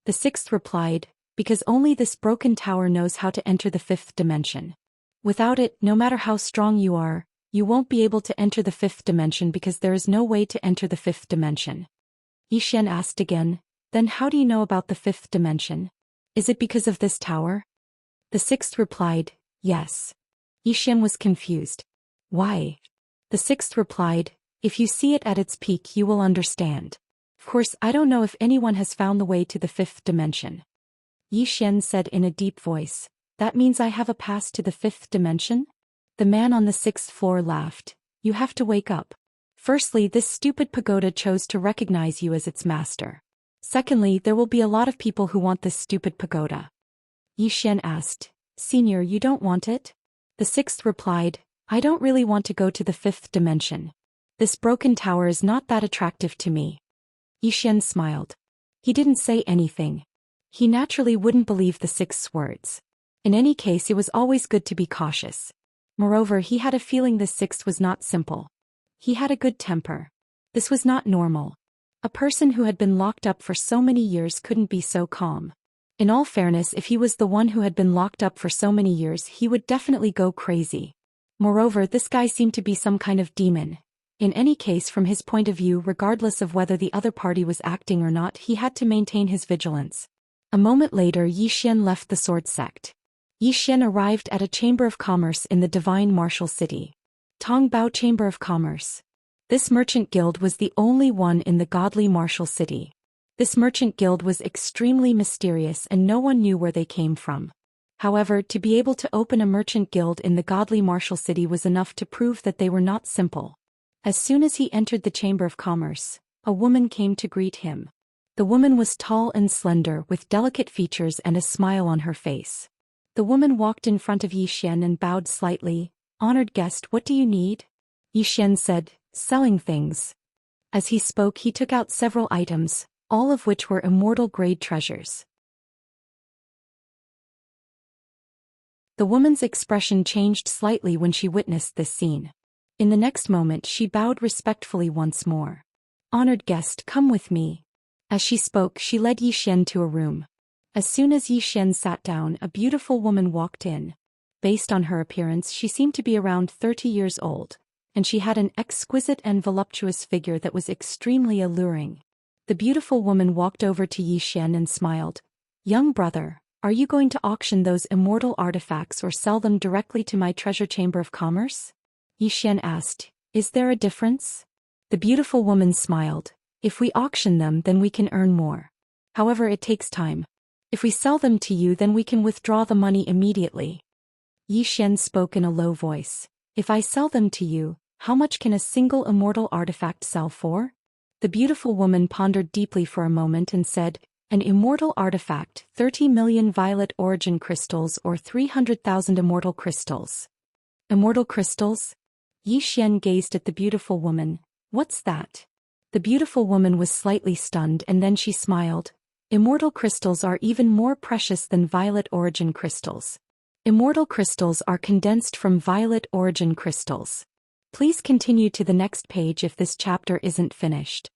The 6th replied, because only this broken tower knows how to enter the 5th dimension. Without it, no matter how strong you are, you won't be able to enter the 5th dimension because there is no way to enter the 5th dimension. Yi Xian asked again, then how do you know about the 5th dimension? Is it because of this tower? The 6th replied, yes. Yi Xian was confused. Why? The 6th replied, if you see it at its peak you will understand. Of course, I don't know if anyone has found the way to the 5th dimension. Yi Xian said in a deep voice, that means I have a pass to the 5th dimension? The man on the 6th floor laughed. You have to wake up. Firstly, this stupid pagoda chose to recognize you as its master. Secondly, there will be a lot of people who want this stupid pagoda. Yi Xian asked, Senior, you don't want it? The 6th replied, I don't really want to go to the 5th dimension. This broken tower is not that attractive to me. Yi Xian smiled. He didn't say anything. He naturally wouldn't believe the 6th's words. In any case, it was always good to be cautious. Moreover, he had a feeling the 6th was not simple. He had a good temper. This was not normal. A person who had been locked up for so many years couldn't be so calm. In all fairness, if he was the one who had been locked up for so many years, he would definitely go crazy. Moreover, this guy seemed to be some kind of demon. In any case, from his point of view, regardless of whether the other party was acting or not, he had to maintain his vigilance. A moment later, Yi Xian left the sword sect. Yi Xian arrived at a chamber of commerce in the divine martial city. Tongbao Chamber of Commerce. This merchant guild was the only one in the godly martial city. This merchant guild was extremely mysterious and no one knew where they came from. However, to be able to open a merchant guild in the godly martial city was enough to prove that they were not simple. As soon as he entered the Chamber of Commerce, a woman came to greet him. The woman was tall and slender with delicate features and a smile on her face. The woman walked in front of Yi Xian and bowed slightly. "Honored guest, what do you need?" Yi Xian said, "Selling things." As he spoke, he took out several items, all of which were immortal-grade treasures. The woman's expression changed slightly when she witnessed this scene. In the next moment she bowed respectfully once more. "Honored guest, come with me." As she spoke, she led Yi Xian to a room. As soon as Yi Xian sat down, a beautiful woman walked in. Based on her appearance, she seemed to be around 30 years old, and she had an exquisite and voluptuous figure that was extremely alluring. The beautiful woman walked over to Yi Xian and smiled. "Young brother, are you going to auction those immortal artifacts or sell them directly to my treasure chamber of commerce?" Yi Xian asked, "Is there a difference?" The beautiful woman smiled. "If we auction them, then we can earn more. However, it takes time. If we sell them to you, then we can withdraw the money immediately." Yi Xian spoke in a low voice. "If I sell them to you, how much can a single immortal artifact sell for?" The beautiful woman pondered deeply for a moment and said, "An immortal artifact, 30 million violet origin crystals or 300,000 immortal crystals." Immortal crystals? Yi Xian gazed at the beautiful woman. "What's that?" The beautiful woman was slightly stunned and then she smiled. "Immortal crystals are even more precious than violet origin crystals. Immortal crystals are condensed from violet origin crystals. Please continue to the next page if this chapter isn't finished.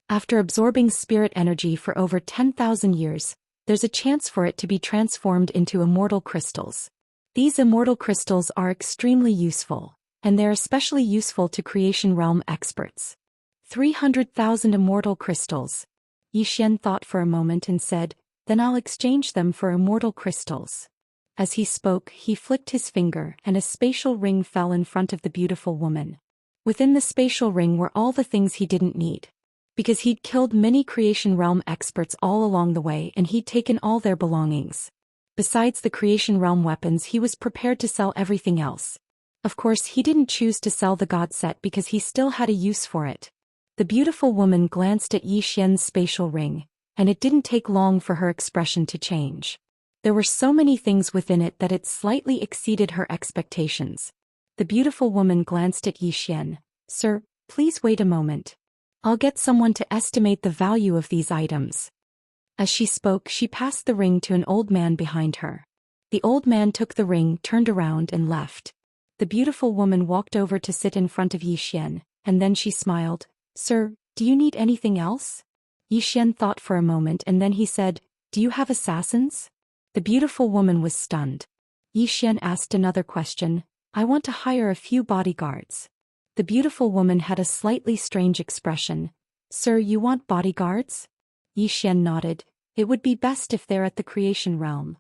After absorbing spirit energy for over 10,000 years, there's a chance for it to be transformed into immortal crystals. These immortal crystals are extremely useful, and they're especially useful to creation realm experts. 300,000 immortal crystals." Yi Xian thought for a moment and said, "Then I'll exchange them for immortal crystals." As he spoke, he flicked his finger and a spatial ring fell in front of the beautiful woman. Within the spatial ring were all the things he didn't need. Because he'd killed many creation realm experts all along the way and he'd taken all their belongings. Besides the creation realm weapons, he was prepared to sell everything else. Of course, he didn't choose to sell the god set because he still had a use for it. The beautiful woman glanced at Yi Xian's spatial ring, and it didn't take long for her expression to change. There were so many things within it that it slightly exceeded her expectations. The beautiful woman glanced at Yi Xian. "Sir, please wait a moment. I'll get someone to estimate the value of these items." As she spoke, she passed the ring to an old man behind her. The old man took the ring, turned around and left. The beautiful woman walked over to sit in front of Yi Xian, and then she smiled. "Sir, do you need anything else?" Yi Xian thought for a moment and then he said, "Do you have assassins?" The beautiful woman was stunned. Yi Xian asked another question. "I want to hire a few bodyguards." The beautiful woman had a slightly strange expression. "Sir, you want bodyguards?" Yi Xian nodded. "It would be best if they're at the creation realm.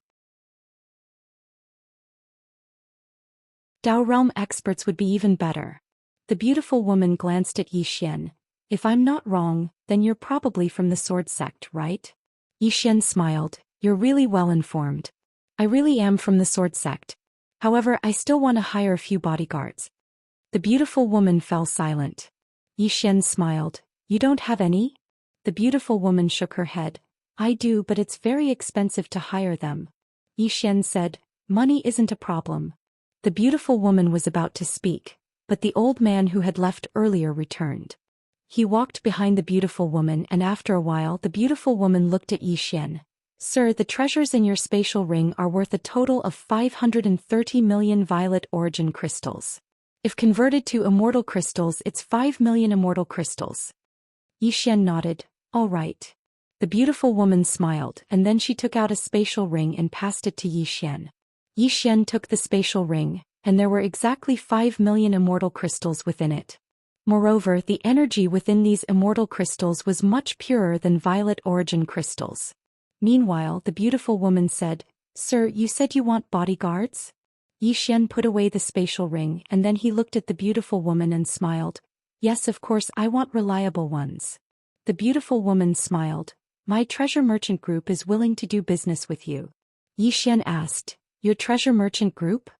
Dao realm experts would be even better." The beautiful woman glanced at Yi Xian. "If I'm not wrong, then you're probably from the sword sect, right?" Yi Xian smiled. "You're really well informed. I really am from the sword sect. However, I still want to hire a few bodyguards." The beautiful woman fell silent. Yi Xian smiled. "You don't have any?" The beautiful woman shook her head. "I do, but it's very expensive to hire them." Yi Xian said, "Money isn't a problem." The beautiful woman was about to speak, but the old man who had left earlier returned. He walked behind the beautiful woman and after a while the beautiful woman looked at Yi Xian. "Sir, the treasures in your spatial ring are worth a total of 530 million violet origin crystals. If converted to immortal crystals, it's 5 million immortal crystals." Yi Xian nodded. "All right." The beautiful woman smiled and then she took out a spatial ring and passed it to Yi Xian. Yi Xian took the spatial ring, and there were exactly 5 million immortal crystals within it. Moreover, the energy within these immortal crystals was much purer than violet origin crystals. Meanwhile, the beautiful woman said, Sir, you said you want bodyguards? Yi Xian put away the spatial ring and then he looked at the beautiful woman and smiled. Yes, of course, I want reliable ones. The beautiful woman smiled. My treasure merchant group is willing to do business with you. Yi Xian asked, your treasure merchant group?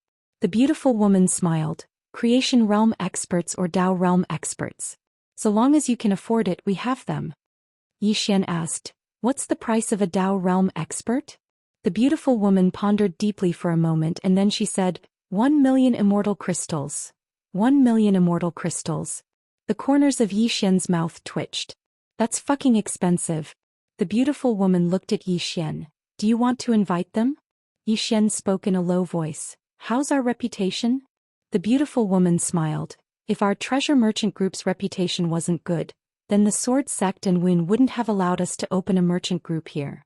The beautiful woman smiled. Creation realm experts or Dao realm experts. So long as you can afford it, we have them. Yi Xian asked, what's the price of a Dao realm expert? The beautiful woman pondered deeply for a moment and then she said, 1 million immortal crystals. 1 million immortal crystals. The corners of Yi Xian's mouth twitched. That's fucking expensive. The beautiful woman looked at Yi Xian. Do you want to invite them? Yi Xian spoke in a low voice. How's our reputation? The beautiful woman smiled. If our treasure merchant group's reputation wasn't good, then the sword sect and Wen wouldn't have allowed us to open a merchant group here.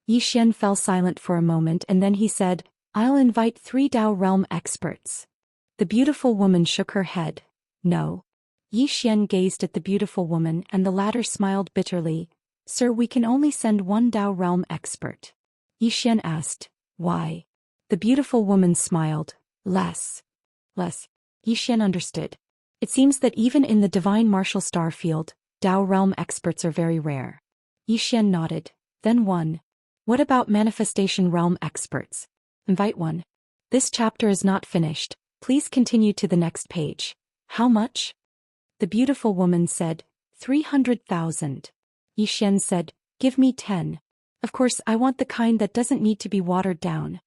Yi Xian fell silent for a moment and then he said, I'll invite 3 Dao realm experts. The beautiful woman shook her head. No. Yi Xian gazed at the beautiful woman and the latter smiled bitterly. Sir, we can only send 1 Dao realm expert. Yi Xian asked, why? The beautiful woman smiled. Less. Yi Xian understood. It seems that even in the divine martial star field, Dao realm experts are very rare. Yi Xian nodded. Then 1. What about manifestation realm experts? Invite 1. This chapter is not finished. Please continue to the next page. How much? The beautiful woman said, 300,000. Yi Xian said, give me 10. Of course, I want the kind that doesn't need to be watered down.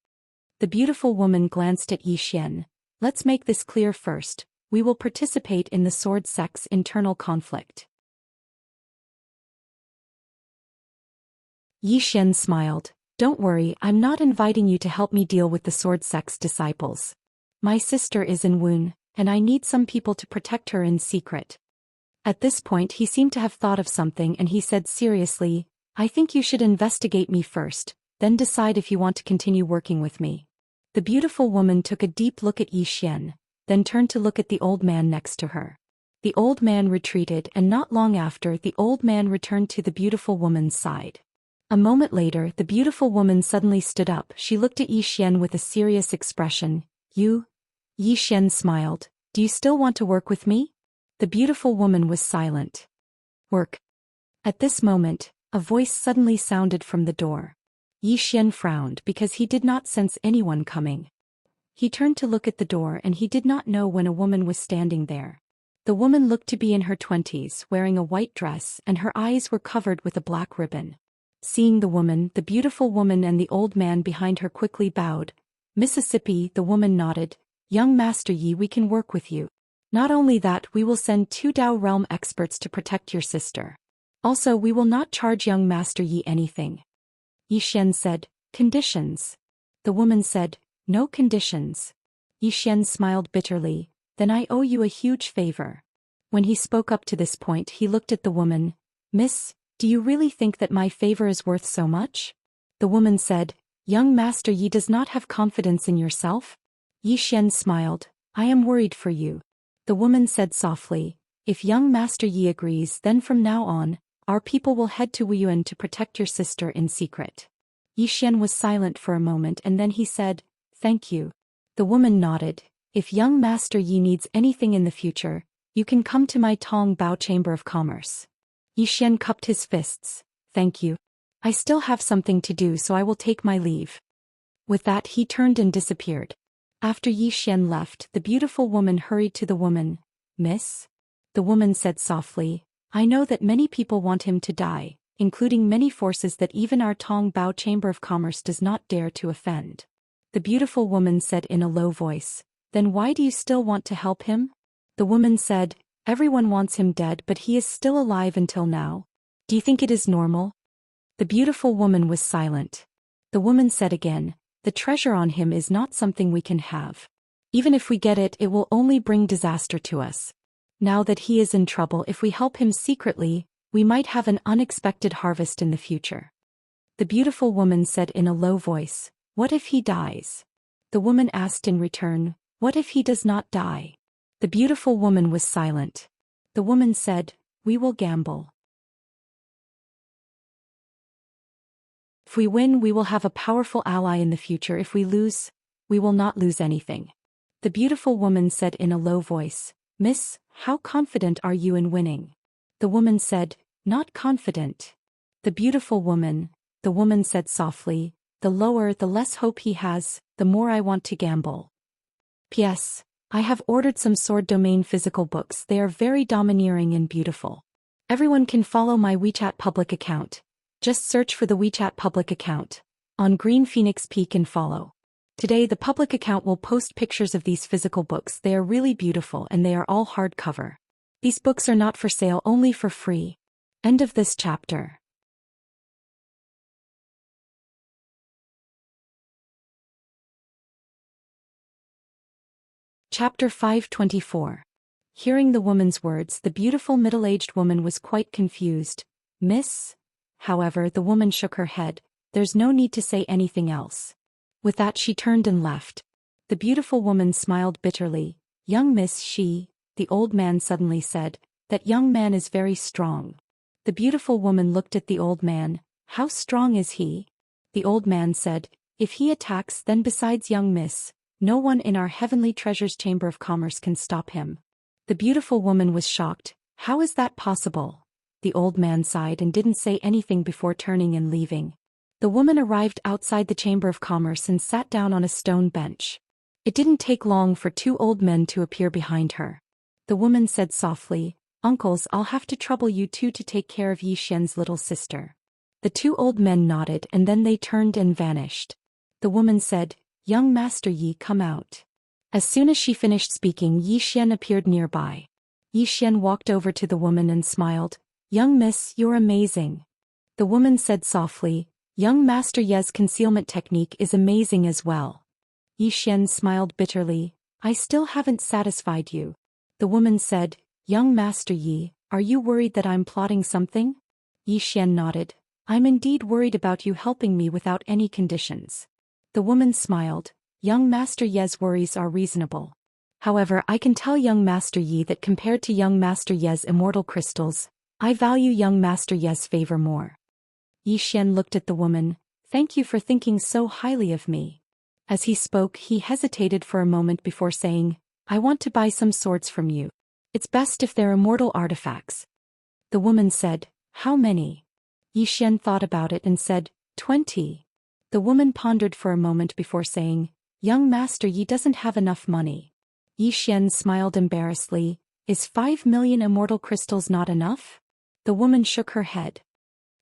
The beautiful woman glanced at Yi Xian. Let's make this clear first. We will participate in the sword sect's internal conflict. Yi Xian smiled. Don't worry, I'm not inviting you to help me deal with the sword sect's disciples. My sister is in Wen, and I need some people to protect her in secret. At this point he seemed to have thought of something and he said seriously, I think you should investigate me first, then decide if you want to continue working with me. The beautiful woman took a deep look at Yi Xian, then turned to look at the old man next to her. The old man retreated and not long after the old man returned to the beautiful woman's side. A moment later the beautiful woman suddenly stood up. She looked at Yi Xian with a serious expression. You? Yi Xian smiled. Do you still want to work with me? The beautiful woman was silent. Work. At this moment, a voice suddenly sounded from the door. Yi Xian frowned because he did not sense anyone coming. He turned to look at the door and he did not know when a woman was standing there. The woman looked to be in her 20s, wearing a white dress and her eyes were covered with a black ribbon. Seeing the woman, the beautiful woman and the old man behind her quickly bowed. Mississippi, the woman nodded. Young Master Yi, we can work with you. Not only that, we will send 2 Dao realm experts to protect your sister. Also, we will not charge young Master Yi anything. Yi Xian said, conditions. The woman said, no conditions. Yi Xian smiled bitterly, then I owe you a huge favor. When he spoke up to this point he looked at the woman. Miss, do you really think that my favor is worth so much? The woman said, young Master Yi does not have confidence in yourself? Yi Xian smiled, I am worried for you. The woman said softly, if young Master Yi agrees, then from now on, our people will head to Wuyuan to protect your sister in secret. Yi Xian was silent for a moment and then he said, thank you. The woman nodded. If young Master Yi needs anything in the future, you can come to my Tong Bao Chamber of Commerce. Yi Xian cupped his fists. Thank you. I still have something to do, so I will take my leave. With that he turned and disappeared. After Yi Xian left, the beautiful woman hurried to the woman. Miss? The woman said softly, I know that many people want him to die, including many forces that even our Tong Bao Chamber of Commerce does not dare to offend. The beautiful woman said in a low voice, then why do you still want to help him? The woman said, everyone wants him dead, but he is still alive until now. Do you think it is normal? The beautiful woman was silent. The woman said again, the treasure on him is not something we can have. Even if we get it, it will only bring disaster to us. Now that he is in trouble, if we help him secretly, we might have an unexpected harvest in the future. The beautiful woman said in a low voice, what if he dies? The woman asked in return, what if he does not die? The beautiful woman was silent. The woman said, we will gamble. If we win, we will have a powerful ally in the future. If we lose, we will not lose anything. The beautiful woman said in a low voice, Miss, how confident are you in winning? The woman said, not confident. The woman said softly, the lower, the less hope he has, the more I want to gamble. P.S. I have ordered some sword domain physical books. They are very domineering and beautiful. Everyone can follow my WeChat public account. Just search for the WeChat public account on Green Phoenix Peak and follow. Today the public account will post pictures of these physical books. They are really beautiful and they are all hardcover. These books are not for sale, only for free. End of this chapter. Chapter 524. Hearing the woman's words, the beautiful middle-aged woman was quite confused. Miss? However, the woman shook her head. There's no need to say anything else. With that she turned and left. The beautiful woman smiled bitterly. Young miss, the old man suddenly said, that young man is very strong. The beautiful woman looked at the old man. How strong is he? The old man said, if he attacks, then besides young miss, no one in our heavenly treasures chamber of commerce can stop him. The beautiful woman was shocked. How is that possible? The old man sighed and didn't say anything before turning and leaving. The woman arrived outside the chamber of commerce and sat down on a stone bench. It didn't take long for two old men to appear behind her. The woman said softly, Uncles, I'll have to trouble you two to take care of Zhou Xian's little sister. The two old men nodded and then they turned and vanished. The woman said, Young Master Yi, come out. As soon as she finished speaking, Zhou Xian appeared nearby. Zhou Xian walked over to the woman and smiled. Young miss, you're amazing. The woman said softly, Young Master Yi's concealment technique is amazing as well. Zhou Xian smiled bitterly. I still haven't satisfied you. The woman said, Young Master Yi, are you worried that I'm plotting something? Zhou Xian nodded. I'm indeed worried about you helping me without any conditions. The woman smiled. Young Master Yi's worries are reasonable. However, I can tell young Master Yi that compared to young Master Yi's immortal crystals, I value young Master Yi's favor more. Zhou Xian looked at the woman. Thank you for thinking so highly of me. As he spoke, he hesitated for a moment before saying, I want to buy some swords from you. It's best if they're immortal artifacts. The woman said, How many? Zhou Xian thought about it and said, 20. The woman pondered for a moment before saying, Young Master Yi doesn't have enough money. Zhou Xian smiled embarrassedly. Is 5 million immortal crystals not enough? The woman shook her head.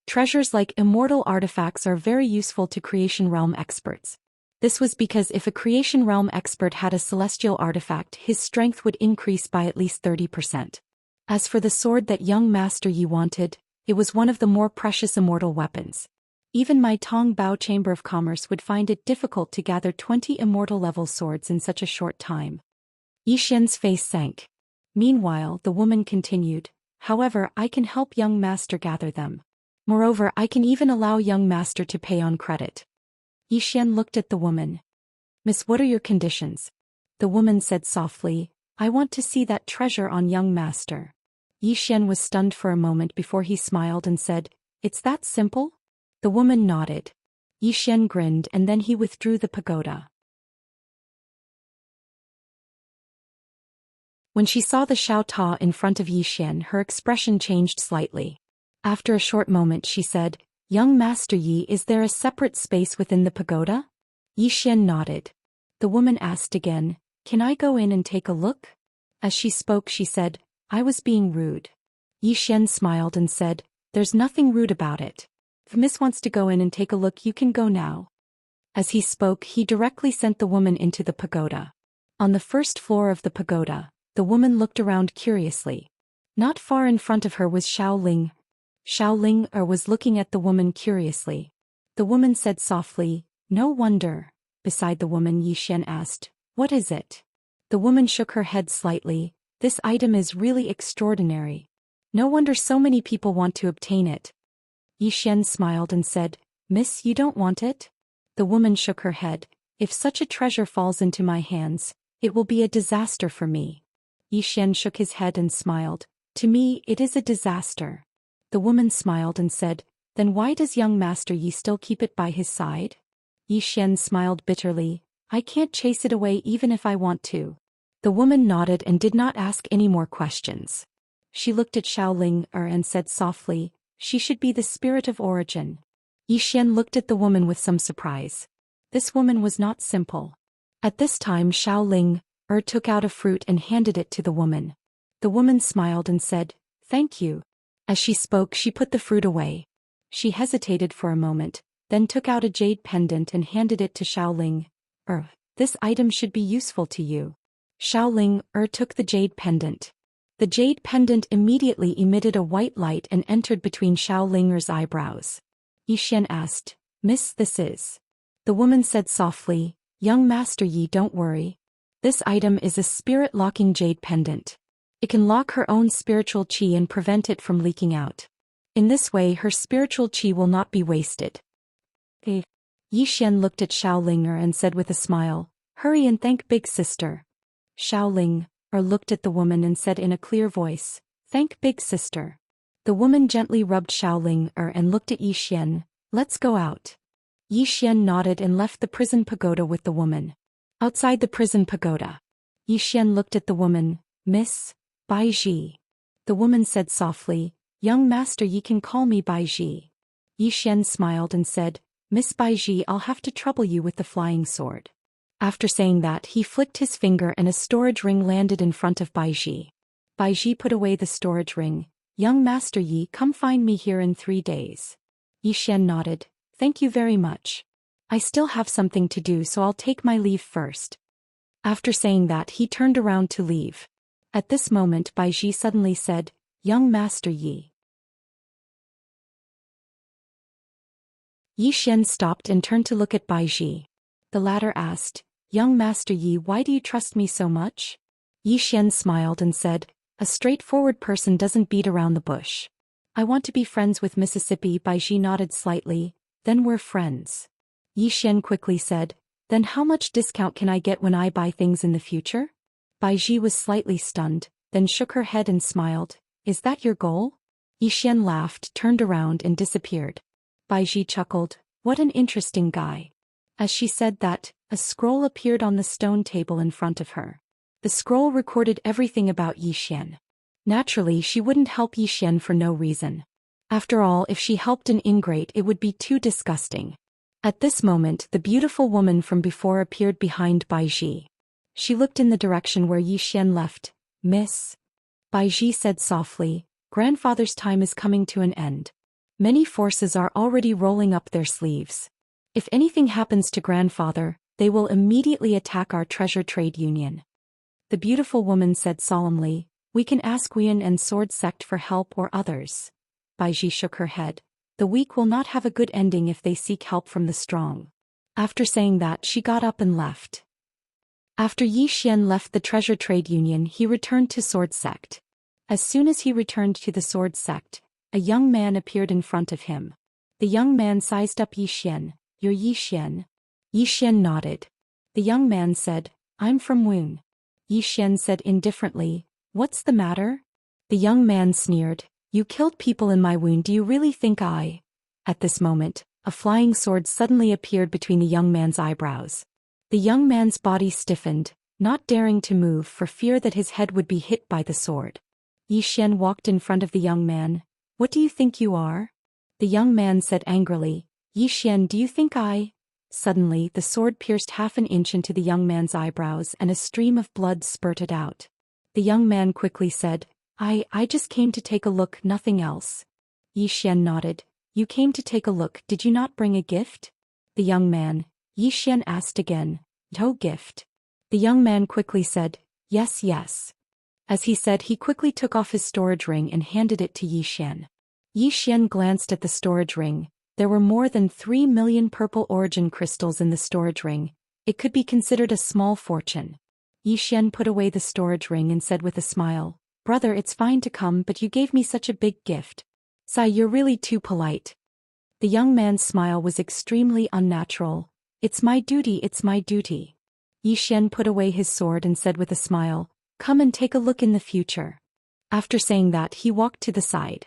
Treasures like immortal artifacts are very useful to Creation Realm experts. This was because if a Creation Realm expert had a celestial artifact, his strength would increase by at least 30%. As for the sword that young Master Yi wanted, it was one of the more precious immortal weapons. Even my Tong Bao Chamber of Commerce would find it difficult to gather 20 immortal-level swords in such a short time. Zhou Xian's face sank. Meanwhile, the woman continued, However, I can help young master gather them. Moreover, I can even allow young master to pay on credit. Zhou Xian looked at the woman. Miss, what are your conditions? The woman said softly, I want to see that treasure on young master. Zhou Xian was stunned for a moment before he smiled and said, It's that simple? The woman nodded. Zhou Xian grinned and then he withdrew the pagoda. When she saw the Xiao Ta in front of Zhou Xian, her expression changed slightly. After a short moment she said, Young Master Yi, is there a separate space within the pagoda? Zhou Xian nodded. The woman asked again, Can I go in and take a look? As she spoke she said, I was being rude. Zhou Xian smiled and said, There's nothing rude about it. If Miss wants to go in and take a look, you can go now. As he spoke, he directly sent the woman into the pagoda. On the first floor of the pagoda, the woman looked around curiously. Not far in front of her was Xiaoling. Xiaoling was looking at the woman curiously. The woman said softly, No wonder. Beside the woman, Zhou Xian asked, What is it? The woman shook her head slightly. This item is really extraordinary. No wonder so many people want to obtain it. Zhou Xian smiled and said, Miss, you don't want it? The woman shook her head. If such a treasure falls into my hands, it will be a disaster for me. Zhou Xian shook his head and smiled. To me, it is a disaster. The woman smiled and said, Then why does young Master Yi still keep it by his side? Yi Xian smiled bitterly. I can't chase it away even if I want to. The woman nodded and did not ask any more questions. She looked at Xiaoling and said softly, she should be the spirit of origin. Yi Xian looked at the woman with some surprise. This woman was not simple. At this time Xiaoling took out a fruit and handed it to the woman. The woman smiled and said, thank you. As she spoke she put the fruit away. She hesitated for a moment, then took out a jade pendant and handed it to Xiaoling. This item should be useful to you. Xiaoling took the jade pendant. The jade pendant immediately emitted a white light and entered between Xiaoling's eyebrows. Yi Xian asked, Miss, this is? The woman said softly, young Master Yi, don't worry. This item is a spirit-locking jade pendant. It can lock her own spiritual qi and prevent it from leaking out. In this way her spiritual qi will not be wasted. Yi Xian looked at Xiaoling and said with a smile, hurry and thank big sister. Xiaoling looked at the woman and said in a clear voice, thank big sister. The woman gently rubbed Xiaoling and looked at Yi Xian, let's go out. Yi Xian nodded and left the prison pagoda with the woman. Outside the prison pagoda, Yi Xian looked at the woman, Miss Bai Ji. The woman said softly, young Master Yi can call me Bai Ji. Yi Xian smiled and said, Miss Bai Ji, I'll have to trouble you with the flying sword. After saying that he flicked his finger and a storage ring landed in front of Bai Ji. Bai Ji put away the storage ring. Young Master Yi, come find me here in 3 days. Yi Xian nodded, thank you very much. I still have something to do so I'll take my leave first. After saying that he turned around to leave. At this moment Bai Ji suddenly said, young Master Yi. Yi Xian stopped and turned to look at Bai Ji. The latter asked, young Master Yi, why do you trust me so much? Yi Xian smiled and said, a straightforward person doesn't beat around the bush. I want to be friends with Mississippi. Bai Ji nodded slightly, then we're friends. Yi Xian quickly said, then how much discount can I get when I buy things in the future? Bai Ji was slightly stunned, then shook her head and smiled, is that your goal? Yi Xian laughed, turned around and disappeared. Bai Ji chuckled, what an interesting guy. As she said that, a scroll appeared on the stone table in front of her. The scroll recorded everything about Yi Xian. Naturally she wouldn't help Yi Xian for no reason. After all, if she helped an ingrate it would be too disgusting. At this moment the beautiful woman from before appeared behind Bai Ji. She looked in the direction where Yi Xian left. Miss Bai Ji said softly, grandfather's time is coming to an end. Many forces are already rolling up their sleeves. If anything happens to grandfather, they will immediately attack our treasure trade union. The beautiful woman said solemnly, we can ask Wuyan and Sword Sect for help or others. Bai Ji shook her head. The weak will not have a good ending if they seek help from the strong. After saying that she got up and left. After Yi Xian left the treasure trade union he returned to Sword Sect. As soon as he returned to the Sword Sect, a young man appeared in front of him. The young man sized up Yi Xian. You're Yi Xian? Yi Xian nodded. The young man said, I'm from Wuhan. Yi Xian said indifferently, what's the matter? The young man sneered, you killed people in my wound, do you really think I? At this moment, a flying sword suddenly appeared between the young man's eyebrows. The young man's body stiffened, not daring to move for fear that his head would be hit by the sword. Yi Xian walked in front of the young man. What do you think you are? The young man said angrily, Yi Xian, do you think I? Suddenly the sword pierced half an inch into the young man's eyebrows and a stream of blood spurted out. The young man quickly said, I just came to take a look, nothing else. Yi Xian nodded. You came to take a look, did you not bring a gift? The young man, Yi Xian asked again, no gift. The young man quickly said, yes, yes. As he said he quickly took off his storage ring and handed it to Yi Xian. Yi Xian glanced at the storage ring. There were more than 3 million purple origin crystals in the storage ring. It could be considered a small fortune. Yi Xian put away the storage ring and said with a smile, brother, it's fine to come, but you gave me such a big gift. Sai, you're really too polite. The young man's smile was extremely unnatural. It's my duty, it's my duty. Yi Xian put away his sword and said with a smile, come and take a look in the future. After saying that he walked to the side.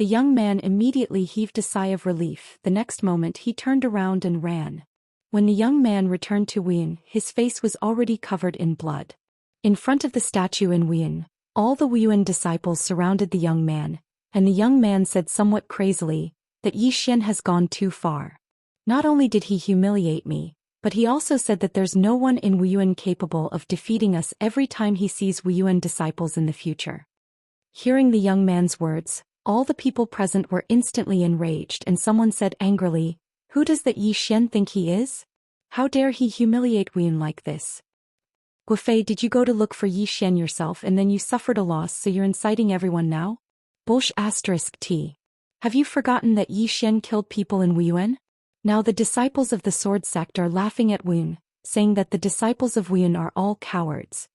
The young man immediately heaved a sigh of relief. The next moment he turned around and ran. When the young man returned to Wuyin, his face was already covered in blood. In front of the statue in Wuyin, all the Wuyin disciples surrounded the young man, and the young man said somewhat crazily, that Yi Xian has gone too far. Not only did he humiliate me, but he also said that there's no one in Wuyin capable of defeating us every time he sees Wuyin disciples in the future. Hearing the young man's words, all the people present were instantly enraged, and someone said angrily, "Who does that Yi Xian think he is? How dare he humiliate Wuyin like this? Guofei, did you go to look for Yi Xian yourself and then you suffered a loss, so you're inciting everyone now? Bullsh *t. Have you forgotten that Yi Xian killed people in Wuyin? Now the disciples of the sword sect are laughing at Wuyin, saying that the disciples of Wuyin are all cowards.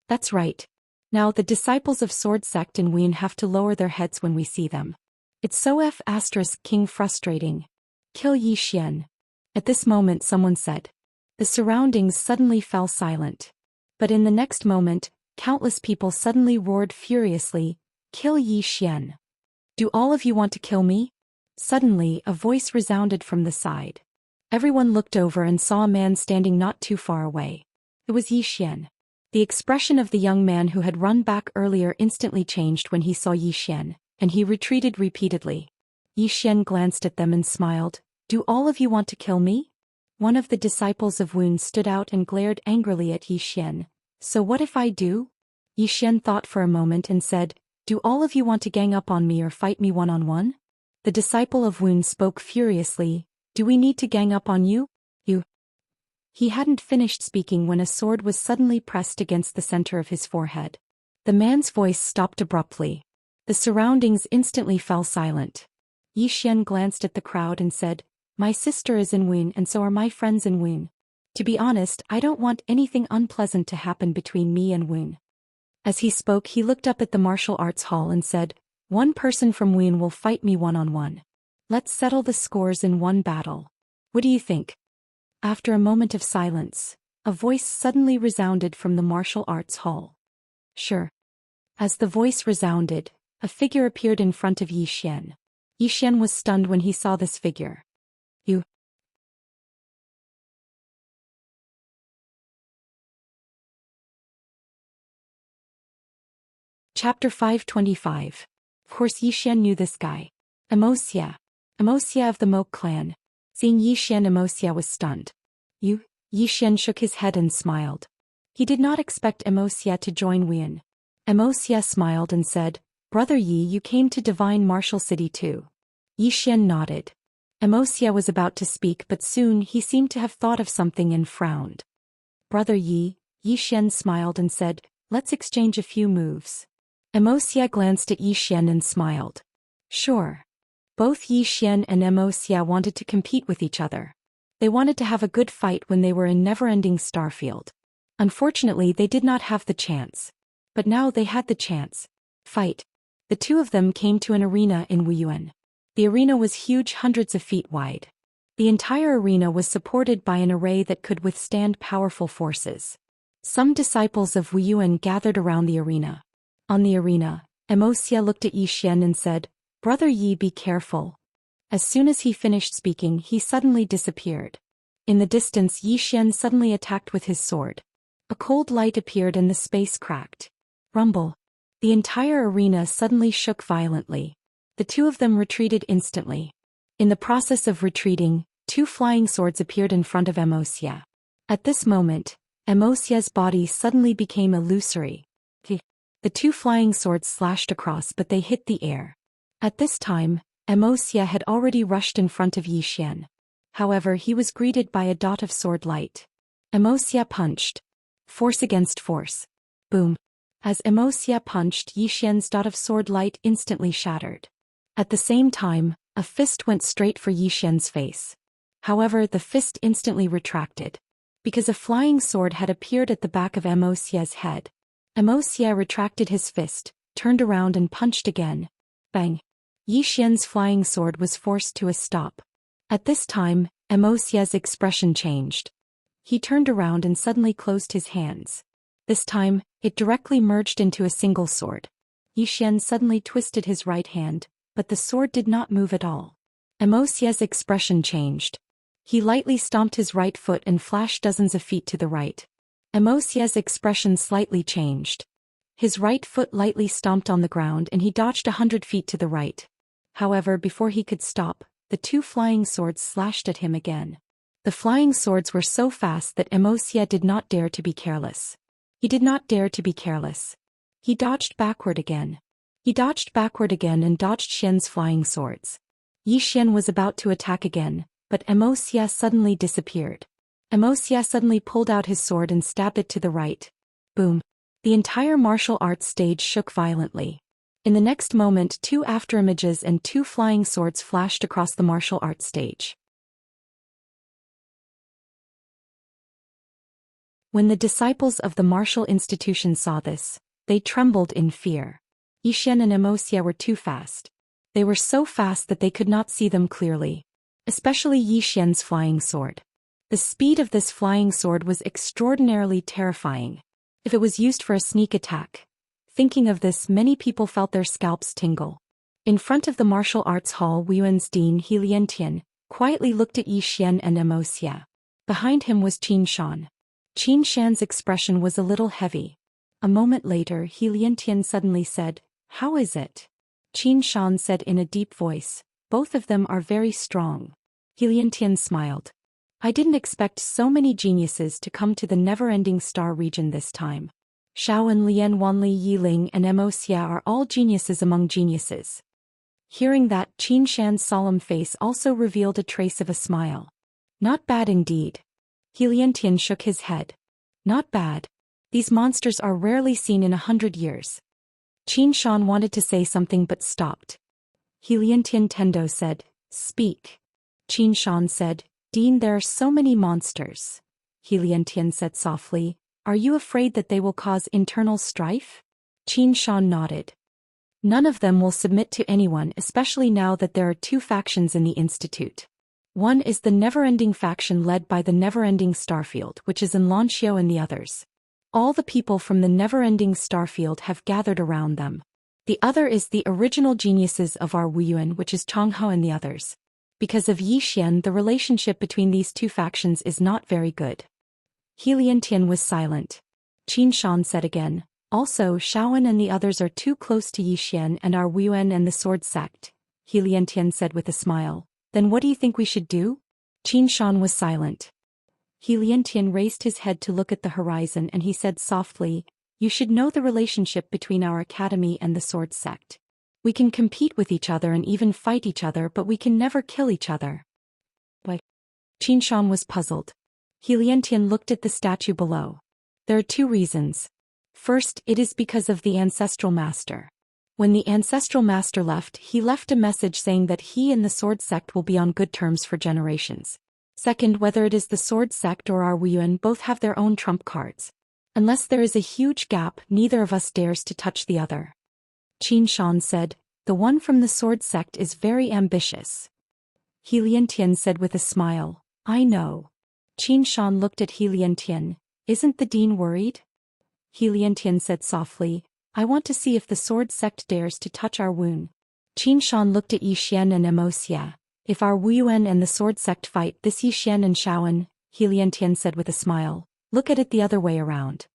That's right. Now the disciples of sword sect in Wuyin have to lower their heads when we see them. It's so *king frustrating. Kill Yi Xian." At this moment someone said. The surroundings suddenly fell silent. But in the next moment, countless people suddenly roared furiously, "Kill Yi Xian. Do all of you want to kill me?" Suddenly, a voice resounded from the side. Everyone looked over and saw a man standing not too far away. It was Yi Xian. The expression of the young man who had run back earlier instantly changed when he saw Yi Xian, and he retreated repeatedly. Yi Xian glanced at them and smiled. "Do all of you want to kill me?" One of the disciples of Wuyin stood out and glared angrily at Yi Xian. "So what if I do?" Yi Xian thought for a moment and said, "Do all of you want to gang up on me or fight me one-on-one?" The disciple of Wuyin spoke furiously, "Do we need to gang up on you? You." He hadn't finished speaking when a sword was suddenly pressed against the center of his forehead. The man's voice stopped abruptly. The surroundings instantly fell silent. Yi Xian glanced at the crowd and said, "My sister is in Wuyin and so are my friends in Wuyin. To be honest, I don't want anything unpleasant to happen between me and Wuyin." As he spoke, he looked up at the martial arts hall and said, "One person from Wuyin will fight me one-on-one. Let's settle the scores in one battle. What do you think?" After a moment of silence, a voice suddenly resounded from the martial arts hall. "Sure." As the voice resounded, a figure appeared in front of Yi Xian. Yi Xian was stunned when he saw this figure. "You." Chapter 525. Of course Yi Xian knew this guy. Immerse. Immerse of the Moke clan. Seeing Yi Xian, Immerse was stunned. "You?" Yi Xian shook his head and smiled. He did not expect Immerse to join Wuyin. Immerse smiled and said, "Brother Yi, you came to Divine Martial City too." Yi Xian nodded. Immerse was about to speak, but soon he seemed to have thought of something and frowned. "Brother Yi," Yi Xian smiled and said, "Let's exchange a few moves." Immerse glanced at Yi Xian and smiled. Sure. Both Yi Xian and Immerse wanted to compete with each other. They wanted to have a good fight when they were in Never-Ending Starfield. Unfortunately, they did not have the chance. But now they had the chance. Fight. The two of them came to an arena in Wuyin. The arena was huge, hundreds of feet wide. The entire arena was supported by an array that could withstand powerful forces. Some disciples of Wuyin gathered around the arena. On the arena, Immerse looked at Yi Xian and said, "Brother Yi, be careful." As soon as he finished speaking, he suddenly disappeared. In the distance, Yi Xian suddenly attacked with his sword. A cold light appeared and the space cracked. Rumble. The entire arena suddenly shook violently. The two of them retreated instantly. In the process of retreating, two flying swords appeared in front of Immerse. At this moment, Immerse's body suddenly became illusory. The two flying swords slashed across, but they hit the air. At this time, Immerse had already rushed in front of Yi Xian. However, he was greeted by a dot of sword light. Immerse punched. Force against force. Boom. As Immerse punched, Yi Xian's dot of sword light instantly shattered. At the same time, a fist went straight for Yi Xian's face. However, the fist instantly retracted. Because a flying sword had appeared at the back of Immerse's head. Immerse retracted his fist, turned around and punched again. Bang. Yi Xian's flying sword was forced to a stop. At this time, Immerse's expression changed. He turned around and suddenly closed his hands. This time, it directly merged into a single sword. Yi Xian suddenly twisted his right hand, but the sword did not move at all. Xia's expression changed. He lightly stomped his right foot and flashed dozens of feet to the right. Xia's expression slightly changed. His right foot lightly stomped on the ground and he dodged 100 feet to the right. However, before he could stop, the two flying swords slashed at him again. The flying swords were so fast that Xia did not dare to be careless. He did not dare to be careless. He dodged backward again. He dodged backward again and dodged Xian's flying swords. Xian was about to attack again, but Xia suddenly disappeared. Xia suddenly pulled out his sword and stabbed it to the right. Boom. The entire martial arts stage shook violently. In the next moment, two afterimages and two flying swords flashed across the martial arts stage. When the disciples of the martial institution saw this, they trembled in fear. Xian and Xia were too fast. They were so fast that they could not see them clearly. Especially Xian's flying sword. The speed of this flying sword was extraordinarily terrifying. If it was used for a sneak attack. Thinking of this, many people felt their scalps tingle. In front of the martial arts hall, Wuyuan's dean He quietly looked at Xian and Xia. Behind him was Qin Shan. Qin Shan's expression was a little heavy. A moment later, He suddenly said, "How is it?" Qin Shan said in a deep voice, "Both of them are very strong." He smiled. "I didn't expect so many geniuses to come to the never-ending star region this time. Shaoan, Lian Wanli, Yiling and Xia are all geniuses among geniuses." Hearing that, Qin Shan's solemn face also revealed a trace of a smile. "Not bad indeed." He shook his head. "Not bad. These monsters are rarely seen in 100 years. Qin Shan wanted to say something but stopped. He Tendo said, "Speak." Qin Shan said, "Dean, there are so many monsters." He said softly, "Are you afraid that they will cause internal strife?" Qin Shan nodded. "None of them will submit to anyone, especially now that there are two factions in the Institute. One is the never-ending faction led by the never-ending Starfield, which is in Lanxiao, and the others. All the people from the never-ending Starfield have gathered around them. The other is the original geniuses of our Wuyuan, which is Changhao, and the others. Because of Xian, the relationship between these two factions is not very good." He was silent. Qin Shan said again, "Also, Shaoan and the others are too close to Xian and our Wuyuan and the sword sect." He said with a smile, "Then what do you think we should do?" Qin Shan was silent. He raised his head to look at the horizon and he said softly, "You should know the relationship between our academy and the sword sect. We can compete with each other and even fight each other, but we can never kill each other." Why? Qin Shan was puzzled. He looked at the statue below. "There are two reasons. First, it is because of the ancestral master. When the ancestral master left, he left a message saying that he and the sword sect will be on good terms for generations. Second, whether it is the sword sect or our Wuyuan, both have their own trump cards. Unless there is a huge gap, neither of us dares to touch the other." Qin Shan said, "The one from the sword sect is very ambitious." He said with a smile, "I know." Qin Shan looked at He "Isn't the dean worried?" He said softly, "I want to see if the sword sect dares to touch our Wuyuan." Qin Shan looked at Xian and Xia. "If our Wuyuan and the sword sect fight, this Xian and Shaoan," He said with a smile, "look at it the other way around.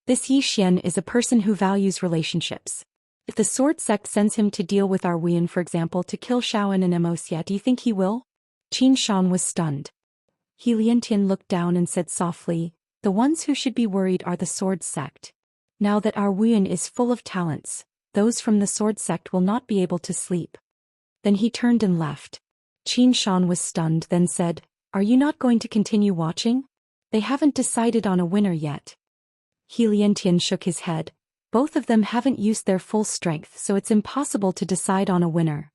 This Xian is a person who values relationships. If the sword sect sends him to deal with our Wuyuan, for example, to kill Shaoan and Xia, do you think he will?" Qin Shan was stunned. He looked down and said softly, "The ones who should be worried are the sword sect. Now that our Wuyuan is full of talents, those from the sword sect will not be able to sleep." Then he turned and left. Qin Shan was stunned, then said, "Are you not going to continue watching? They haven't decided on a winner yet." He shook his head. "Both of them haven't used their full strength, so it's impossible to decide on a winner."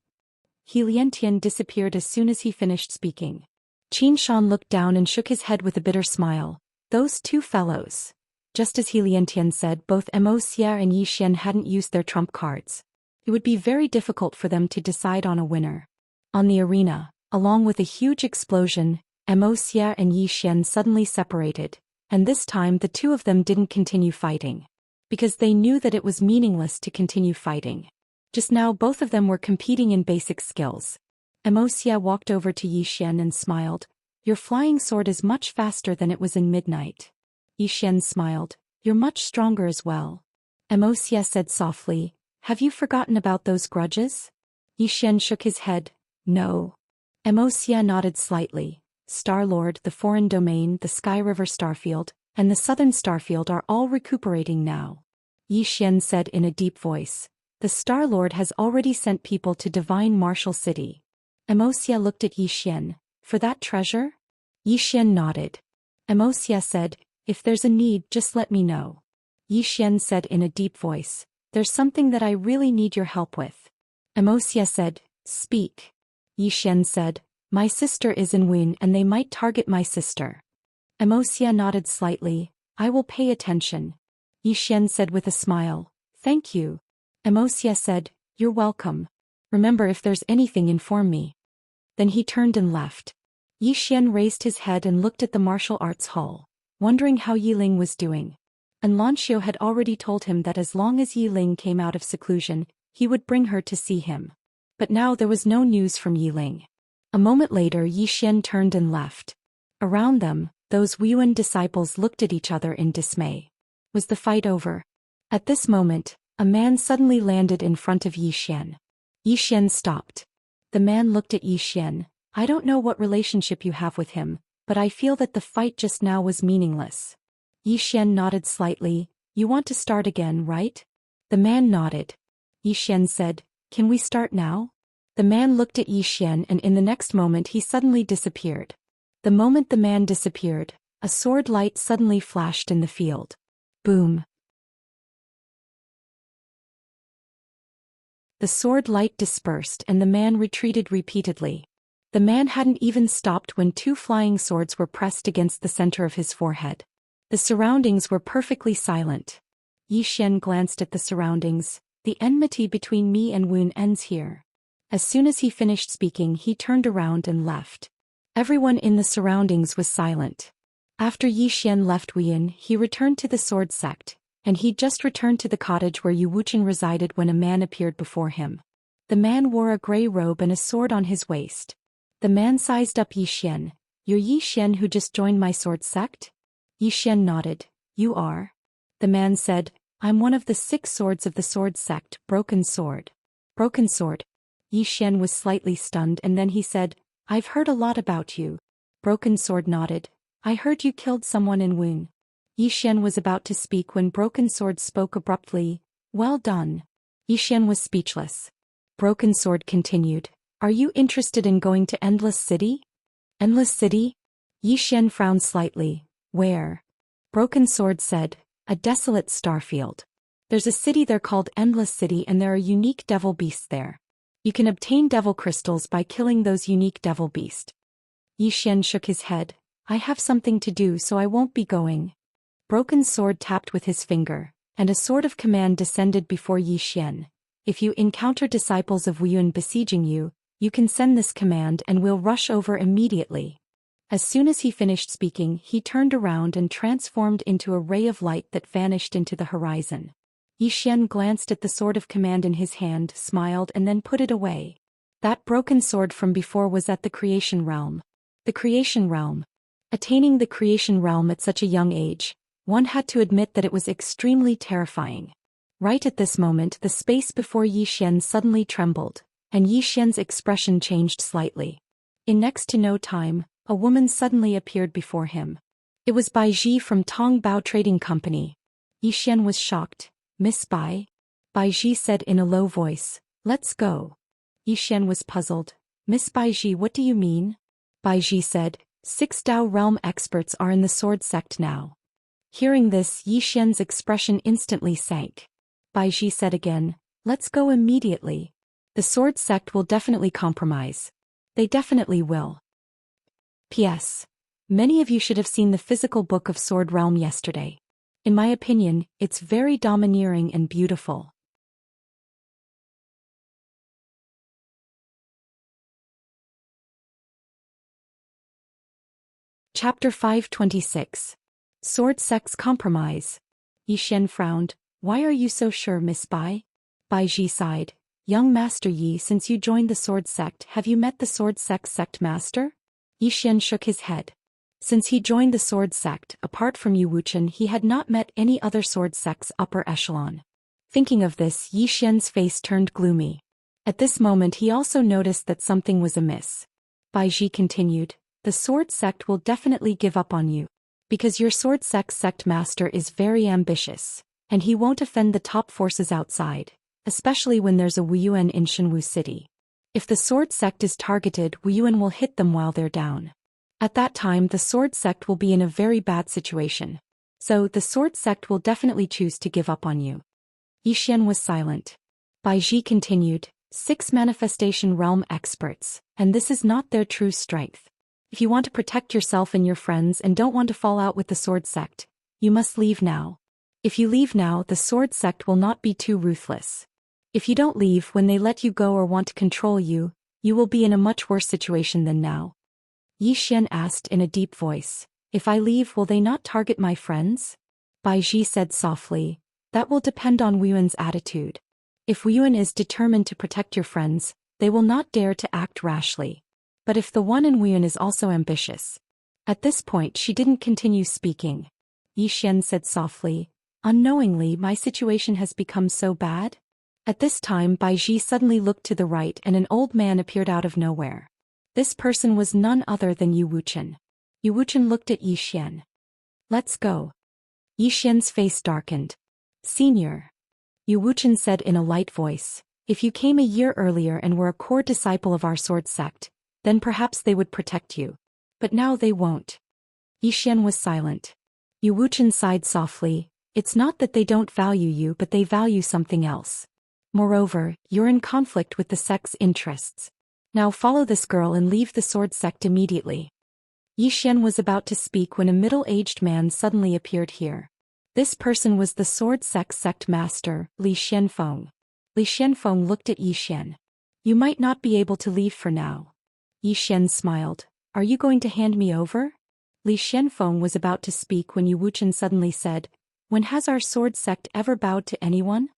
He disappeared as soon as he finished speaking. Qin Shan looked down and shook his head with a bitter smile. Those two fellows. Just as He said, both Xia and Xian hadn't used their trump cards. It would be very difficult for them to decide on a winner. On the arena, along with a huge explosion, Xia and Xian suddenly separated, and this time the two of them didn't continue fighting. because they knew that it was meaningless to continue fighting. Just now both of them were competing in basic skills. Wuxia walked over to Zhou Xian and smiled. Your flying sword is much faster than it was in midnight. Zhou Xian smiled. You're much stronger as well. Wuxia said softly, have you forgotten about those grudges? Zhou Xian shook his head. No. Wuxia nodded slightly. Star-Lord, the Foreign Domain, the Sky River Starfield, and the Southern Starfield are all recuperating now. Zhou Xian said in a deep voice. The Star-Lord has already sent people to Divine Martial City. Wuxia looked at Zhou Xian. For that treasure? Zhou Xian nodded. Wuxia said, if there's a need, just let me know. Zhou Xian said in a deep voice. There's something that I really need your help with. Wuxia said, speak. Zhou Xian said, my sister is in Wun and they might target my sister. Wuxia nodded slightly. I will pay attention. Zhou Xian said with a smile. Thank you. Wuxia said, you're welcome. Remember, if there's anything, inform me. Then he turned and left. Zhou Xian raised his head and looked at the martial arts hall, wondering how Yiling was doing. And Lanxiu had already told him that as long as Yiling came out of seclusion, he would bring her to see him. But now there was no news from Yiling. A moment later Zhou Xian turned and left. Around them, those Wuan disciples looked at each other in dismay. Was the fight over? At this moment, a man suddenly landed in front of Zhou Xian. Zhou Xian stopped. The man looked at Zhou Xian. I don't know what relationship you have with him, but I feel that the fight just now was meaningless. Zhou Xian nodded slightly. You want to start again, right? The man nodded. Zhou Xian said, can we start now? The man looked at Zhou Xian and in the next moment he suddenly disappeared. The moment the man disappeared, a sword light suddenly flashed in the field. Boom. The sword light dispersed and the man retreated repeatedly. The man hadn't even stopped when two flying swords were pressed against the center of his forehead. The surroundings were perfectly silent. Zhou Xian glanced at the surroundings. The enmity between me and Wun ends here. As soon as he finished speaking, he turned around and left. Everyone in the surroundings was silent. After Zhou Xian left Wuyun, he returned to the sword sect, and he'd just returned to the cottage where Yu Wucheng resided when a man appeared before him. The man wore a gray robe and a sword on his waist. The man sized up Zhou Xian. You're Zhou Xian who just joined my sword sect? Zhou Xian nodded. You are? The man said, I'm one of the 6 swords of the sword sect, Broken Sword. Broken Sword. Zhou Xian was slightly stunned and then he said, I've heard a lot about you. Broken Sword nodded. I heard you killed someone in Wun. Zhou Xian was about to speak when Broken Sword spoke abruptly. Well done. Zhou Xian was speechless. Broken Sword continued. Are you interested in going to Endless City? Endless City? Zhou Xian frowned slightly. Where? Broken Sword said, a desolate starfield. There's a city there called Endless City and there are unique devil beasts there. You can obtain devil crystals by killing those unique devil beasts. Zhou Xian shook his head. I have something to do so I won't be going. Broken Sword tapped with his finger, and a sword of command descended before Zhou Xian. If you encounter disciples of Wuyun besieging you, you can send this command and we'll rush over immediately. As soon as he finished speaking, he turned around and transformed into a ray of light that vanished into the horizon. Zhou Xian glanced at the sword of command in his hand, smiled and then put it away. That broken sword from before was at the creation realm. The creation realm. Attaining the creation realm at such a young age, one had to admit that it was extremely terrifying. Right at this moment the space before Zhou Xian suddenly trembled, and Zhou Xian's expression changed slightly. In next to no time, a woman suddenly appeared before him. It was Bai Ji from Tong Bao Trading Company. Zhou Xian was shocked. Miss Bai? Bai Ji said in a low voice. Let's go. Zhou Xian was puzzled. Miss Bai Ji, what do you mean? Bai Ji said, 6 Dao realm experts are in the sword sect now. Hearing this, Zhou Xian's expression instantly sank. Bai Ji said again, let's go immediately. The sword sect will definitely compromise. They definitely will. P.S. Many of you should have seen the physical book of Sword Realm yesterday. In my opinion, it's very domineering and beautiful. Chapter 526. Sword Sect's Compromise. Zhou Xian frowned. Why are you so sure, Miss Bai? Bai Ji sighed. Young Master Yi, since you joined the sword sect, have you met the sword sect master? Yi Xian shook his head. Since he joined the sword sect, apart from Yu Wuchen, he had not met any other sword sect's upper echelon. Thinking of this, Yi Xian's face turned gloomy. At this moment he also noticed that something was amiss. Bai Ji continued, the sword sect will definitely give up on you. Because your sword sect master is very ambitious, and he won't offend the top forces outside, especially when there's a Wuyuan in Shenwu City. If the sword sect is targeted, Wuyuan will hit them while they're down. At that time the sword sect will be in a very bad situation. So the sword sect will definitely choose to give up on you. Yi Xian was silent. Bai Ji continued, 6 manifestation realm experts, and this is not their true strength. If you want to protect yourself and your friends and don't want to fall out with the sword sect, you must leave now. If you leave now, the sword sect will not be too ruthless. If you don't leave when they let you go or want to control you, you will be in a much worse situation than now. Yi Xian asked in a deep voice, if I leave, will they not target my friends? Bai Ji said softly, that will depend on Wuyuan's attitude. If Wuyuan is determined to protect your friends, they will not dare to act rashly. But if the one in Wuyuan is also ambitious. At this point she didn't continue speaking. Yi Xian said softly, unknowingly my situation has become so bad. At this time Bai Ji suddenly looked to the right and an old man appeared out of nowhere. This person was none other than Yu Wuchen. Yu Wuchen looked at Yi Xian. Let's go. Yi Xian's face darkened. Senior. Yu Wuchen said in a light voice, if you came a year earlier and were a core disciple of our sword sect, then perhaps they would protect you. But now they won't. Yi Xian was silent. Yu Wuchen sighed softly, it's not that they don't value you but they value something else. Moreover, you're in conflict with the sect's interests. Now follow this girl and leave the sword sect immediately. Yi Xian was about to speak when a middle-aged man suddenly appeared here. This person was the sword sect master, Li Xianfeng. Li Xianfeng looked at Yi Xian. You might not be able to leave for now. Yi Xian smiled. Are you going to hand me over? Li Xianfeng was about to speak when Yu Wuchen suddenly said, when has our sword sect ever bowed to anyone?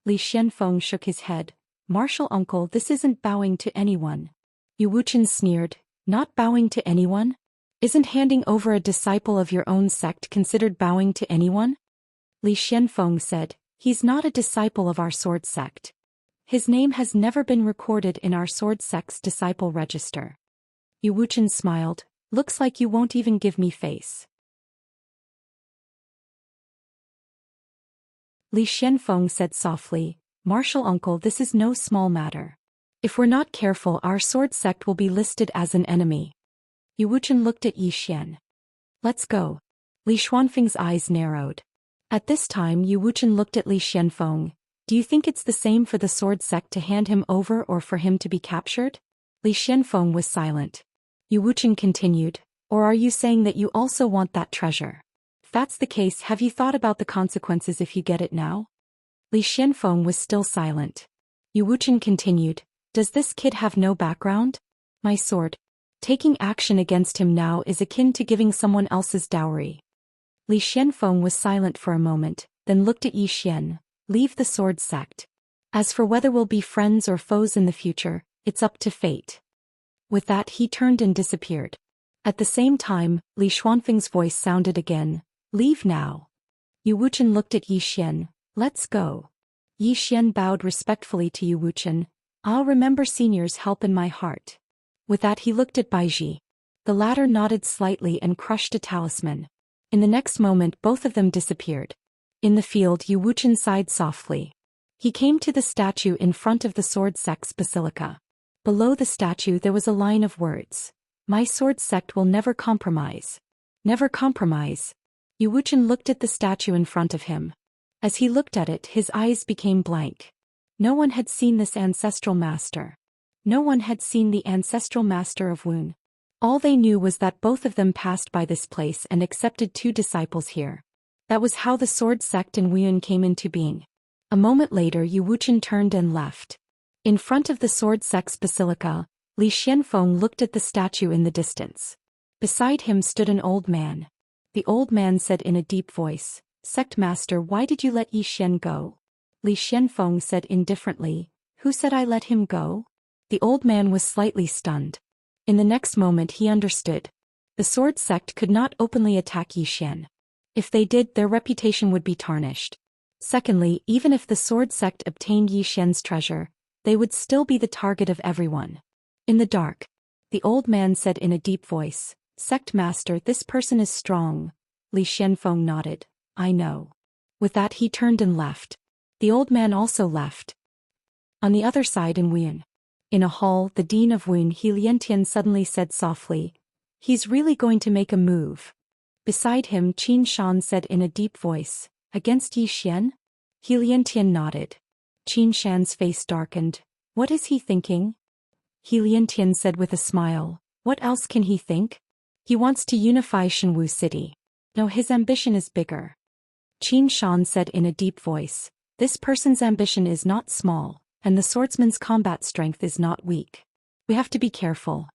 Li Xianfeng shook his head. Martial uncle, this isn't bowing to anyone. Yu Wuchen sneered, not bowing to anyone? Isn't handing over a disciple of your own sect considered bowing to anyone? Li Xianfeng said, he's not a disciple of our sword sect. His name has never been recorded in our sword sect's disciple register. Yu Wuchen smiled, looks like you won't even give me face. Li Xianfeng said softly, Martial uncle, this is no small matter. If we're not careful, our sword sect will be listed as an enemy. Yu Wuchen looked at Yi Xian. Let's go. Li Xuanfeng's eyes narrowed. At this time Yu Wuchen looked at Li Xianfeng. Do you think it's the same for the sword sect to hand him over or for him to be captured? Li Xianfeng was silent. Yu Wuchen continued, or are you saying that you also want that treasure? If that's the case, have you thought about the consequences if you get it now? Li Xianfeng was still silent. Yu Wuchen continued, does this kid have no background? My sword. Taking action against him now is akin to giving someone else's dowry. Li Xianfeng was silent for a moment, then looked at Yi Xian. Leave the sword sect. As for whether we'll be friends or foes in the future, it's up to fate. With that he turned and disappeared. At the same time, Li Xuanfeng's voice sounded again. Leave now. Yu Wuchen looked at Yi Xian. Let's go. Yi Xian bowed respectfully to Yu Wuchen. I'll remember senior's help in my heart. With that he looked at Bai Ji. The latter nodded slightly and crushed a talisman. In the next moment both of them disappeared. In the field Yu Wuchen sighed softly. He came to the statue in front of the sword sect's basilica. Below the statue there was a line of words. My sword sect will never compromise. Never compromise. Yu Wuchen looked at the statue in front of him. As he looked at it his eyes became blank. No one had seen this ancestral master. No one had seen the ancestral master of Wun. All they knew was that both of them passed by this place and accepted 2 disciples here. That was how the sword sect in Wuyun came into being. A moment later Yu Wuchen turned and left. In front of the sword sect's basilica, Li Xianfeng looked at the statue in the distance. Beside him stood an old man. The old man said in a deep voice, Sect Master, why did you let Yi Xian go? Li Xianfeng said indifferently. Who said I let him go? The old man was slightly stunned. In the next moment he understood. The sword sect could not openly attack Yi Xian. If they did, their reputation would be tarnished. Secondly, even if the sword sect obtained Yi Xian's treasure, they would still be the target of everyone. In the dark, the old man said in a deep voice, Sect Master, this person is strong. Li Xianfeng nodded. I know. With that he turned and left. The old man also left. On the other side in Wuyun. In a hall, the dean of Wuyun, He Liantian, suddenly said softly, he's really going to make a move. Beside him, Qin Shan said in a deep voice, against Yi Xian? He Liantian nodded. Qin Shan's face darkened. What is he thinking? He Liantian said with a smile, what else can he think? He wants to unify Shenwu City. No, his ambition is bigger. Qin Shan said in a deep voice, this person's ambition is not small, and the swordsman's combat strength is not weak. We have to be careful.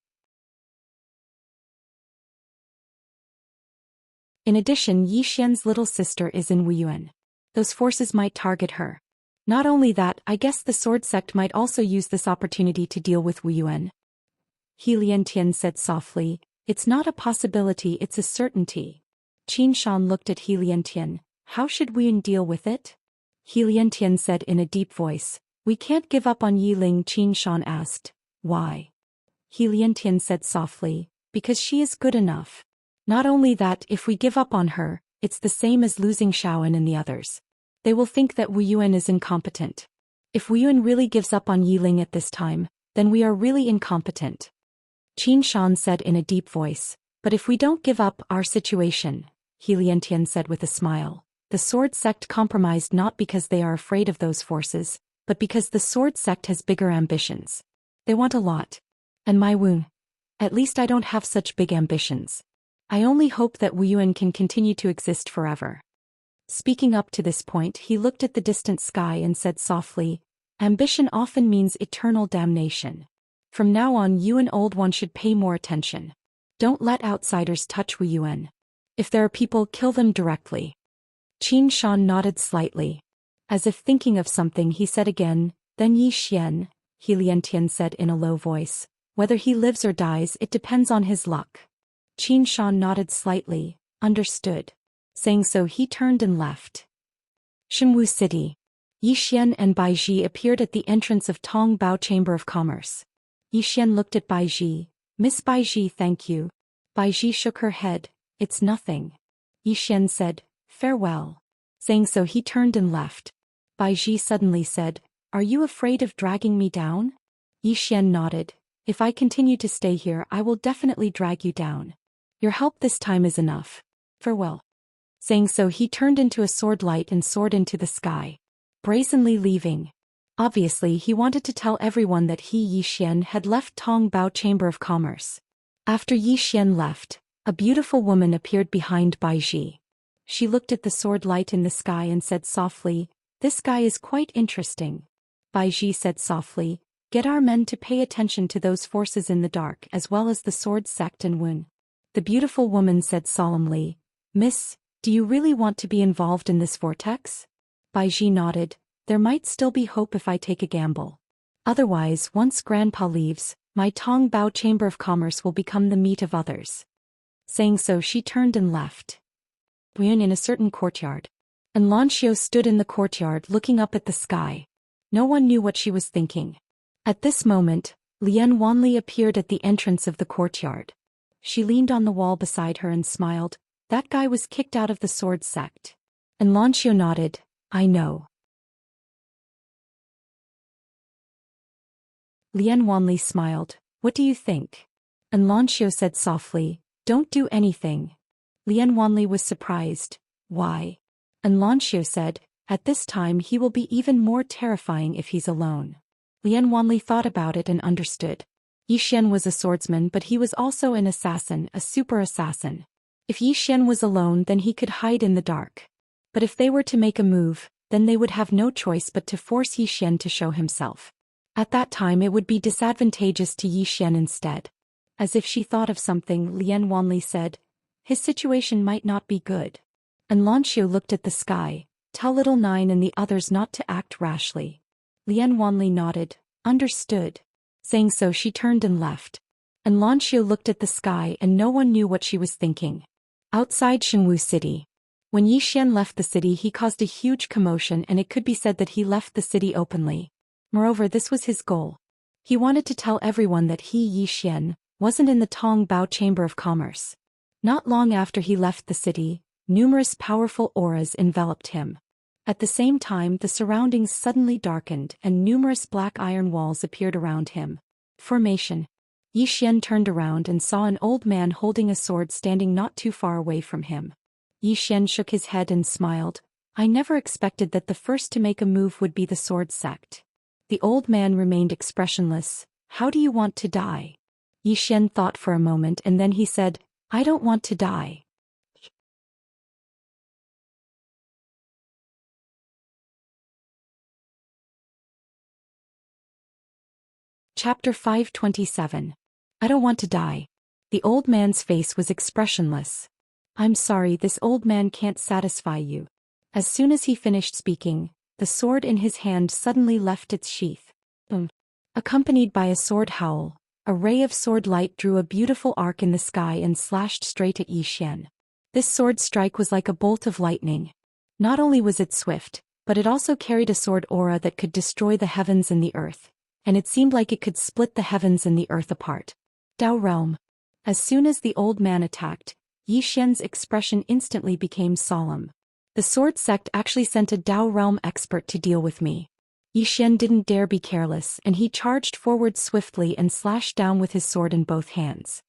In addition, Yi Xian's little sister is in Wuyuan. Those forces might target her. Not only that, I guess the sword sect might also use this opportunity to deal with Wuyuan. He Liantian said softly, it's not a possibility, it's a certainty. Qin Shan looked at He Liantian. How should Wuyuan deal with it? He Liantian said in a deep voice, we can't give up on Yi Ling. Qin Shan asked, why? He Liantian said softly, because she is good enough. Not only that, if we give up on her, it's the same as losing Shaoan and the others. They will think that Wu Yuan is incompetent. If Wu Yuan really gives up on Yi Ling at this time, then we are really incompetent. Qin Shan said in a deep voice, but if we don't give up our situation, He Liantian said with a smile, the sword sect compromised not because they are afraid of those forces, but because the sword sect has bigger ambitions. They want a lot. And my Wu, at least I don't have such big ambitions. I only hope that Wu Yuan can continue to exist forever. Speaking up to this point, he looked at the distant sky and said softly, ambition often means eternal damnation. From now on, you and Old One should pay more attention. Don't let outsiders touch Wu Yuan. If there are people, kill them directly. Qin Shan nodded slightly. As if thinking of something, he said again, then Yi Xian, He Liantian said in a low voice, whether he lives or dies, it depends on his luck. Qin Shan nodded slightly, understood. Saying so, he turned and left. Shenwu City. Yi Xian and Bai Ji appeared at the entrance of Tong Bao Chamber of Commerce. Yi Xian looked at Bai Ji. Miss Bai Ji, thank you. Bai Ji shook her head. It's nothing. Yi Xian said, farewell. Saying so, he turned and left. Bai Ji suddenly said, are you afraid of dragging me down? Yi Xian nodded. If I continue to stay here, I will definitely drag you down. Your help this time is enough. Farewell. Saying so, he turned into a sword light and soared into the sky, brazenly leaving. Obviously, he wanted to tell everyone that he, Yi Xian, had left Tong Bao Chamber of Commerce. After Yi Xian left, a beautiful woman appeared behind Bai Ji. She looked at the sword light in the sky and said softly, this guy is quite interesting. Bai Ji said softly, get our men to pay attention to those forces in the dark as well as the sword sect and Wun. The beautiful woman said solemnly, Miss, do you really want to be involved in this vortex? Bai Ji nodded. There might still be hope if I take a gamble. Otherwise, once Grandpa leaves, my Tong Bao Chamber of Commerce will become the meat of others. Saying so, she turned and left. Wuyun in a certain courtyard. And Lanxiu stood in the courtyard looking up at the sky. No one knew what she was thinking. At this moment, Lian Wanli appeared at the entrance of the courtyard. She leaned on the wall beside her and smiled. That guy was kicked out of the sword sect. And Lanxiu nodded. I know. Lian Wanli smiled. What do you think? And Lanxiu said softly, don't do anything. Lian Wanli was surprised. Why? And Lanxiu said, at this time he will be even more terrifying if he's alone. Lian Wanli thought about it and understood. Yi Xian was a swordsman, but he was also an assassin, a super assassin. If Yi Xian was alone, then he could hide in the dark. But if they were to make a move, then they would have no choice but to force Yi Xian to show himself. At that time it would be disadvantageous to Yi Xian instead. As if she thought of something, Lian Wanli said, his situation might not be good. And Lanxiu looked at the sky. Tell little Nine and the others not to act rashly. Lian Wanli nodded. Understood. Saying so, she turned and left. And Lanxiu looked at the sky and no one knew what she was thinking. Outside Shenwu City. When Yi Xian left the city, he caused a huge commotion, and it could be said that he left the city openly. Moreover, this was his goal. He wanted to tell everyone that he, Yi Xian, wasn't in the Tong Bao Chamber of Commerce. Not long after he left the city, numerous powerful auras enveloped him. At the same time, the surroundings suddenly darkened and numerous black iron walls appeared around him. Formation. Yi Xian turned around and saw an old man holding a sword standing not too far away from him. Yi Xian shook his head and smiled. I never expected that the first to make a move would be the sword sect. The old man remained expressionless. How do you want to die? Yi Xian thought for a moment and then he said, I don't want to die. Chapter 527. I don't want to die. The old man's face was expressionless. I'm sorry, this old man can't satisfy you. As soon as he finished speaking, the sword in his hand suddenly left its sheath. Accompanied by a sword howl, a ray of sword light drew a beautiful arc in the sky and slashed straight at Yi Xian. This sword strike was like a bolt of lightning. Not only was it swift, but it also carried a sword aura that could destroy the heavens and the earth, and it seemed like it could split the heavens and the earth apart. Dao Realm. As soon as the old man attacked, Yi Xian's expression instantly became solemn. The sword sect actually sent a Dao Realm expert to deal with me. Yi Xian didn't dare be careless and he charged forward swiftly and slashed down with his sword in both hands.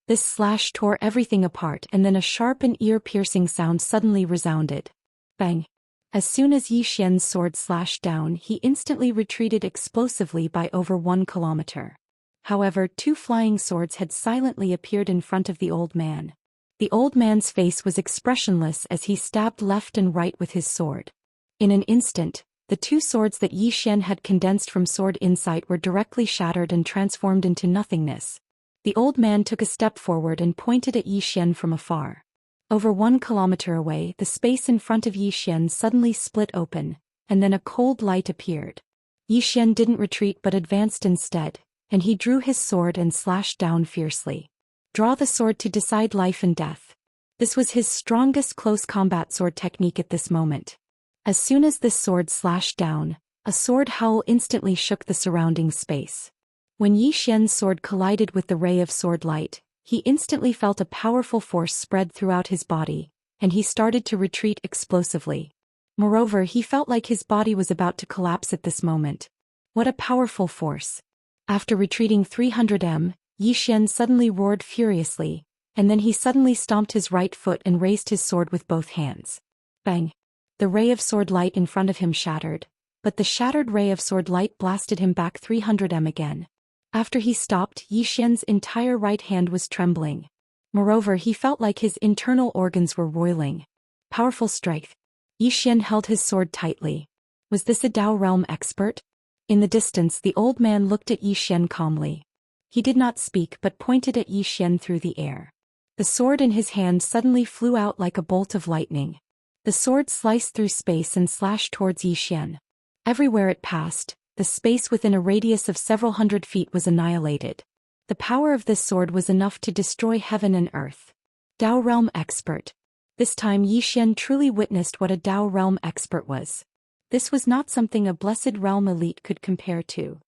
This slash tore everything apart and then a sharp and ear-piercing sound suddenly resounded. Bang! As soon as Yi Xian's sword slashed down, he instantly retreated explosively by over 1 kilometer. However, 2 flying swords had silently appeared in front of the old man. The old man's face was expressionless as he stabbed left and right with his sword. In an instant, the 2 swords that Yi Xian had condensed from sword insight were directly shattered and transformed into nothingness. The old man took a step forward and pointed at Yi Xian from afar. Over 1 kilometer away, the space in front of Yi Xian suddenly split open, and then a cold light appeared. Yi Xian didn't retreat but advanced instead, and he drew his sword and slashed down fiercely. Draw the sword to decide life and death. This was his strongest close combat sword technique at this moment. As soon as this sword slashed down, a sword howl instantly shook the surrounding space. When Yi Xian's sword collided with the ray of sword light, he instantly felt a powerful force spread throughout his body, and he started to retreat explosively. Moreover, he felt like his body was about to collapse at this moment. What a powerful force! After retreating 300 m, Yi Xian suddenly roared furiously, and then he suddenly stomped his right foot and raised his sword with both hands. Bang! The ray of sword light in front of him shattered, but the shattered ray of sword light blasted him back 300 m again. After he stopped, Yi Xian's entire right hand was trembling. Moreover, he felt like his internal organs were roiling. Powerful strength. Yi Xian held his sword tightly. Was this a Dao Realm expert? In the distance, the old man looked at Yi Xian calmly. He did not speak but pointed at Yi Xian through the air. The sword in his hand suddenly flew out like a bolt of lightning. The sword sliced through space and slashed towards Yi Xian. Everywhere it passed, the space within a radius of several hundred feet was annihilated. The power of this sword was enough to destroy heaven and earth. Dao Realm expert. This time Yi Xian truly witnessed what a Dao Realm expert was. This was not something a Blessed Realm elite could compare to.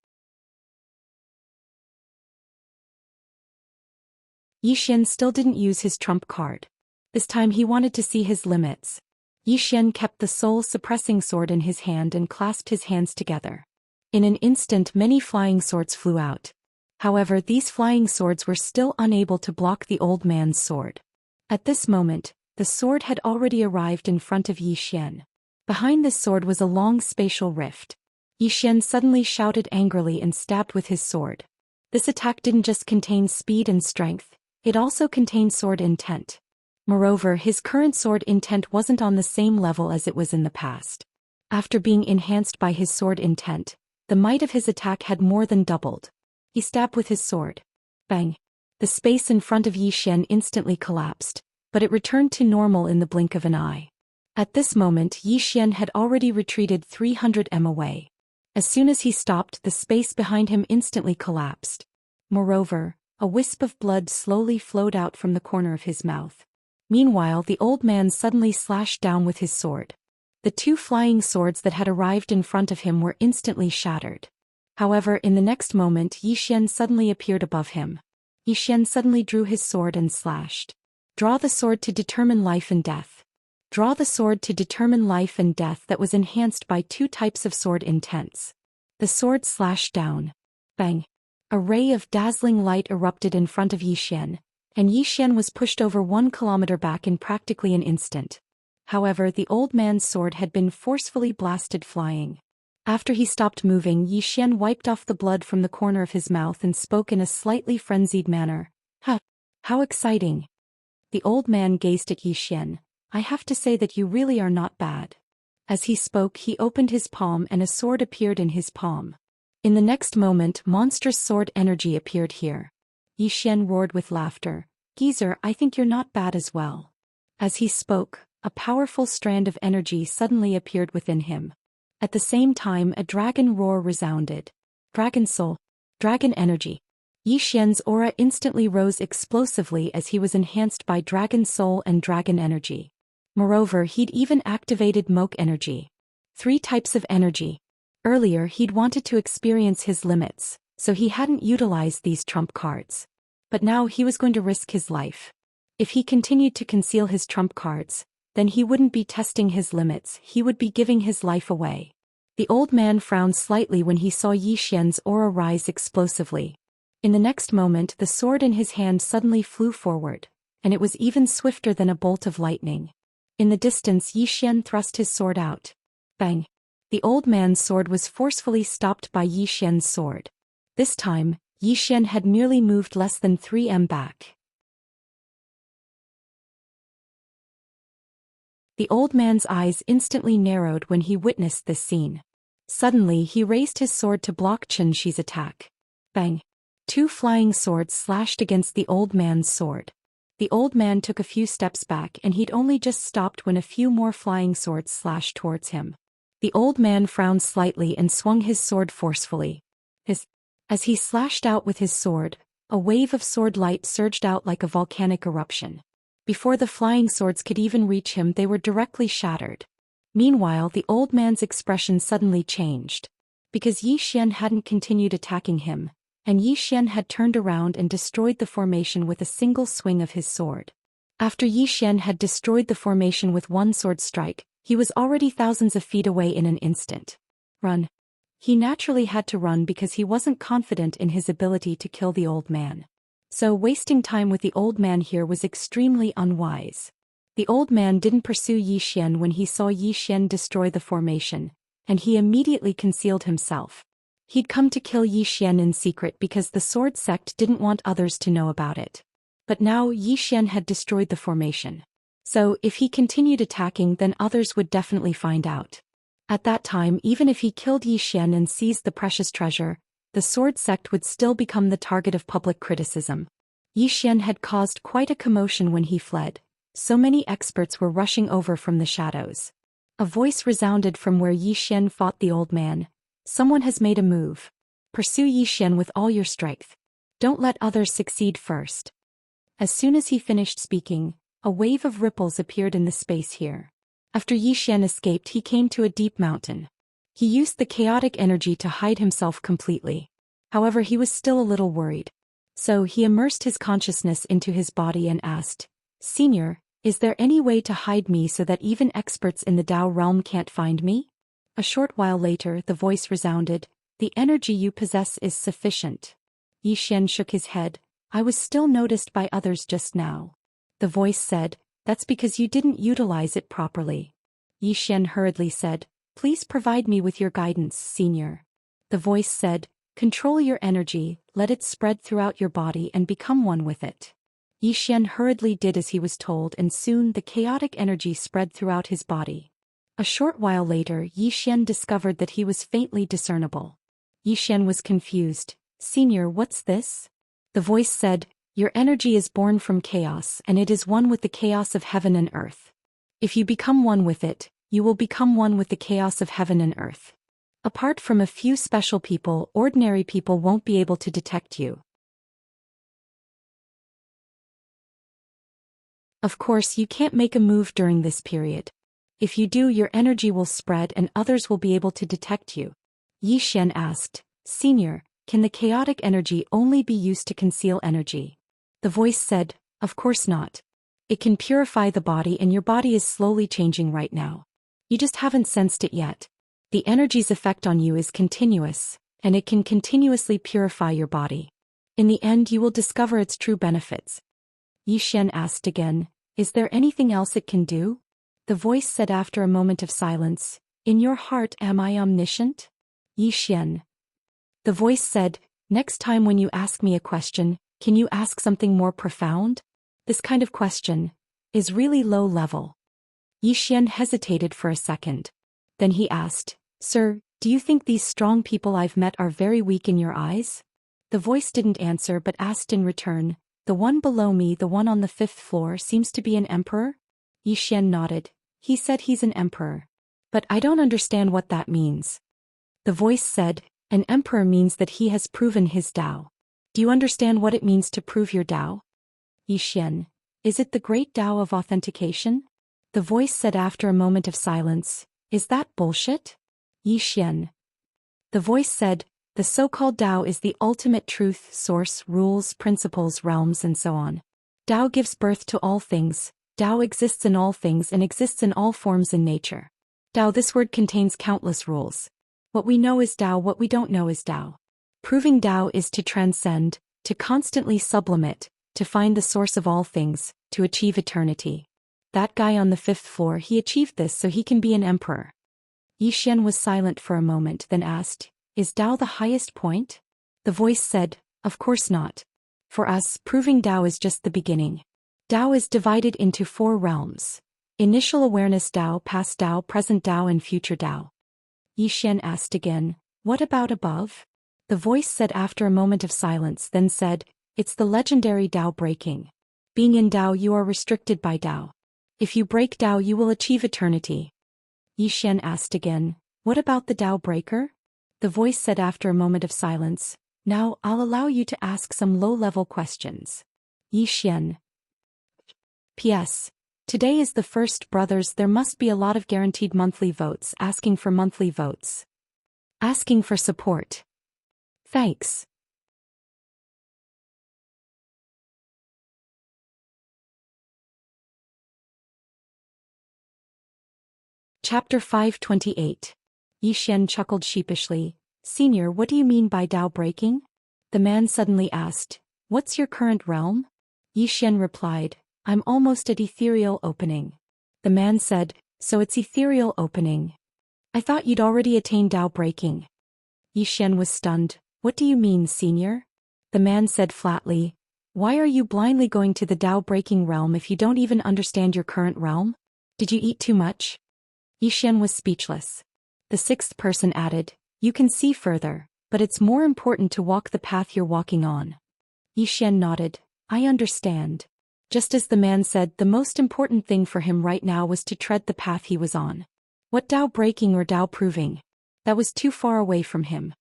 Yi Xian still didn't use his trump card. This time he wanted to see his limits. Yi Xian kept the soul-suppressing sword in his hand and clasped his hands together. In an instant many flying swords flew out. However, these flying swords were still unable to block the old man's sword. At this moment, the sword had already arrived in front of Yi Xian. Behind this sword was a long spatial rift. Yi Xian suddenly shouted angrily and stabbed with his sword. This attack didn't just contain speed and strength, it also contained sword intent. Moreover, his current sword intent wasn't on the same level as it was in the past. After being enhanced by his sword intent, the might of his attack had more than doubled. He stabbed with his sword. Bang! The space in front of Yi Xian instantly collapsed, but it returned to normal in the blink of an eye. At this moment Yi Xian had already retreated 300 m away. As soon as he stopped, the space behind him instantly collapsed. Moreover, a wisp of blood slowly flowed out from the corner of his mouth. Meanwhile, the old man suddenly slashed down with his sword. The two flying swords that had arrived in front of him were instantly shattered. However, in the next moment Yi Xian suddenly appeared above him. Yi Xian suddenly drew his sword and slashed. Draw the sword to determine life and death. Draw the sword to determine life and death that was enhanced by two types of sword intense. The sword slashed down. Bang! A ray of dazzling light erupted in front of Yi Xian, and Yi Xian was pushed over 1 kilometer back in practically an instant. However, the old man's sword had been forcefully blasted flying. After he stopped moving, Yi Xian wiped off the blood from the corner of his mouth and spoke in a slightly frenzied manner. "Ha! How exciting!" The old man gazed at Yi Xian. "I have to say that you really are not bad." As he spoke, he opened his palm and a sword appeared in his palm. In the next moment, monstrous sword energy appeared here. Yi Xian roared with laughter. "Geezer, I think you're not bad as well." As he spoke, a powerful strand of energy suddenly appeared within him. At the same time, a dragon roar resounded. Dragon soul. Dragon energy. Yi Xian's aura instantly rose explosively as he was enhanced by dragon soul and dragon energy. Moreover, he'd even activated Moke energy. 3 types of energy. Earlier, he'd wanted to experience his limits, so he hadn't utilized these trump cards. But now he was going to risk his life. If he continued to conceal his trump cards, then he wouldn't be testing his limits, he would be giving his life away. The old man frowned slightly when he saw Yi Xian's aura rise explosively. In the next moment, the sword in his hand suddenly flew forward, and it was even swifter than a bolt of lightning. In the distance, Yi Xian thrust his sword out. Bang! The old man's sword was forcefully stopped by Yi Xian's sword. This time, Yi Xian had merely moved less than 3 m back. The old man's eyes instantly narrowed when he witnessed this scene. Suddenly, he raised his sword to block Xianxi's attack. Bang! 2 flying swords slashed against the old man's sword. The old man took a few steps back and he'd only just stopped when a few more flying swords slashed towards him. The old man frowned slightly and swung his sword forcefully. As he slashed out with his sword, a wave of sword light surged out like a volcanic eruption. Before the flying swords could even reach him, they were directly shattered. Meanwhile, the old man's expression suddenly changed. Because Yi Xian hadn't continued attacking him, and Yi Xian had turned around and destroyed the formation with a single swing of his sword. After Yi Xian had destroyed the formation with 1 sword strike, he was already thousands of feet away in an instant. Run. He naturally had to run because he wasn't confident in his ability to kill the old man. So wasting time with the old man here was extremely unwise. The old man didn't pursue Yi Xian when he saw Yi Xian destroy the formation, and he immediately concealed himself. He'd come to kill Yi Xian in secret because the sword sect didn't want others to know about it. But now Yi Xian had destroyed the formation. So, if he continued attacking, then others would definitely find out. At that time, even if he killed Yi Xian and seized the precious treasure, the sword sect would still become the target of public criticism. Yi Xian had caused quite a commotion when he fled. So many experts were rushing over from the shadows. A voice resounded from where Yi Xian fought the old man. "Someone has made a move. Pursue Yi Xian with all your strength. Don't let others succeed first." As soon as he finished speaking, a wave of ripples appeared in the space here. After Yi Xian escaped, he came to a deep mountain. He used the chaotic energy to hide himself completely. However, he was still a little worried. So he immersed his consciousness into his body and asked, "Senior, is there any way to hide me so that even experts in the Dao realm can't find me?" A short while later, the voice resounded, "The energy you possess is sufficient." Yi Xian shook his head. "I was still noticed by others just now." The voice said, "That's because you didn't utilize it properly." Yi Xian hurriedly said, "Please provide me with your guidance, Senior." The voice said, "Control your energy, let it spread throughout your body and become one with it." Yi Xian hurriedly did as he was told, and soon the chaotic energy spread throughout his body. A short while later, Yi Xian discovered that he was faintly discernible. Yi Xian was confused. "Senior, what's this?" The voice said, Your energy is born from chaos and it is one with the chaos of heaven and earth. If you become one with it, you will become one with the chaos of heaven and earth. Apart from a few special people, ordinary people won't be able to detect you. Of course, you can't make a move during this period. If you do, your energy will spread and others will be able to detect you. Xian asked, Senior, can the chaotic energy only be used to conceal energy? The voice said, Of course not. It can purify the body and your body is slowly changing right now. You just haven't sensed it yet. The energy's effect on you is continuous, and it can continuously purify your body. In the end, you will discover its true benefits. Xian asked again, Is there anything else it can do? The voice said after a moment of silence, In your heart am I omniscient? Xian. The voice said, Next time when you ask me a question, can you ask something more profound? This kind of question is really low level. Xian hesitated for a second. Then he asked, Sir, do you think these strong people I've met are very weak in your eyes? The voice didn't answer but asked in return, The one below me, the one on the 5th floor, seems to be an emperor? Xian nodded. He said he's an emperor. But I don't understand what that means. The voice said, An emperor means that he has proven his Tao. Do you understand what it means to prove your Tao? Xian. Is it the great Tao of authentication? The voice said after a moment of silence, Is that bullshit? Xian. The voice said, The so-called Tao is the ultimate truth, source, rules, principles, realms, and so on. Tao gives birth to all things. Tao exists in all things and exists in all forms in nature. Tao, this word contains countless rules. What we know is Tao, what we don't know is Tao. Proving Tao is to transcend, to constantly sublimate, to find the source of all things, to achieve eternity. That guy on the 5th floor, he achieved this so he can be an emperor. Xian was silent for a moment, then asked, Is Tao the highest point? The voice said, Of course not. For us, proving Tao is just the beginning. Tao is divided into 4 realms. Initial awareness Tao, past Tao, present Tao, and future Tao. Xian asked again, What about above? The voice said after a moment of silence, then said, It's the legendary Tao breaking. Being in Tao, you are restricted by Tao. If you break Tao, you will achieve eternity. Xian asked again, What about the Tao breaker? The voice said after a moment of silence, Now I'll allow you to ask some low-level questions. Xian. P.S. Today is the 1st, brothers. There must be a lot of guaranteed monthly votes, asking for monthly votes. Asking for support. Thanks. Chapter 528. Xian chuckled sheepishly. Senior, what do you mean by Tao breaking? The man suddenly asked, What's your current realm? Xian replied, I'm almost at ethereal opening. The man said, So it's ethereal opening. I thought you'd already attained Tao breaking. Xian was stunned. What do you mean, senior? The man said flatly, Why are you blindly going to the Tao breaking realm if you don't even understand your current realm? Did you eat too much? Xian was speechless. The 6th person added, You can see further, but it's more important to walk the path you're walking on. Xian nodded. I understand. Just as the man said, the most important thing for him right now was to tread the path he was on. What Tao breaking or Tao proving? That was too far away from him.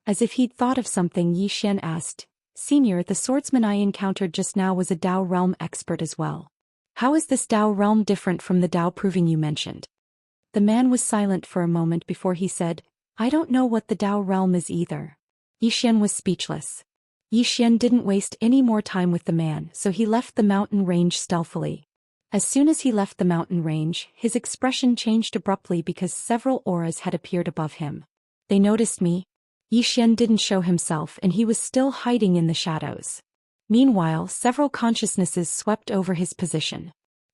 As if he'd thought of something, Xian asked, Senior, the swordsman I encountered just now was a Tao realm expert as well. How is this Tao realm different from the Tao proving you mentioned? The man was silent for a moment before he said, I don't know what the Tao realm is either. Xian was speechless. Xian didn't waste any more time with the man, so he left the mountain range stealthily. As soon as he left the mountain range, his expression changed abruptly because several auras had appeared above him. They noticed me. Xian didn't show himself and he was still hiding in the shadows. Meanwhile, several consciousnesses swept over his position.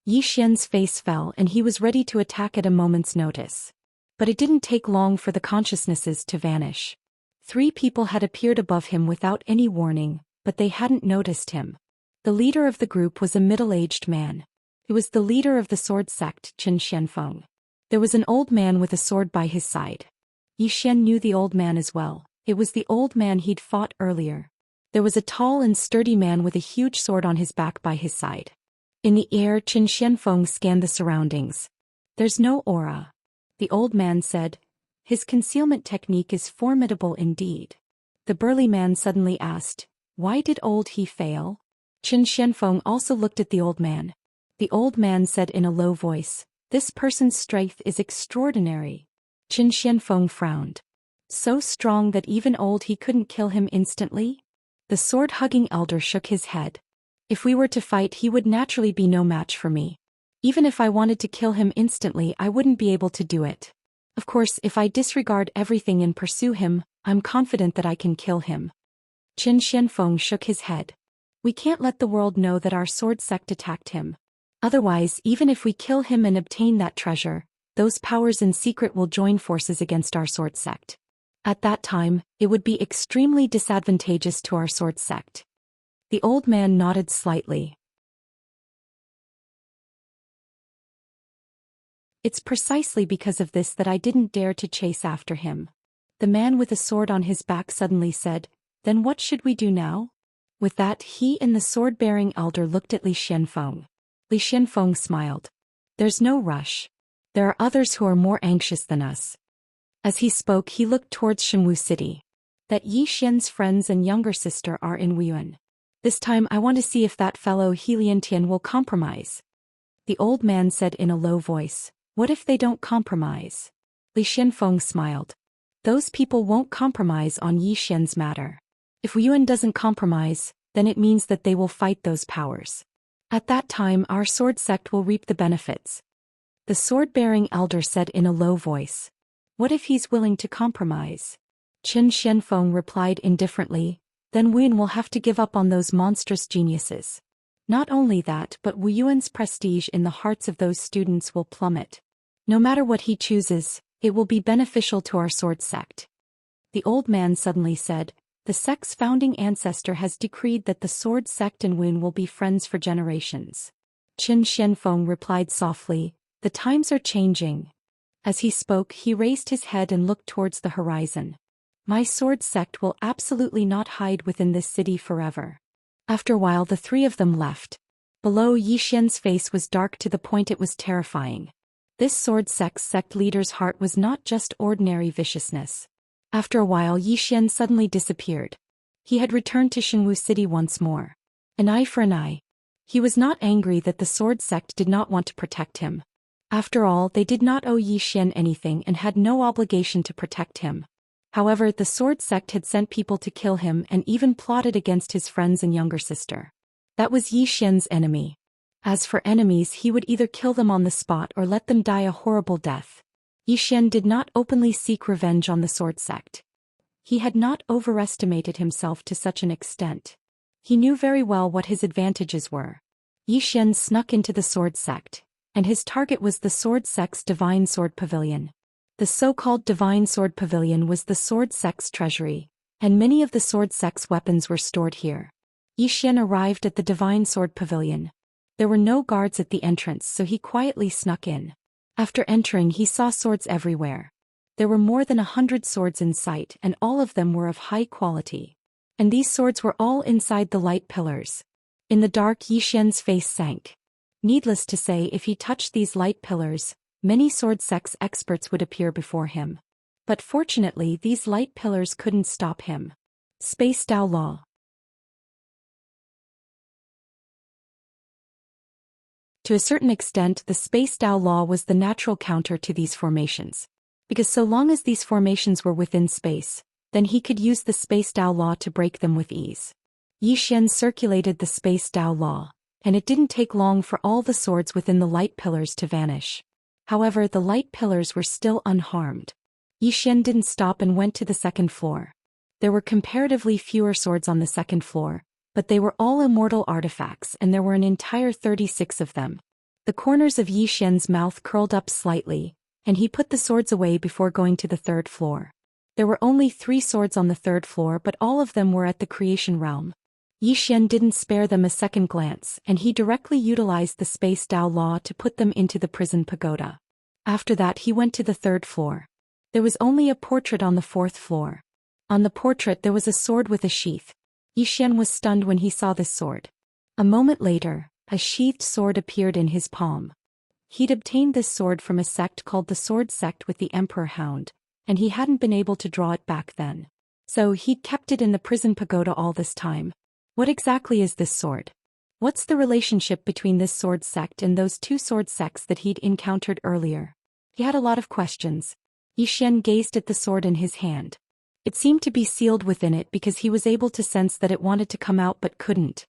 Xian's face fell and he was ready to attack at a moment's notice. But it didn't take long for the consciousnesses to vanish. 3 people had appeared above him without any warning, but they hadn't noticed him. The leader of the group was a middle-aged man. He was the leader of the sword sect, Chen Xianfeng. There was an old man with a sword by his side. Xian knew the old man as well. It was the old man he'd fought earlier. There was a tall and sturdy man with a huge sword on his back by his side. In the air, Qin Xianfeng scanned the surroundings. There's no aura. The old man said. His concealment technique is formidable indeed. The burly man suddenly asked, why did old he fail? Qin Xianfeng also looked at the old man. The old man said in a low voice, this person's strength is extraordinary. Qin Xianfeng frowned. So strong that even old he couldn't kill him instantly? The sword-hugging elder shook his head. If we were to fight, he would naturally be no match for me. Even if I wanted to kill him instantly, I wouldn't be able to do it. Of course, if I disregard everything and pursue him, I'm confident that I can kill him. Qin Xianfeng shook his head. We can't let the world know that our sword sect attacked him. Otherwise, even if we kill him and obtain that treasure, those powers in secret will join forces against our sword sect. At that time, it would be extremely disadvantageous to our sword sect. The old man nodded slightly. It's precisely because of this that I didn't dare to chase after him. The man with a sword on his back suddenly said, then what should we do now? With that, he and the sword-bearing elder looked at Li Xianfeng. Li Xianfeng smiled. There's no rush. There are others who are more anxious than us. As he spoke, he looked towards Shenwu City. That Yi Xian's friends and younger sister are in Wuyuan. This time I want to see if that fellow He Liantian will compromise. The old man said in a low voice, what if they don't compromise? Li Xianfeng smiled. Those people won't compromise on Yi Xian's matter. If Wuyuan doesn't compromise, then it means that they will fight those powers. At that time our sword sect will reap the benefits. The sword-bearing elder said in a low voice. What if he's willing to compromise? Qin Xianfeng replied indifferently, then Wuyuan will have to give up on those monstrous geniuses. Not only that, but Wuyuan's prestige in the hearts of those students will plummet. No matter what he chooses, it will be beneficial to our sword sect. The old man suddenly said, the sect's founding ancestor has decreed that the sword sect and Wuyuan will be friends for generations. Qin Xianfeng replied softly, the times are changing. As he spoke, he raised his head and looked towards the horizon. My sword sect will absolutely not hide within this city forever. After a while the three of them left. Below, Yi Xian's face was dark to the point it was terrifying. This sword sect's sect leader's heart was not just ordinary viciousness. After a while Yi Xian suddenly disappeared. He had returned to Shenwu City once more. An eye for an eye. He was not angry that the sword sect did not want to protect him. After all, they did not owe Yi Xian anything and had no obligation to protect him. However, the sword sect had sent people to kill him and even plotted against his friends and younger sister. That was Yi Xian's enemy. As for enemies, he would either kill them on the spot or let them die a horrible death. Yi Xian did not openly seek revenge on the sword sect. He had not overestimated himself to such an extent. He knew very well what his advantages were. Yi Xian snuck into the sword sect, and his target was the sword sect's Divine Sword Pavilion. The so-called Divine Sword Pavilion was the sword sect's treasury, and many of the sword sect's weapons were stored here. Yi Xian arrived at the Divine Sword Pavilion. There were no guards at the entrance, so he quietly snuck in. After entering, he saw swords everywhere. There were more than 100 swords in sight, and all of them were of high quality. And these swords were all inside the light pillars. In the dark, Yi Xian's face sank. Needless to say, if he touched these light pillars, many sword sect's experts would appear before him. But fortunately, these light pillars couldn't stop him. Space Dao Law. To a certain extent, the Space Dao Law was the natural counter to these formations. Because so long as these formations were within space, then he could use the Space Dao Law to break them with ease. Yi Xian circulated the Space Dao Law, and it didn't take long for all the swords within the light pillars to vanish. However, the light pillars were still unharmed. Yi Xian didn't stop and went to the second floor. There were comparatively fewer swords on the second floor, but they were all immortal artifacts and there were an entire 36 of them. The corners of Yi Xian's mouth curled up slightly, and he put the swords away before going to the third floor. There were only 3 swords on the third floor, but all of them were at the creation realm. Yi Xian didn't spare them a second glance, and he directly utilized the Space Dao Law to put them into the prison pagoda. After that he went to the third floor. There was only a portrait on the 4th floor. On the portrait there was a sword with a sheath. Xian was stunned when he saw this sword. A moment later, a sheathed sword appeared in his palm. He'd obtained this sword from a sect called the Sword Sect with the Emperor Hound, and he hadn't been able to draw it back then. So he'd kept it in the prison pagoda all this time. What exactly is this sword? What's the relationship between this sword sect and those two sword sects that he'd encountered earlier? He had a lot of questions. Xian gazed at the sword in his hand. It seemed to be sealed within it because he was able to sense that it wanted to come out but couldn't.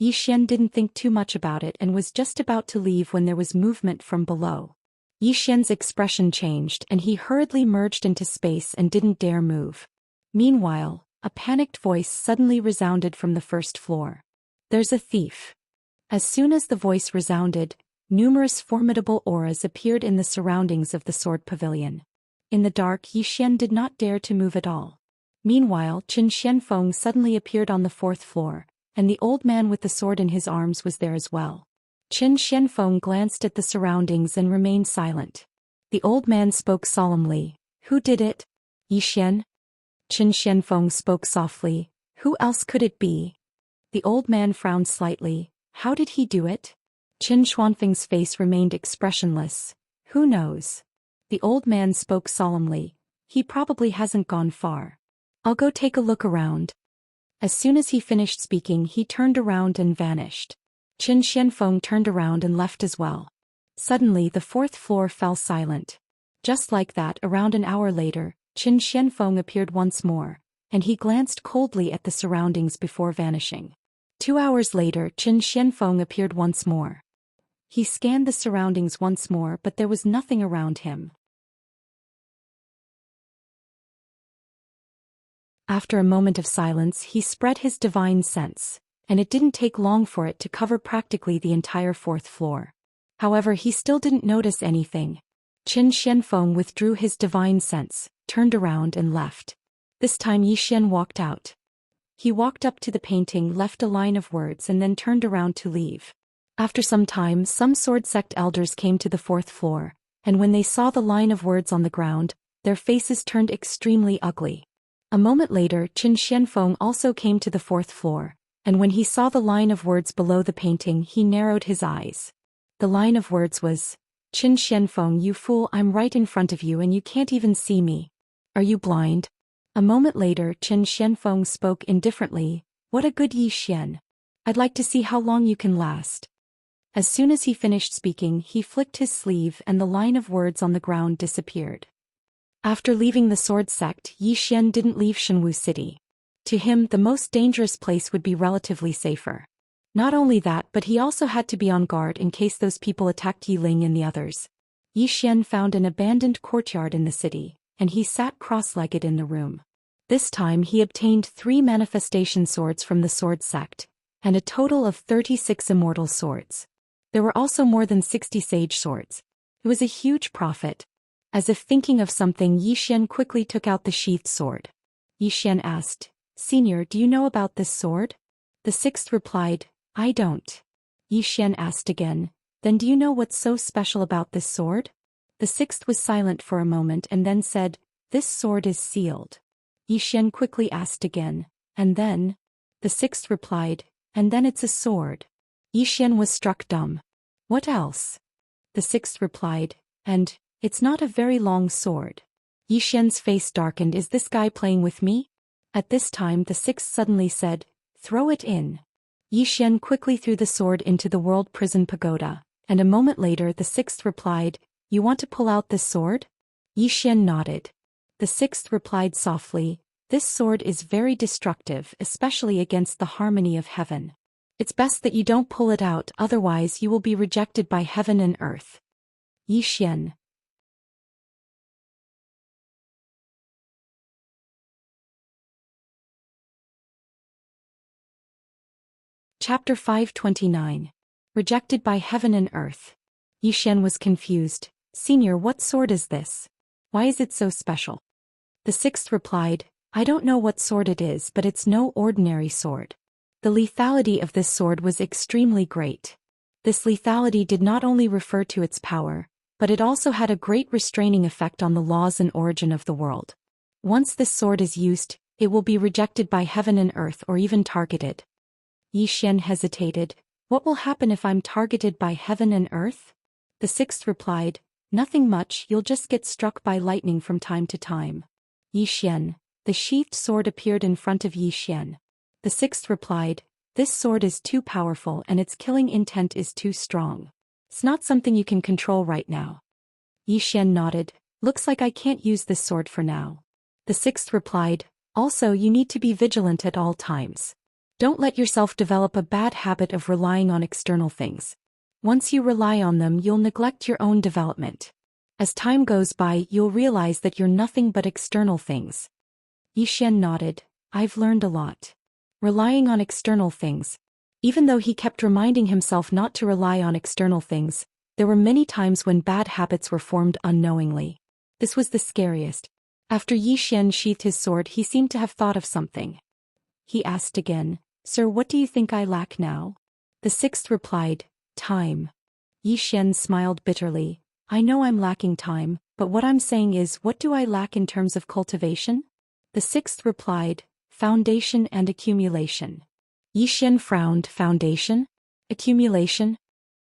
Xian didn't think too much about it and was just about to leave when there was movement from below. Xian's expression changed and he hurriedly merged into space and didn't dare move. Meanwhile, a panicked voice suddenly resounded from the first floor. There's a thief. As soon as the voice resounded, numerous formidable auras appeared in the surroundings of the sword pavilion. In the dark, Xian did not dare to move at all. Meanwhile, Qin Xianfeng suddenly appeared on the fourth floor, and the old man with the sword in his arms was there as well. Qin Xianfeng glanced at the surroundings and remained silent. The old man spoke solemnly. Who did it? Xian? Qin Xianfeng spoke softly. Who else could it be? The old man frowned slightly. How did he do it? Qin Xuanfeng's face remained expressionless. Who knows? The old man spoke solemnly. He probably hasn't gone far. I'll go take a look around. As soon as he finished speaking, he turned around and vanished. Qin Xianfeng turned around and left as well. Suddenly the fourth floor fell silent. Just like that, around an hour later, Qin Xianfeng appeared once more, and he glanced coldly at the surroundings before vanishing. 2 hours later, Qin Xianfeng appeared once more. He scanned the surroundings once more, but there was nothing around him. After a moment of silence, he spread his divine sense, and it didn't take long for it to cover practically the entire fourth floor. However, he still didn't notice anything. Qin Xianfeng withdrew his divine sense, turned around and left. This time Xian walked out. He walked up to the painting, left a line of words and then turned around to leave. After some time, some sword sect elders came to the fourth floor, and when they saw the line of words on the ground, their faces turned extremely ugly. A moment later, Qin Xianfeng also came to the fourth floor, and when he saw the line of words below the painting, he narrowed his eyes. The line of words was, Qin Xianfeng, you fool, I'm right in front of you and you can't even see me. Are you blind? A moment later, Qin Xianfeng spoke indifferently, what a good Xian. I'd like to see how long you can last. As soon as he finished speaking, he flicked his sleeve and the line of words on the ground disappeared. After leaving the sword sect, Xian didn't leave Shenwu City. To him, the most dangerous place would be relatively safer. Not only that, but he also had to be on guard in case those people attacked Yiling and the others. Xian found an abandoned courtyard in the city, and he sat cross-legged in the room. This time he obtained 3 manifestation swords from the sword sect, and a total of 36 immortal swords. There were also more than 60 sage swords. It was a huge profit. As if thinking of something, Xian quickly took out the sheathed sword. Xian asked, Senior, do you know about this sword? The sixth replied, I don't. Xian asked again, then do you know what's so special about this sword? The sixth was silent for a moment and then said, this sword is sealed. Xian quickly asked again, and then? The sixth replied, and then it's a sword. Xian was struck dumb. What else? The sixth replied, and, it's not a very long sword. Xian's face darkened. Is this guy playing with me? At this time the sixth suddenly said, throw it in. Xian quickly threw the sword into the world prison pagoda, and a moment later the sixth replied, you want to pull out this sword? Xian nodded. The sixth replied softly, this sword is very destructive, especially against the harmony of heaven. It's best that you don't pull it out, otherwise you will be rejected by heaven and earth. Xian. Chapter 529. Rejected by Heaven and Earth. Xian was confused. Senior, what sword is this? Why is it so special? The sixth replied, I don't know what sword it is, but it's no ordinary sword. The lethality of this sword was extremely great. This lethality did not only refer to its power, but it also had a great restraining effect on the laws and origin of the world. Once this sword is used, It will be rejected by heaven and earth or even targeted. Yi Xian hesitated. What will happen if I'm targeted by heaven and earth? The sixth replied, nothing much, you'll just get struck by lightning from time to time. Yi Xian. The sheathed sword appeared in front of Yi Xian. The sixth replied, this sword is too powerful and its killing intent is too strong. It's not something you can control right now. Yi Xian nodded. Looks like I can't use this sword for now. The sixth replied, also you need to be vigilant at all times. Don't let yourself develop a bad habit of relying on external things. Once you rely on them, you'll neglect your own development. As time goes by, you'll realize that you're nothing but external things. Yi Xian nodded. I've learned a lot. Relying on external things. Even though he kept reminding himself not to rely on external things, there were many times when bad habits were formed unknowingly. This was the scariest. After Yi Xian sheathed his sword, he seemed to have thought of something. He asked again, Sir, what do you think I lack now? The sixth replied, time. Yi Xian smiled bitterly. I know I'm lacking time, but what I'm saying is, what do I lack in terms of cultivation? The sixth replied, foundation and accumulation. Yi Xian frowned. Foundation? Accumulation?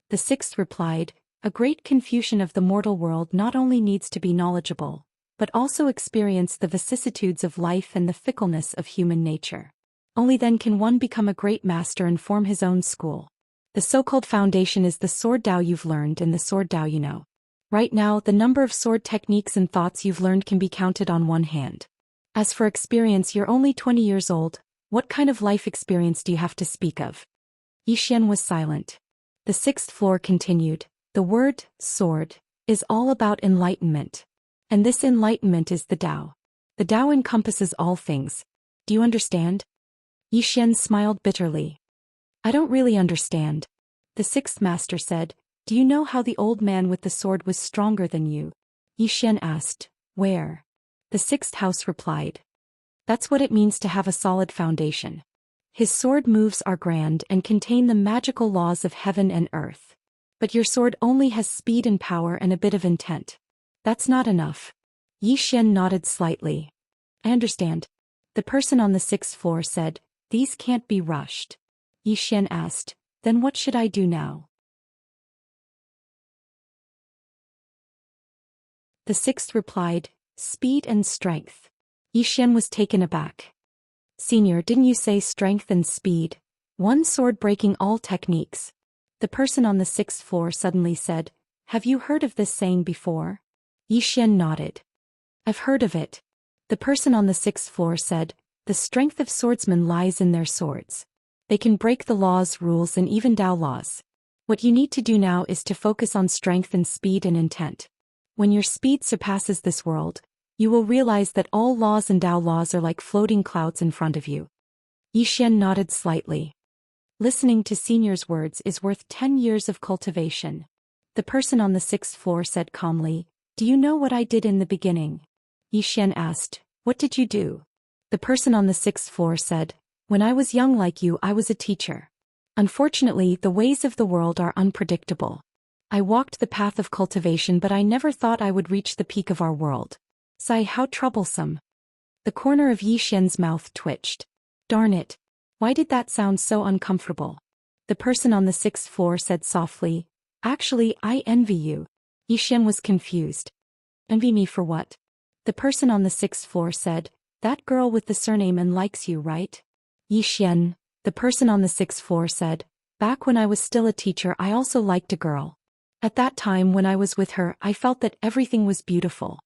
The sixth replied, a great Confucian of the mortal world not only needs to be knowledgeable, but also experience the vicissitudes of life and the fickleness of human nature. Only then can one become a great master and form his own school. The so-called foundation is the sword Dao you've learned and the sword Dao you know. Right now, the number of sword techniques and thoughts you've learned can be counted on one hand. As for experience, you're only 20 years old. What kind of life experience do you have to speak of? Yi Xian was silent. The sixth floor continued. The word, sword, is all about enlightenment. And this enlightenment is the Dao. The Dao encompasses all things. Do you understand? Yi Xian smiled bitterly. I don't really understand. The sixth master said, do you know how the old man with the sword was stronger than you? Yi Xian asked, where? The sixth house replied. That's what it means to have a solid foundation. His sword moves are grand and contain the magical laws of heaven and earth. But your sword only has speed and power and a bit of intent. That's not enough. Yi Xian nodded slightly. I understand. The person on the sixth floor said, these can't be rushed. Yi Xian asked, then what should I do now? The sixth replied, speed and strength. Yi Xian was taken aback. Senior, didn't you say strength and speed? One sword breaking all techniques. The person on the sixth floor suddenly said, have you heard of this saying before? Yi Xian nodded. I've heard of it. The person on the sixth floor said, the strength of swordsmen lies in their swords. They can break the laws, rules, and even Dao laws. What you need to do now is to focus on strength and speed and intent. When your speed surpasses this world, you will realize that all laws and Dao laws are like floating clouds in front of you. Yi Xian nodded slightly. Listening to senior's words is worth 10 years of cultivation. The person on the sixth floor said calmly, do you know what I did in the beginning? Yi Xian asked, what did you do? The person on the sixth floor said, when I was young like you, I was a teacher. Unfortunately, the ways of the world are unpredictable. I walked the path of cultivation, but I never thought I would reach the peak of our world. Sigh, how troublesome. The corner of Yi Xian's mouth twitched. Darn it. Why did that sound so uncomfortable? The person on the sixth floor said softly, actually, I envy you. Yi Xian was confused. Envy me for what? The person on the sixth floor said, that girl with the surname and likes you, right? Yi Xian, the person on the sixth floor said, back when I was still a teacher, I also liked a girl. At that time when I was with her, I felt that everything was beautiful.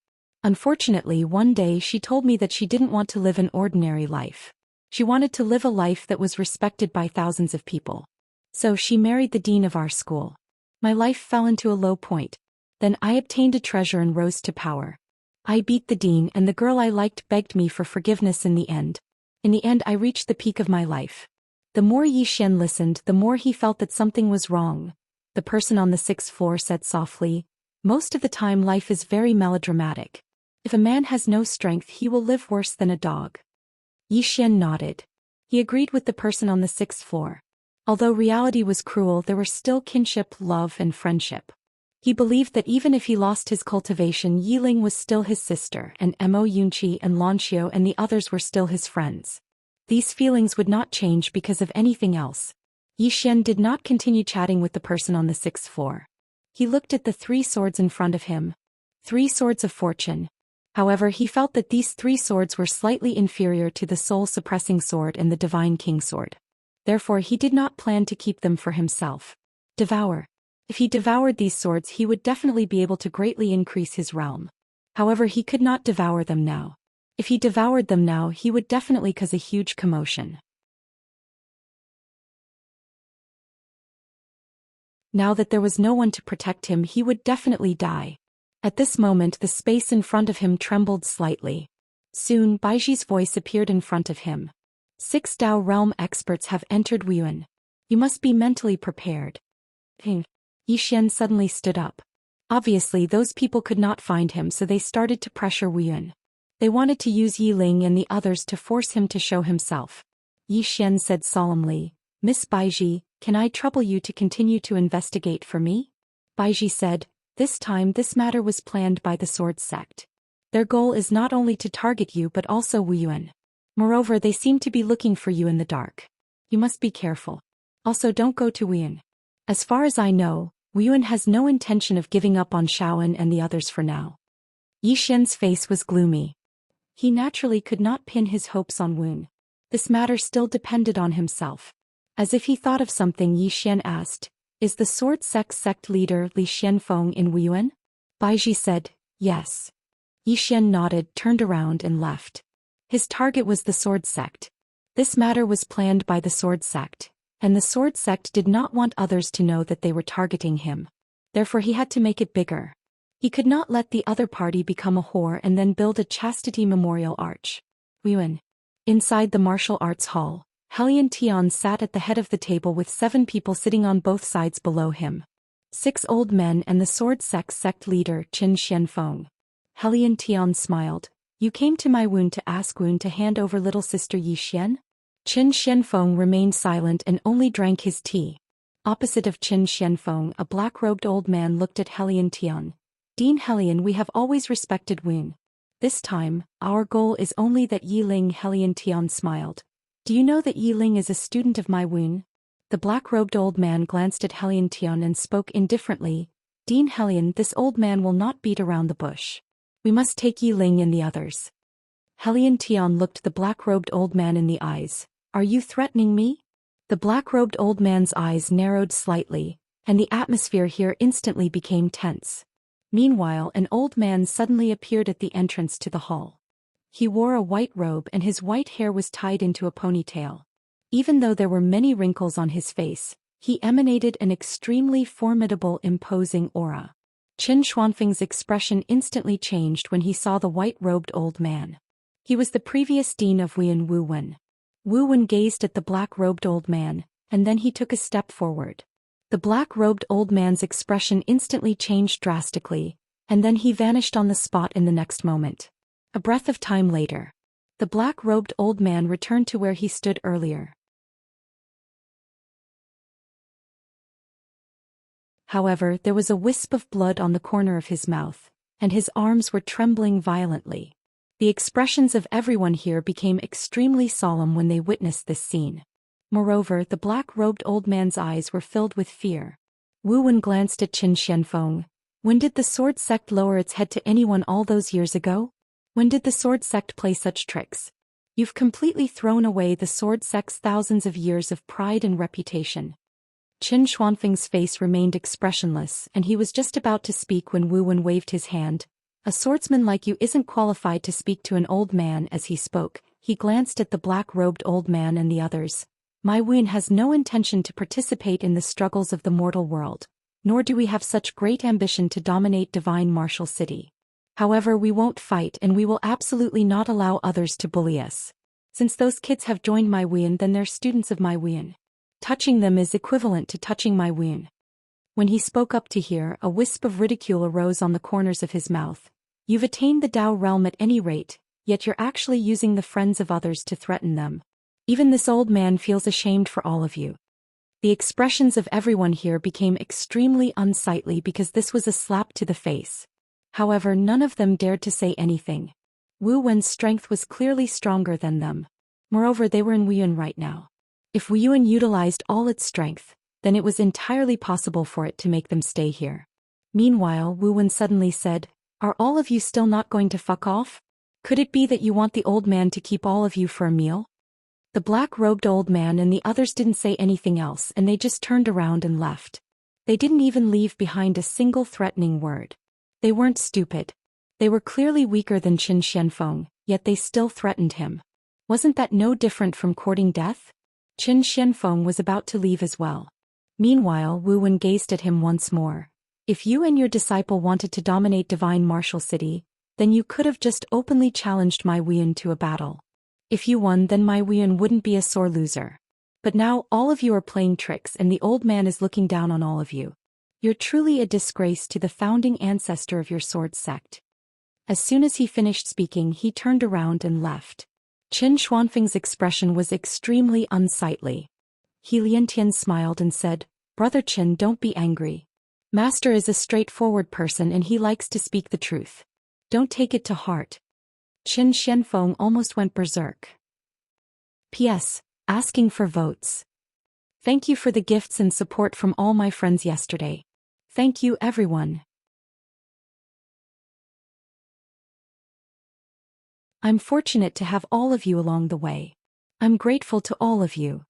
Unfortunately, one day she told me that she didn't want to live an ordinary life. She wanted to live a life that was respected by thousands of people. So she married the dean of our school. My life fell into a low point. Then I obtained a treasure and rose to power. I beat the dean, and the girl I liked begged me for forgiveness in the end. In the end, I reached the peak of my life. The more Yi Xian listened, the more he felt that something was wrong. The person on the sixth floor said softly, most of the time life is very melodramatic. If a man has no strength, he will live worse than a dog. Yi Xian nodded. He agreed with the person on the sixth floor. Although reality was cruel, there were still kinship, love, and friendship. He believed that even if he lost his cultivation, Yiling was still his sister, and Mo Yunqi and Lanxiu and the others were still his friends. These feelings would not change because of anything else. Xian did not continue chatting with the person on the 6th floor. He looked at the 3 swords in front of him. 3 swords of fortune. However, he felt that these 3 swords were slightly inferior to the soul-suppressing sword and the Divine King sword. Therefore, he did not plan to keep them for himself. Devour. If he devoured these swords, he would definitely be able to greatly increase his realm. However, he could not devour them now. If he devoured them now, he would definitely cause a huge commotion. Now that there was no one to protect him, he would definitely die. At this moment, the space in front of him trembled slightly. Soon, Baiji's voice appeared in front of him. 6 Dao realm experts have entered Wuyuan. You must be mentally prepared. Xian suddenly stood up. Obviously, those people could not find him, so they started to pressure Wuyuan. They wanted to use Yiling and the others to force him to show himself. Xian said solemnly, Miss Baiji, can I trouble you to continue to investigate for me? Baiji said, this time this matter was planned by the Sword Sect. Their goal is not only to target you but also Wuyuan. Moreover, they seem to be looking for you in the dark. You must be careful. Also, don't go to Wuyuan. As far as I know, Wuyuan has no intention of giving up on Shaoan and the others for now. Xian's face was gloomy. He naturally could not pin his hopes on Wuyuan. This matter still depended on himself. As if he thought of something, Xian asked, is the Sword Sect leader Li Xianfeng in Wuyuan? Baiji said, yes. Xian nodded, turned around and left. His target was the Sword Sect. This matter was planned by the Sword Sect, and the Sword Sect did not want others to know that they were targeting him. Therefore he had to make it bigger. He could not let the other party become a whore and then build a chastity memorial arch. Wuyuan. Inside the martial arts hall, Helian Tian sat at the head of the table with 7 people sitting on both sides below him. 6 old men and the Sword Sect leader Qin Xianfeng. Helian Tian smiled. You came to my Wuyuan to ask Wuyuan to hand over little sister Xian? Qin Xianfeng remained silent and only drank his tea. Opposite of Qin Xianfeng, a black-robed old man looked at Helian Tian. Dean Helian, we have always respected Wuyuan. This time, our goal is only that Yiling. Helian Tian smiled. Do you know that Yiling is a student of my Wuyuan? The black-robed old man glanced at Helian Tian and spoke indifferently. Dean Helian, this old man will not beat around the bush. We must take Yiling and the others. Helian Tian looked the black-robed old man in the eyes. Are you threatening me? The black-robed old man's eyes narrowed slightly, and the atmosphere here instantly became tense. Meanwhile, an old man suddenly appeared at the entrance to the hall. He wore a white robe and his white hair was tied into a ponytail. Even though there were many wrinkles on his face, he emanated an extremely formidable, imposing aura. Qin Xuanfeng's expression instantly changed when he saw the white-robed old man. He was the previous dean of Wuyuan, Wu Wen. Wu Wen gazed at the black-robed old man, and then he took a step forward. The black-robed old man's expression instantly changed drastically, and then he vanished on the spot in the next moment. A breath of time later, the black-robed old man returned to where he stood earlier. However, there was a wisp of blood on the corner of his mouth, and his arms were trembling violently. The expressions of everyone here became extremely solemn when they witnessed this scene. Moreover, the black-robed old man's eyes were filled with fear. Wu Wen glanced at Qin Xianfeng. When did the Sword Sect lower its head to anyone all those years ago? When did the Sword Sect play such tricks? You've completely thrown away the Sword Sect's thousands of years of pride and reputation. Qin Xuanfeng's face remained expressionless, and he was just about to speak when Wu Wen waved his hand. A swordsman like you isn't qualified to speak to an old man. As he spoke, he glanced at the black-robed old man and the others. My Wuyuan has no intention to participate in the struggles of the mortal world, nor do we have such great ambition to dominate Divine Martial City. However, we won't fight and we will absolutely not allow others to bully us. Since those kids have joined my Wuyuan, then they're students of my Wuyuan. Touching them is equivalent to touching my Wuyuan. When he spoke up to here, a wisp of ridicule arose on the corners of his mouth. You've attained the Dao realm at any rate, yet you're actually using the friends of others to threaten them. Even this old man feels ashamed for all of you. The expressions of everyone here became extremely unsightly because this was a slap to the face. However, none of them dared to say anything. Wu Wen's strength was clearly stronger than them. Moreover, they were in Wuyuan right now. If Wuyuan utilized all its strength, then it was entirely possible for it to make them stay here. Meanwhile, Wu Wen suddenly said, "Are all of you still not going to fuck off? Could it be that you want the old man to keep all of you for a meal?" The black-robed old man and the others didn't say anything else, and they just turned around and left. They didn't even leave behind a single threatening word. They weren't stupid. They were clearly weaker than Qin Xianfeng, yet they still threatened him. Wasn't that no different from courting death? Qin Xianfeng was about to leave as well. Meanwhile, Wu Wen gazed at him once more. "If you and your disciple wanted to dominate Divine Martial City, then you could have just openly challenged my Wuyuan to a battle. If you won, then my Wuyuan wouldn't be a sore loser. But now all of you are playing tricks and the old man is looking down on all of you. You're truly a disgrace to the founding ancestor of your sword sect." As soon as he finished speaking, he turned around and left. Qin Xuanfeng's expression was extremely unsightly. He Liantian smiled and said, "Brother Qin, don't be angry. Master is a straightforward person and he likes to speak the truth. Don't take it to heart." Qin Xianfeng almost went berserk. P.S. Asking for votes. Thank you for the gifts and support from all my friends yesterday. Thank you, everyone. I'm fortunate to have all of you along the way. I'm grateful to all of you.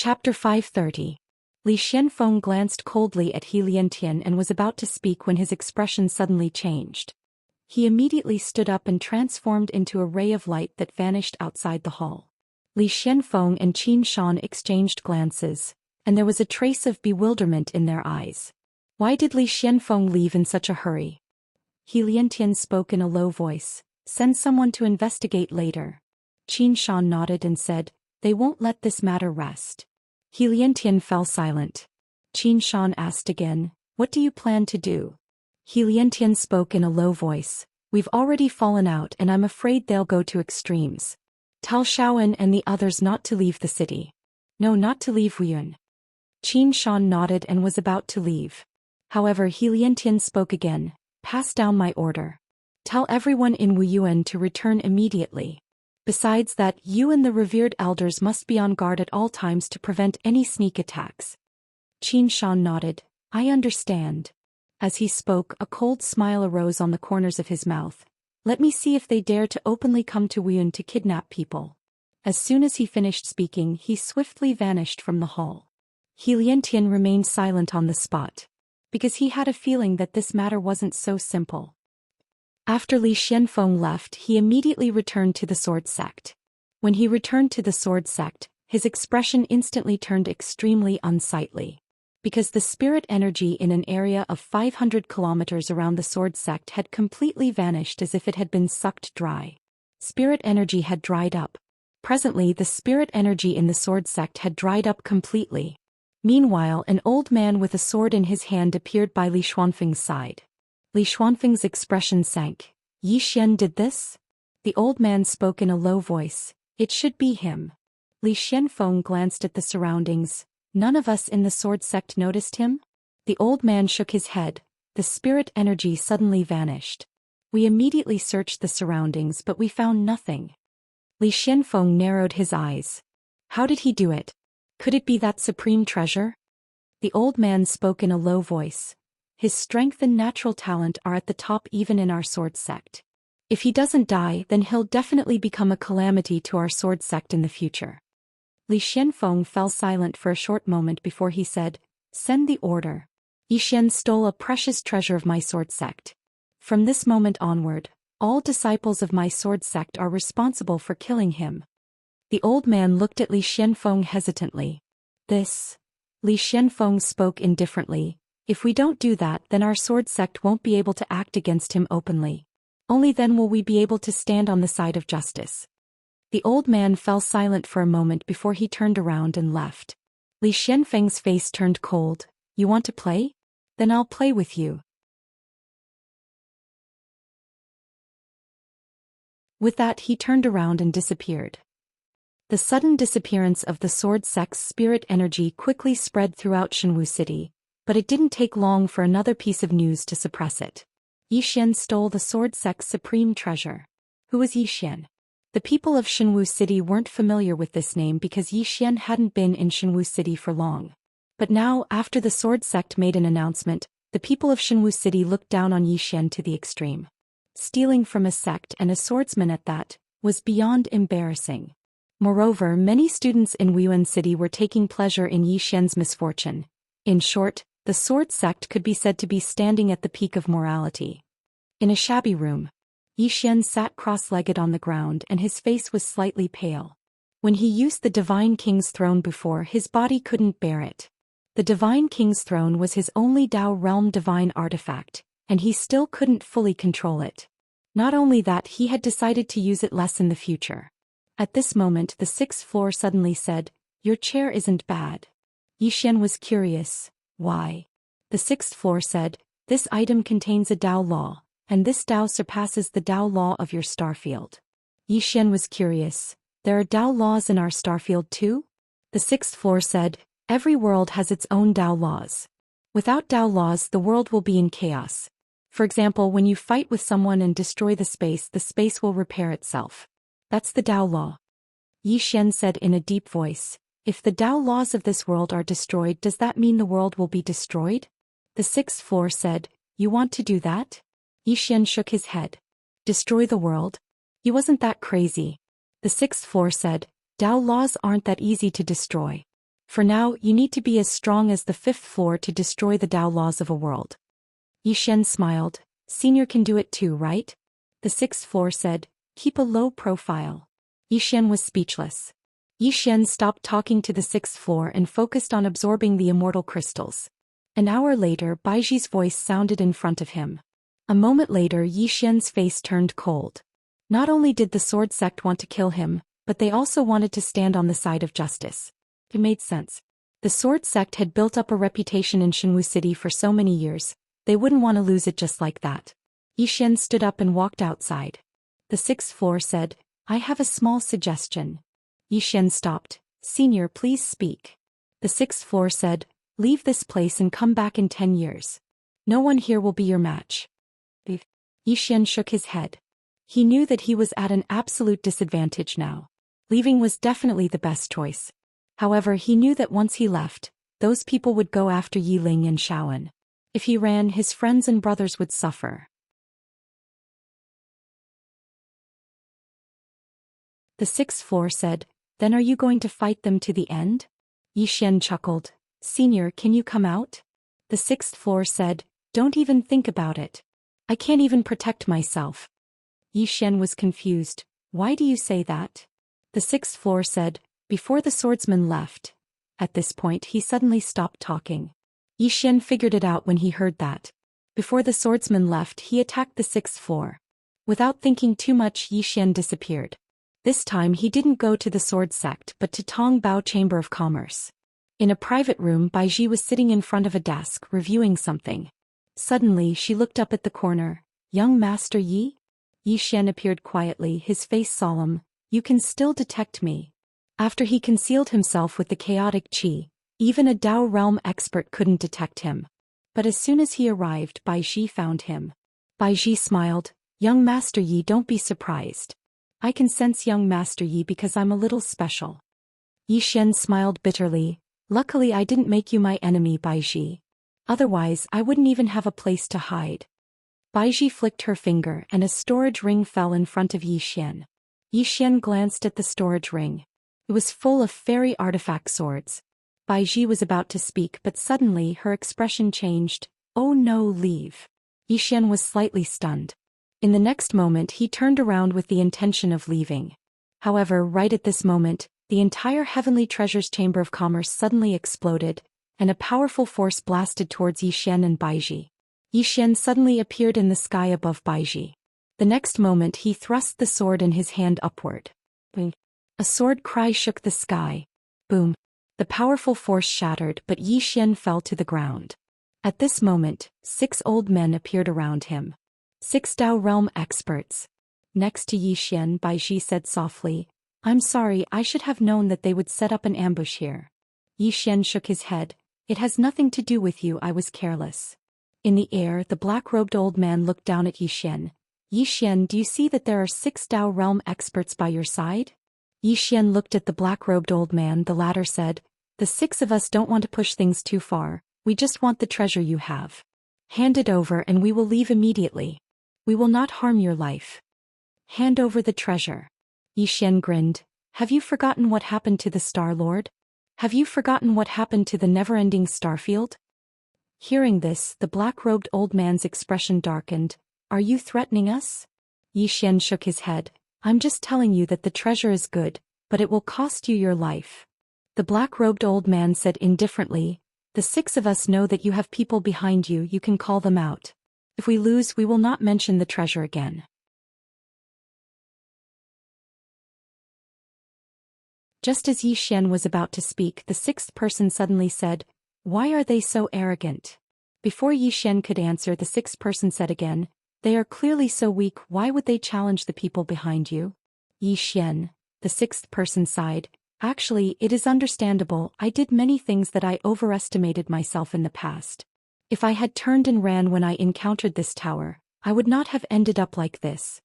Chapter 530. Li Xianfeng glanced coldly at He Liantian and was about to speak when his expression suddenly changed. He immediately stood up and transformed into a ray of light that vanished outside the hall. Li Xianfeng and Qin Shan exchanged glances, and there was a trace of bewilderment in their eyes. Why did Li Xianfeng leave in such a hurry? He Liantian spoke in a low voice, "Send someone to investigate later." Qin Shan nodded and said, "They won't let this matter rest." He Liantian fell silent. Qin Shan asked again, "What do you plan to do?" He Liantian spoke in a low voice, "We've already fallen out and I'm afraid they'll go to extremes. Tell Shaoan and the others not to leave the city. No, not to leave Wuyuan." Qin Shan nodded and was about to leave. However, He Liantian spoke again, "Pass down my order. Tell everyone in Wuyuan to return immediately. Besides that, you and the revered elders must be on guard at all times to prevent any sneak attacks." Qin Shan nodded, "I understand." As he spoke, a cold smile arose on the corners of his mouth. "Let me see if they dare to openly come to Wuyuan to kidnap people." As soon as he finished speaking, he swiftly vanished from the hall. He Liantian remained silent on the spot, because he had a feeling that this matter wasn't so simple. After Li Xianfeng left, he immediately returned to the sword sect. When he returned to the sword sect, his expression instantly turned extremely unsightly. Because the spirit energy in an area of 500 kilometers around the sword sect had completely vanished as if it had been sucked dry. Spirit energy had dried up. Presently, the spirit energy in the sword sect had dried up completely. Meanwhile, an old man with a sword in his hand appeared by Li Xuanfeng's side. Li Xuanfeng's expression sank. "Yi Xian did this?" The old man spoke in a low voice, "It should be him." Li Xianfeng glanced at the surroundings. "None of us in the sword sect noticed him?" The old man shook his head. The spirit energy suddenly vanished. "We immediately searched the surroundings but we found nothing." Li Xianfeng narrowed his eyes. "How did he do it? Could it be that supreme treasure?" The old man spoke in a low voice. "His strength and natural talent are at the top even in our sword sect. If he doesn't die, then he'll definitely become a calamity to our sword sect in the future." Li Xianfeng fell silent for a short moment before he said, "Send the order. Yi Xian stole a precious treasure of my sword sect. From this moment onward, all disciples of my sword sect are responsible for killing him." The old man looked at Li Xianfeng hesitantly. Li Xianfeng spoke indifferently, "If we don't do that, then our sword sect won't be able to act against him openly. Only then will we be able to stand on the side of justice." The old man fell silent for a moment before he turned around and left. Li Xianfeng's face turned cold. "You want to play? Then I'll play with you." With that he turned around and disappeared. The sudden disappearance of the sword sect's spirit energy quickly spread throughout Shenwu City, but it didn't take long for another piece of news to suppress it. Yixian stole the sword sect's supreme treasure. Who was Yixian? The people of Shenwu City weren't familiar with this name because Yixian hadn't been in Shenwu City for long. But now, after the sword sect made an announcement, the people of Shenwu City looked down on Yixian to the extreme. Stealing from a sect and a swordsman at that was beyond embarrassing. Moreover, many students in Wuyuan City were taking pleasure in Yixian's misfortune. In short, the sword sect could be said to be standing at the peak of morality. In a shabby room, Yixian sat cross-legged on the ground and his face was slightly pale. When he used the Divine King's throne before, his body couldn't bear it. The Divine King's throne was his only Dao realm divine artifact, and he still couldn't fully control it. Not only that, he had decided to use it less in the future. At this moment the sixth floor suddenly said, "Your chair isn't bad." Yixian was curious. Why? The sixth floor said, "This item contains a Dao law, and this Dao surpasses the Dao law of your starfield." Yixian was curious. There are Dao laws in our starfield too? The sixth floor said, "Every world has its own Dao laws. Without Dao laws the world will be in chaos. For example, when you fight with someone and destroy the space will repair itself. That's the Dao law." Yixian said in a deep voice, "If the Dao laws of this world are destroyed, does that mean the world will be destroyed?" The sixth floor said, "You want to do that?" Yixian shook his head. "Destroy the world?" He wasn't that crazy. The sixth floor said, "Dao laws aren't that easy to destroy. For now, you need to be as strong as the fifth floor to destroy the Dao laws of a world." Yixian smiled. "Senior can do it too, right?" The sixth floor said, "Keep a low profile." Yixian was speechless. Yixian stopped talking to the sixth floor and focused on absorbing the immortal crystals. An hour later, Baiji's voice sounded in front of him. A moment later, Yixian's face turned cold. Not only did the sword sect want to kill him, but they also wanted to stand on the side of justice. It made sense. The sword sect had built up a reputation in Shenwu City for so many years, they wouldn't want to lose it just like that. Yixian stood up and walked outside. The sixth floor said, "I have a small suggestion." Yixian stopped. "Senior, please speak." The sixth floor said, "Leave this place and come back in 10 years. No one here will be your match." Yixian shook his head. He knew that he was at an absolute disadvantage now. Leaving was definitely the best choice. However, he knew that once he left, those people would go after Yiling and Shaoan. If he ran, his friends and brothers would suffer. The sixth floor said, "Then are you going to fight them to the end?" Yixian chuckled. "Senior, can you come out?" The sixth floor said, "Don't even think about it. I can't even protect myself." Yixian was confused. "Why do you say that?" The sixth floor said, "Before the swordsman left." At this point he suddenly stopped talking. Yixian figured it out when he heard that. Before the swordsman left, he attacked the sixth floor. Without thinking too much, Yixian disappeared. This time he didn't go to the sword sect but to Tongbao Chamber of Commerce. In a private room, Baiji was sitting in front of a desk, reviewing something. Suddenly she looked up at the corner. "Young Master Yi?" Yixian appeared quietly, his face solemn. "You can still detect me." After he concealed himself with the chaotic qi, even a Dao realm expert couldn't detect him. But as soon as he arrived, Baiji found him. Baiji smiled. "Young Master Yi, don't be surprised. I can sense young Master Yi because I'm a little special." Yixian smiled bitterly. "Luckily I didn't make you my enemy, Baiji. Otherwise I wouldn't even have a place to hide." Baiji flicked her finger and a storage ring fell in front of Yixian. Yixian glanced at the storage ring. It was full of fairy artifact swords. Baiji was about to speak but suddenly her expression changed. "Oh no, leave." Yixian was slightly stunned. In the next moment he turned around with the intention of leaving. However, right at this moment, the entire Heavenly Treasures Chamber of Commerce suddenly exploded, and a powerful force blasted towards Yixian and Baiji. Yixian suddenly appeared in the sky above Baiji. The next moment he thrust the sword in his hand upward. Boom. A sword cry shook the sky. Boom. The powerful force shattered, but Yixian fell to the ground. At this moment, 6 old men appeared around him. 6 Dao realm experts. Next to Yi Xian, Bai Ji said softly, I'm sorry, I should have known that they would set up an ambush here. Yi Xian shook his head. It has nothing to do with you, I was careless. In the air, the black-robed old man looked down at Yi Xian. Yi Xian, do you see that there are 6 Dao realm experts by your side? Yi Xian looked at the black-robed old man. The latter said, the 6 of us don't want to push things too far, we just want the treasure you have. Hand it over and we will leave immediately. We will not harm your life. Hand over the treasure. Yi Xian grinned. Have you forgotten what happened to the Star Lord? Have you forgotten what happened to the never-ending starfield? Hearing this, the black-robed old man's expression darkened. Are you threatening us? Yi Xian shook his head. I'm just telling you that the treasure is good, but it will cost you your life. The black-robed old man said indifferently, the 6 of us know that you have people behind you, you can call them out. If we lose, we will not mention the treasure again. Just as Yi Xian was about to speak, the 6th person suddenly said, why are they so arrogant? Before Yi Xian could answer, the 6th person said again, they are clearly so weak, why would they challenge the people behind you? Yi Xian, the 6th person sighed, actually, it is understandable, I did many things that I overestimated myself in the past. If I had turned and ran when I encountered this tower, I would not have ended up like this.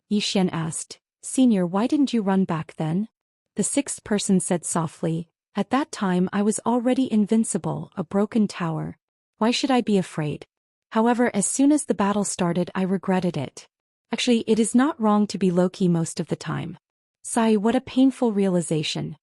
Yi Xian asked, Senior, why didn't you run back then? The 6th person said softly, at that time I was already invincible, a broken tower. Why should I be afraid? However, as soon as the battle started, I regretted it. Actually, it is not wrong to be low-key most of the time. Sigh, what a painful realization.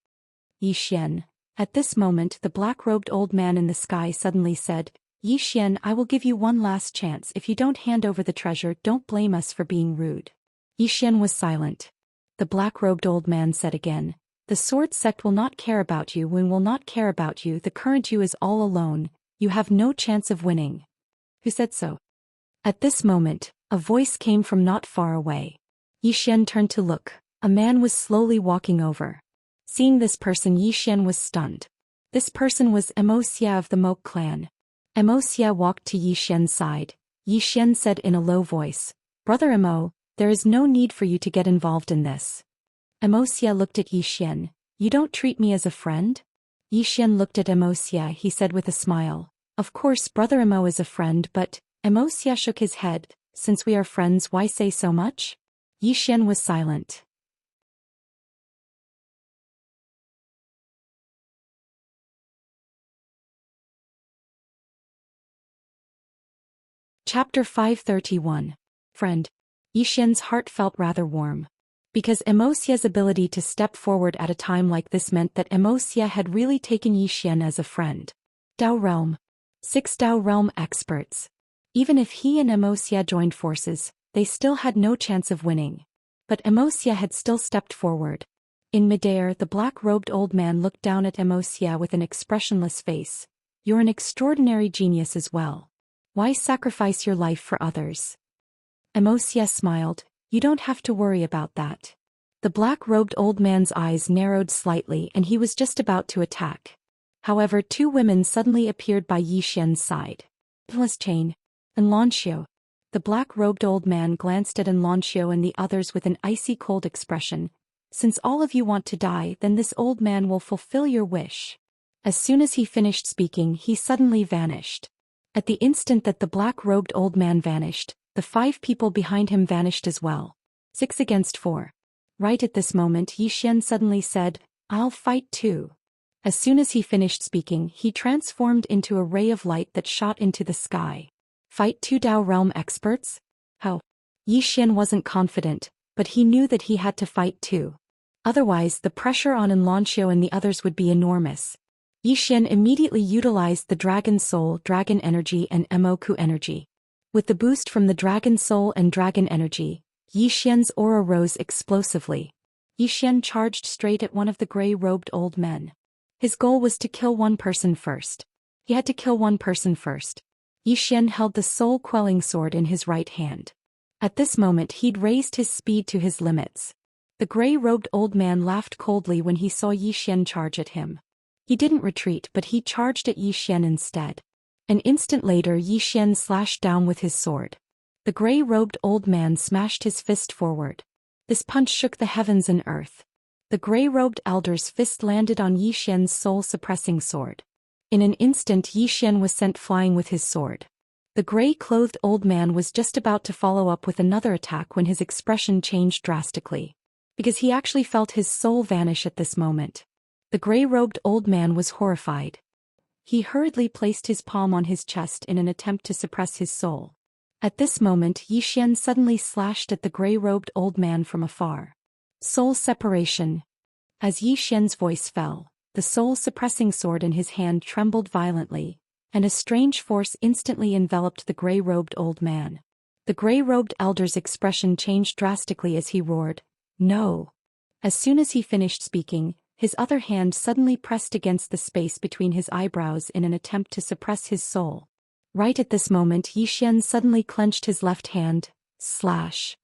Yi Xian. At this moment, the black-robed old man in the sky suddenly said, Yi Xian, I will give you one last chance. If you don't hand over the treasure, don't blame us for being rude. Yi Xian was silent. The black-robed old man said again, the sword sect will not care about you. When will not care about you, the current you is all alone, you have no chance of winning. Who said so? At this moment, a voice came from not far away. Yi Xian turned to look. A man was slowly walking over. Seeing this person, Yi Xian was stunned. This person was Immerse of the Moke clan. Immerse walked to Yi Xian's side. Yi Xian said in a low voice, Brother Imo, there is no need for you to get involved in this. Immerse looked at Yi Xian. You don't treat me as a friend? Yi Xian looked at Immerse. He said with a smile, of course Brother Imo is a friend, but Immerse shook his head. Since we are friends, why say so much? Yi Xian was silent. Chapter 531. Friend. Yi Xian's heart felt rather warm. Because Immerse's ability to step forward at a time like this meant that Immerse had really taken Yi Xian as a friend. Dao Realm. 6 Dao Realm experts. Even if he and Immerse joined forces, they still had no chance of winning. But Immerse had still stepped forward. In midair, the black-robed old man looked down at Immerse with an expressionless face. You're an extraordinary genius as well. Why sacrifice your life for others? Immerse smiled. You don't have to worry about that. The black-robed old man's eyes narrowed slightly and he was just about to attack. However, 2 women suddenly appeared by Yi Xian's side. Chain. And Xianxia. The black-robed old man glanced at Xianxia and the others with an icy cold expression. Since all of you want to die, then this old man will fulfill your wish. As soon as he finished speaking, he suddenly vanished. At the instant that the black-robed old man vanished, the 5 people behind him vanished as well. 6 against 4. Right at this moment, Yi Xian suddenly said, I'll fight too. As soon as he finished speaking, he transformed into a ray of light that shot into the sky. Fight 2 Dao Realm experts? How? Yi Xian wasn't confident, but he knew that he had to fight too. Otherwise, the pressure on Xianxia and the others would be enormous. Yi Xian immediately utilized the Dragon Soul, Dragon Energy and Emoku Energy. With the boost from the Dragon Soul and Dragon Energy, Yi Xian's aura rose explosively. Yi Xian charged straight at one of the gray-robed old men. His goal was to kill one person first. He had to kill one person first. Yi Xian held the soul-quelling sword in his right hand. At this moment he'd raised his speed to his limits. The gray-robed old man laughed coldly when he saw Yi Xian charge at him. He didn't retreat, but he charged at Yi Xian instead. An instant later, Yi Xian slashed down with his sword. The gray-robed old man smashed his fist forward. This punch shook the heavens and earth. The gray-robed elder's fist landed on Yi Xian's soul-suppressing sword. In an instant Yi Xian was sent flying with his sword. The gray-clothed old man was just about to follow up with another attack when his expression changed drastically. Because he actually felt his soul vanish at this moment. The gray-robed old man was horrified. He hurriedly placed his palm on his chest in an attempt to suppress his soul. At this moment Yi Xian suddenly slashed at the gray-robed old man from afar. Soul separation. As Yi Xian's voice fell, the soul-suppressing sword in his hand trembled violently, and a strange force instantly enveloped the gray-robed old man. The gray-robed elder's expression changed drastically as he roared, "No!" As soon as he finished speaking, his other hand suddenly pressed against the space between his eyebrows in an attempt to suppress his soul. Right at this moment Yi Xian suddenly clenched his left hand, slash.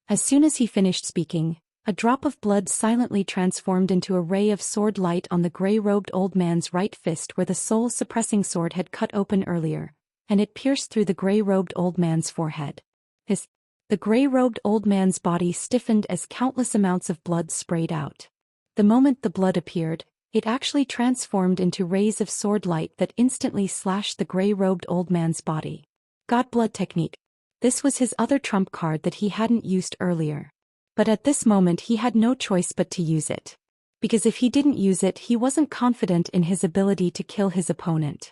As soon as he finished speaking, a drop of blood silently transformed into a ray of sword light on the gray-robed old man's right fist where the soul-suppressing sword had cut open earlier, and it pierced through the gray-robed old man's forehead. The gray-robed old man's body stiffened as countless amounts of blood sprayed out. The moment the blood appeared, it actually transformed into rays of sword light that instantly slashed the gray-robed old man's body. God blood technique. This was his other trump card that he hadn't used earlier. But at this moment he had no choice but to use it. Because if he didn't use it he wasn't confident in his ability to kill his opponent.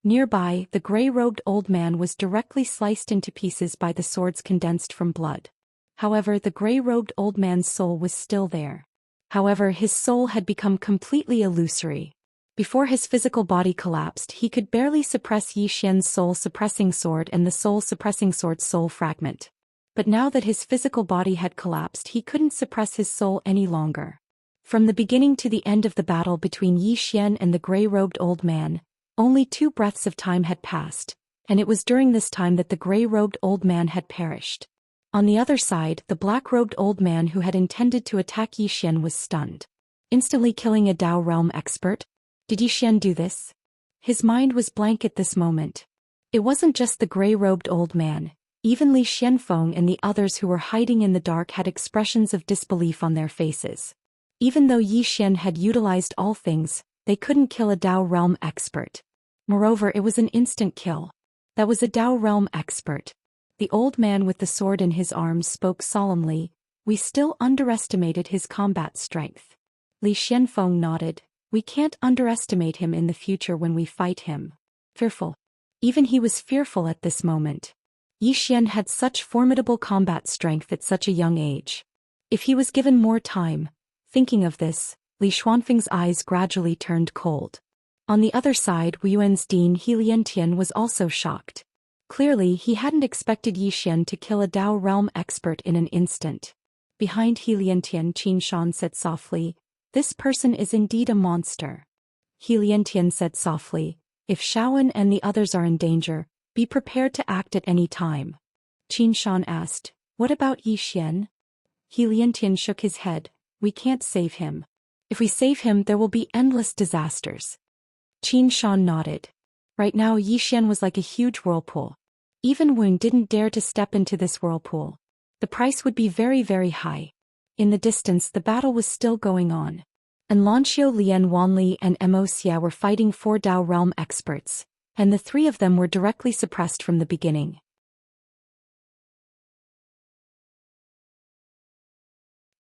Nearby, the gray-robed old man was directly sliced into pieces by the swords condensed from blood. However, the gray-robed old man's soul was still there. However, his soul had become completely illusory. Before his physical body collapsed, he could barely suppress Yi Xian's soul-suppressing sword and the soul-suppressing sword's soul fragment. But now that his physical body had collapsed, he couldn't suppress his soul any longer. From the beginning to the end of the battle between Yi Xian and the gray-robed old man, only 2 breaths of time had passed, and it was during this time that the gray-robed old man had perished. On the other side, the black-robed old man who had intended to attack Yi Xian was stunned. Instantly killing a Dao realm expert? Did Yi Xian do this? His mind was blank at this moment. It wasn't just the gray-robed old man, even Li Xianfeng and the others who were hiding in the dark had expressions of disbelief on their faces. Even though Yi Xian had utilized all things, they couldn't kill a Dao realm expert. Moreover, it was an instant kill. That was a Dao realm expert. The old man with the sword in his arms spoke solemnly, "We still underestimated his combat strength." Li Xianfeng nodded, "We can't underestimate him in the future when we fight him." Fearful. Even he was fearful at this moment. Yi Xian had such formidable combat strength at such a young age. If he was given more time, thinking of this, Li Xuanfeng's eyes gradually turned cold. On the other side, Wu Yuan's Dean He was also shocked. Clearly, he hadn't expected Yi Xian to kill a Dao realm expert in an instant. Behind He Qin Shan said softly, "This person is indeed a monster." He said softly, "If Shaowen and the others are in danger, be prepared to act at any time." Qin Shan asked, "What about Yi Xian?" He shook his head, "We can't save him. If we save him there will be endless disasters." Qin Shan nodded. Right now Yi Xian was like a huge whirlpool. Even Wen didn't dare to step into this whirlpool. The price would be very, very high. In the distance the battle was still going on. And Lanxiu Lian Wanli and Mo Xia were fighting 4 Dao realm experts, and the 3 of them were directly suppressed from the beginning.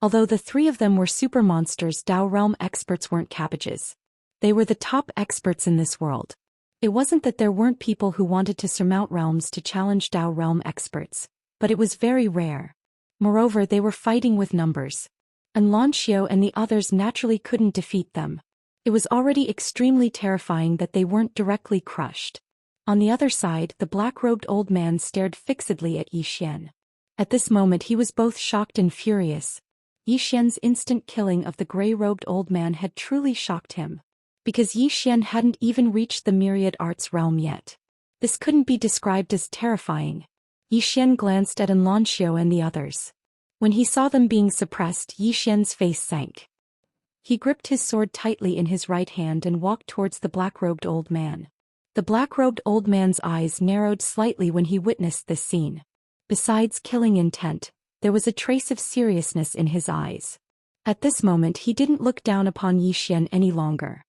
Although the 3 of them were super monsters, Dao realm experts weren't cabbages. They were the top experts in this world. It wasn't that there weren't people who wanted to surmount realms to challenge Dao realm experts, but it was very rare. Moreover, they were fighting with numbers. And Lanxiu and the others naturally couldn't defeat them. It was already extremely terrifying that they weren't directly crushed. On the other side, the black-robed old man stared fixedly at Yi Xian. At this moment he was both shocked and furious. Yi Xian's instant killing of the gray-robed old man had truly shocked him. Because Yi Xian hadn't even reached the myriad arts realm yet. This couldn't be described as terrifying. Yi Xian glanced at Lanxiu and the others. When he saw them being suppressed, Yi Xian's face sank. He gripped his sword tightly in his right hand and walked towards the black-robed old man. The black-robed old man's eyes narrowed slightly when he witnessed this scene. Besides killing intent, there was a trace of seriousness in his eyes. At this moment he didn't look down upon Zhou Xian any longer.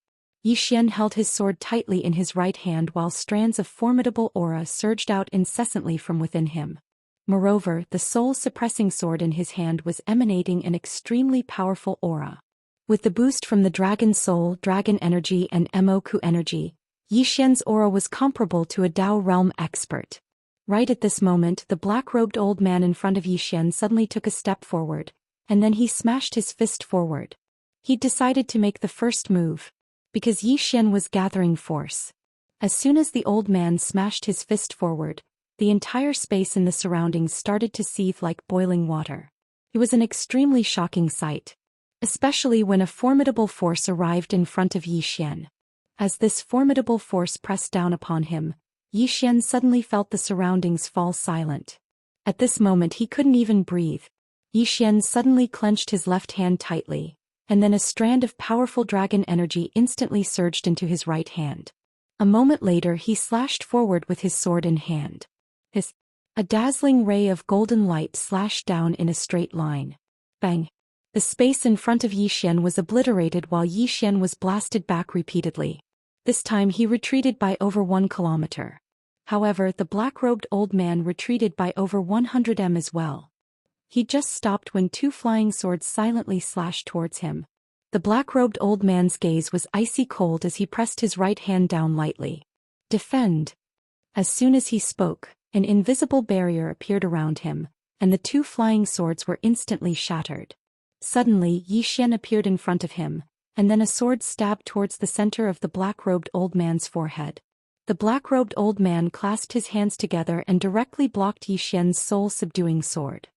Zhou Xian held his sword tightly in his right hand while strands of formidable aura surged out incessantly from within him. Moreover, the soul-suppressing sword in his hand was emanating an extremely powerful aura. With the boost from the dragon soul, dragon energy and Emoku energy, Zhou Xian's aura was comparable to a Dao realm expert. Right at this moment, the black-robed old man in front of Zhou Xian suddenly took a step forward, and then he smashed his fist forward. He decided to make the first move, because Zhou Xian was gathering force. As soon as the old man smashed his fist forward, the entire space in the surroundings started to seethe like boiling water. It was an extremely shocking sight, especially when a formidable force arrived in front of Zhou Xian. As this formidable force pressed down upon him, Zhou Xian suddenly felt the surroundings fall silent. At this moment he couldn't even breathe. Zhou Xian suddenly clenched his left hand tightly, and then a strand of powerful dragon energy instantly surged into his right hand. A moment later he slashed forward with his sword in hand. A dazzling ray of golden light slashed down in a straight line. Bang! The space in front of Zhou Xian was obliterated while Zhou Xian was blasted back repeatedly. This time he retreated by over 1 kilometer. However, the black-robed old man retreated by over 100 m as well. He just stopped when 2 flying swords silently slashed towards him. The black-robed old man's gaze was icy cold as he pressed his right hand down lightly. Defend! As soon as he spoke, an invisible barrier appeared around him, and the 2 flying swords were instantly shattered. Suddenly, Zhou Xian appeared in front of him, and then a sword stabbed towards the center of the black-robed old man's forehead. The black-robed old man clasped his hands together and directly blocked Zhou Xian's soul-subduing sword.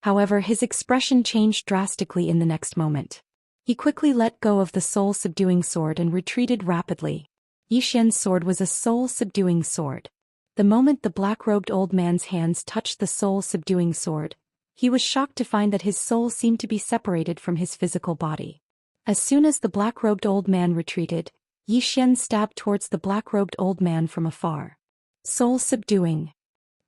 However, his expression changed drastically in the next moment. He quickly let go of the soul-subduing sword and retreated rapidly. Zhou Xian's sword was a soul-subduing sword. The moment the black-robed old man's hands touched the soul-subduing sword, he was shocked to find that his soul seemed to be separated from his physical body. As soon as the black-robed old man retreated, Zhou Xian stabbed towards the black-robed old man from afar. Soul-subduing.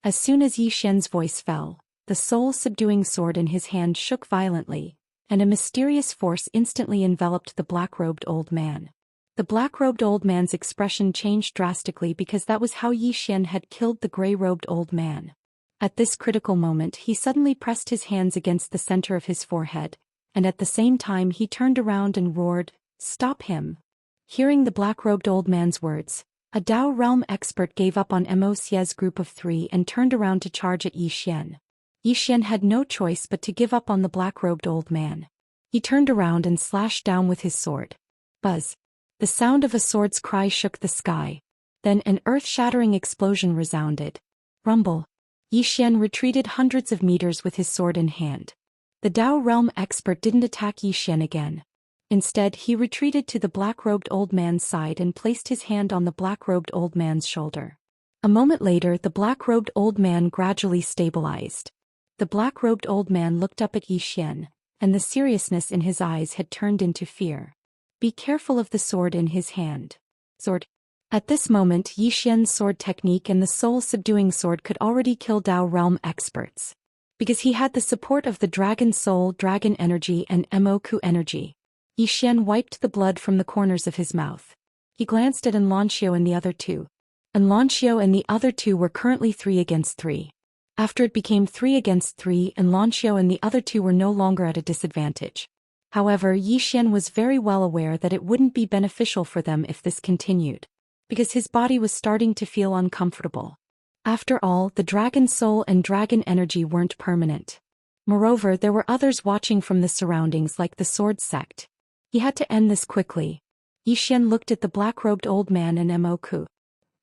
As soon as Zhou Xian's voice fell, the soul-subduing sword in his hand shook violently, and a mysterious force instantly enveloped the black-robed old man. The black-robed old man's expression changed drastically because that was how Zhou Xian had killed the gray-robed old man. At this critical moment he suddenly pressed his hands against the center of his forehead, and at the same time he turned around and roared, "Stop him!" Hearing the black-robed old man's words, a Dao realm expert gave up on Immerse's group of 3 and turned around to charge at Zhou Xian. Zhou Xian had no choice but to give up on the black-robed old man. He turned around and slashed down with his sword. Buzz! The sound of a sword's cry shook the sky. Then an earth-shattering explosion resounded. Rumble! Zhou Xian retreated hundreds of meters with his sword in hand. The Dao realm expert didn't attack Zhou Xian again. Instead, he retreated to the black-robed old man's side and placed his hand on the black-robed old man's shoulder. A moment later, the black-robed old man gradually stabilized. The black-robed old man looked up at Zhou Xian, and the seriousness in his eyes had turned into fear. "Be careful of the sword in his hand." Sword. At this moment, Zhou Xian's sword technique and the soul-subduing sword could already kill Dao realm experts. Because he had the support of the dragon soul, dragon energy and Emoku energy. Zhou Xian wiped the blood from the corners of his mouth. He glanced at Xianxia and the other 2. Xianxia and the other 2 were currently 3 against 3. After it became 3 against 3, Xianxia and the other 2 were no longer at a disadvantage. However, Zhou Xian was very well aware that it wouldn't be beneficial for them if this continued, because his body was starting to feel uncomfortable. After all, the dragon soul and dragon energy weren't permanent. Moreover, there were others watching from the surroundings like the sword sect. He had to end this quickly. Zhou Xian looked at the black-robed old man and Emoku.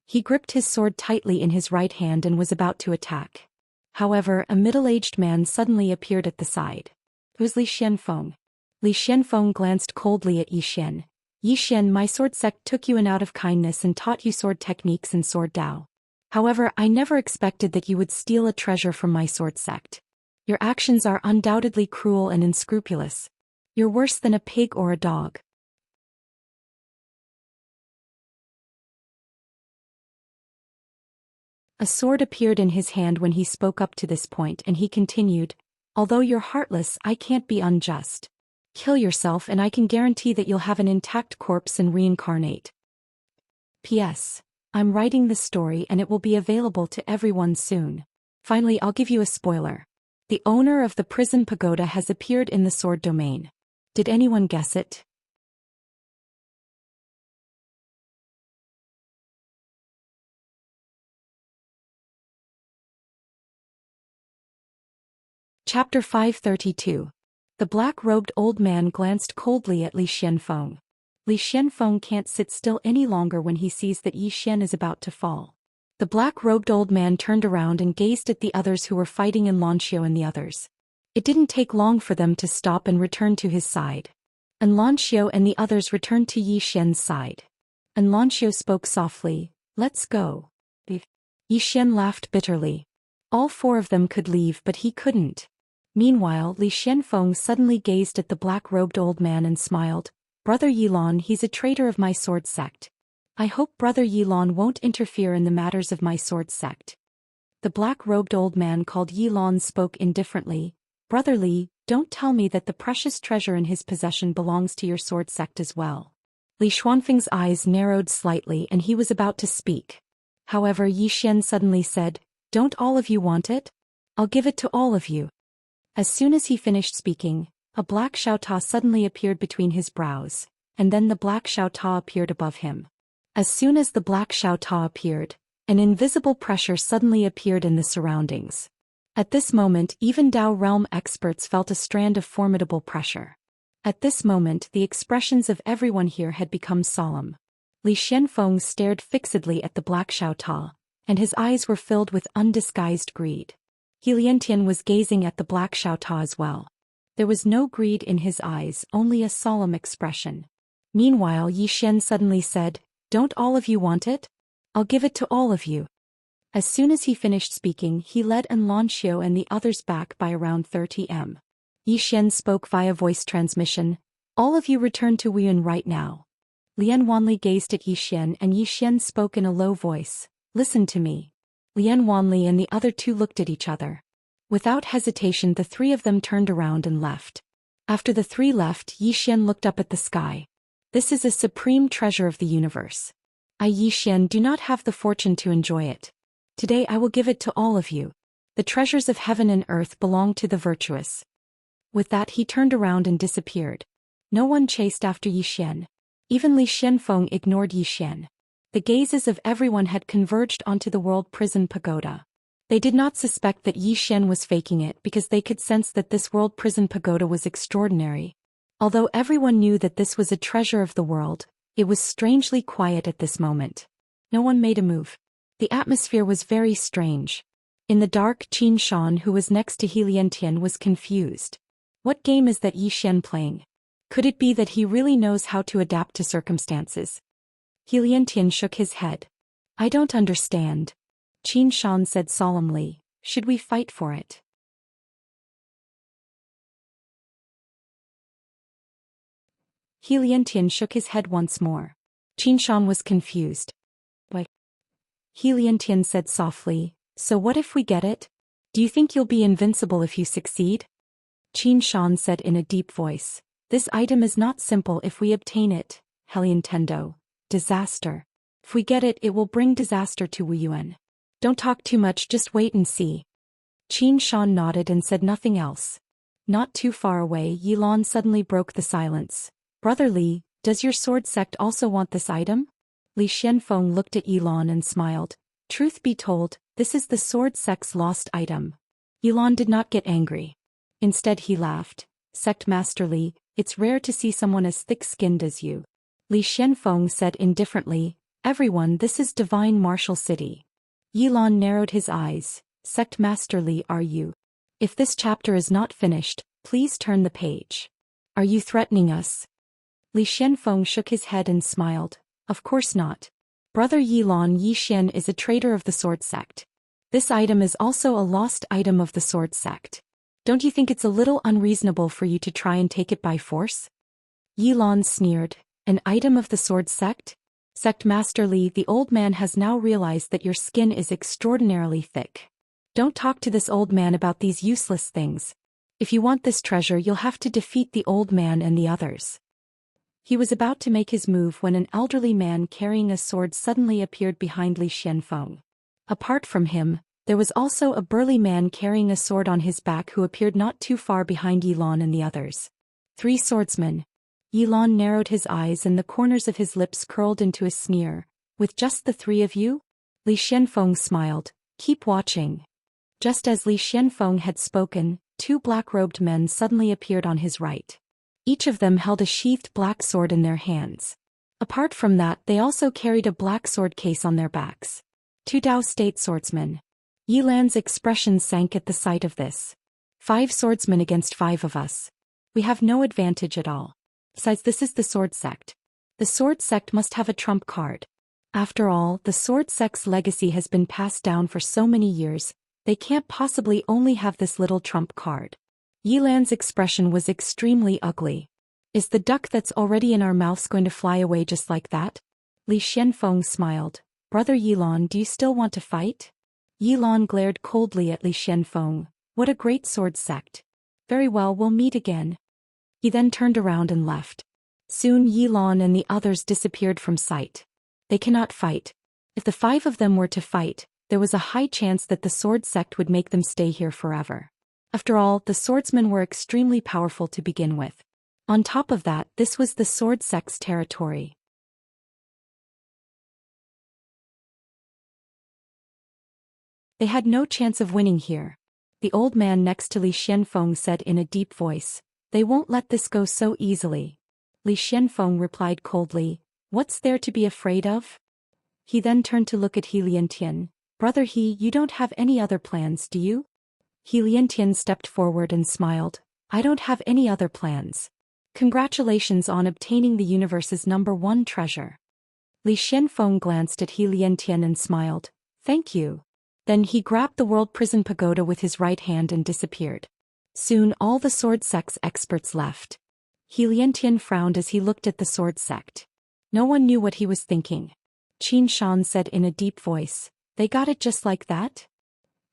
He gripped his sword tightly in his right hand and was about to attack. However, a middle-aged man suddenly appeared at the side. It was Li Xianfeng. Li Xianfeng glanced coldly at Zhou Xian. "Zhou Xian, my sword sect took you in out of kindness and taught you sword techniques and sword Dao. However, I never expected that you would steal a treasure from my sword sect. Your actions are undoubtedly cruel and unscrupulous. You're worse than a pig or a dog." A sword appeared in his hand when he spoke up to this point, and he continued, "Although you're heartless, I can't be unjust. Kill yourself and I can guarantee that you'll have an intact corpse and reincarnate. P.S. I'm writing the story and it will be available to everyone soon. Finally, I'll give you a spoiler. The owner of the prison pagoda has appeared in the sword domain. Did anyone guess it?" Chapter 532. The black-robed old man glanced coldly at Li Xianfeng. Li Xianfeng can't sit still any longer when he sees that Yi Xian is about to fall. The black-robed old man turned around and gazed at the others who were fighting in Lanxiu and the others. It didn't take long for them to stop and return to his side. And Lanxiu and the others returned to Yi Xian's side. And Lanxiu spoke softly, "Let's go." Yi Xian laughed bitterly. All four of them could leave, but he couldn't. Meanwhile, Li Xianfeng suddenly gazed at the black-robed old man and smiled. "Brother Yilan, he's a traitor of my sword sect. I hope Brother Yilan won't interfere in the matters of my sword sect." The black-robed old man called Yilan spoke indifferently. "Brother Li, don't tell me that the precious treasure in his possession belongs to your sword sect as well." Li Xuanfeng's eyes narrowed slightly and he was about to speak. However, Yi Xian suddenly said, "Don't all of you want it? I'll give it to all of you." As soon as he finished speaking, a black xiaota suddenly appeared between his brows, and then the black xiaota appeared above him. As soon as the black xiaota appeared, an invisible pressure suddenly appeared in the surroundings. At this moment, even Dao realm experts felt a strand of formidable pressure. At this moment, the expressions of everyone here had become solemn. Li Xianfeng stared fixedly at the black xiaota, and his eyes were filled with undisguised greed. Liantian was gazing at the black xiaota as well. There was no greed in his eyes, only a solemn expression. Meanwhile, Yi Xian suddenly said, "Don't all of you want it? I'll give it to all of you." As soon as he finished speaking, he led An Lanxiu and the others back by around 30 m. Yi Xian spoke via voice transmission, "All of you return to Wuyun right now." Lian Wanli gazed at Yi Xian and Yi Xian spoke in a low voice, "Listen to me." Lian Wanli and the other two looked at each other. Without hesitation, the three of them turned around and left. After the three left, Yi Xian looked up at the sky. "This is a supreme treasure of the universe. I, Yi Xian, do not have the fortune to enjoy it. Today I will give it to all of you. The treasures of heaven and earth belong to the virtuous." With that, he turned around and disappeared. No one chased after Yi Xian. Even Li Xianfeng ignored Yi Xian. The gazes of everyone had converged onto the world prison pagoda. They did not suspect that Yi Xian was faking it because they could sense that this world prison pagoda was extraordinary. Although everyone knew that this was a treasure of the world, it was strangely quiet at this moment. No one made a move. The atmosphere was very strange. In the dark, Qin Shan, who was next to Liantian, was confused. What game is that Yi Xian playing? Could it be that he really knows how to adapt to circumstances? Liantian shook his head. "I don't understand." Qin Shan said solemnly, "Should we fight for it?" Liantian shook his head once more. Qin Shan was confused. "Why?" Liantian said softly, "So what if we get it? Do you think you'll be invincible if you succeed?" Qin Shan said in a deep voice, "This item is not simple if we obtain it, Heliantendo. Disaster. If we get it, it will bring disaster to Wuyuan. Don't talk too much, just wait and see." Qin Shan nodded and said nothing else. Not too far away, Yilan suddenly broke the silence. "Brother Li, does your sword sect also want this item?" Li Xianfeng looked at Yilan and smiled. "Truth be told, this is the sword sect's lost item." Yilan did not get angry. Instead he laughed. "Sect Master Li, it's rare to see someone as thick-skinned as you." Li Xianfeng said indifferently, "Everyone, this is Divine Martial City." Yilan narrowed his eyes. "Sect Master Li, are you? If this chapter is not finished, please turn the page. Are you threatening us?" Li Xianfeng shook his head and smiled. "Of course not. Brother Yilan, Yi Xian is a traitor of the sword sect. This item is also a lost item of the sword sect. Don't you think it's a little unreasonable for you to try and take it by force?" Yilan sneered. "An item of the sword sect? Sect Master Li, the old man has now realized that your skin is extraordinarily thick. Don't talk to this old man about these useless things. If you want this treasure, you'll have to defeat the old man and the others. He was about to make his move when an elderly man carrying a sword suddenly appeared behind Li Xianfeng. Apart from him, there was also a burly man carrying a sword on his back who appeared not too far behind Yilan and the others. 3 swordsmen. Yilan narrowed his eyes and the corners of his lips curled into a sneer. With just the 3 of you? Li Xianfeng smiled. Keep watching. Just as Li Xianfeng had spoken, 2 black-robed men suddenly appeared on his right. Each of them held a sheathed black sword in their hands. Apart from that, they also carried a black sword case on their backs. 2 Daoist swordsmen. Yilan's expression sank at the sight of this. 5 swordsmen against 5 of us. We have no advantage at all. Besides, this is the sword sect. The sword sect must have a trump card. After all, the sword sect's legacy has been passed down for so many years, they can't possibly only have this little trump card. Yilan's expression was extremely ugly. Is the duck that's already in our mouths going to fly away just like that? Li Xianfeng smiled. Brother Yilan, do you still want to fight? Yilan glared coldly at Li Xianfeng. What a great sword sect. Very well, we'll meet again. He then turned around and left. Soon Yilan and the others disappeared from sight. They cannot fight. If the 5 of them were to fight, there was a high chance that the sword sect would make them stay here forever. After all, the swordsmen were extremely powerful to begin with. On top of that, this was the sword sect's territory. They had no chance of winning here. The old man next to Li Xianfeng said in a deep voice, "They won't let this go so easily." Li Xianfeng replied coldly, "What's there to be afraid of?" He then turned to look at He Liantian. "Brother He, you don't have any other plans, do you?" He Liantian stepped forward and smiled. "I don't have any other plans. Congratulations on obtaining the universe's #1 treasure." Li Xianfeng glanced at He Liantian and smiled. "Thank you." Then he grabbed the World Prison Pagoda with his right hand and disappeared. Soon all the sword sect's experts left. He Liantian frowned as he looked at the sword sect. No one knew what he was thinking. Qin Shan said in a deep voice, "They got it just like that?"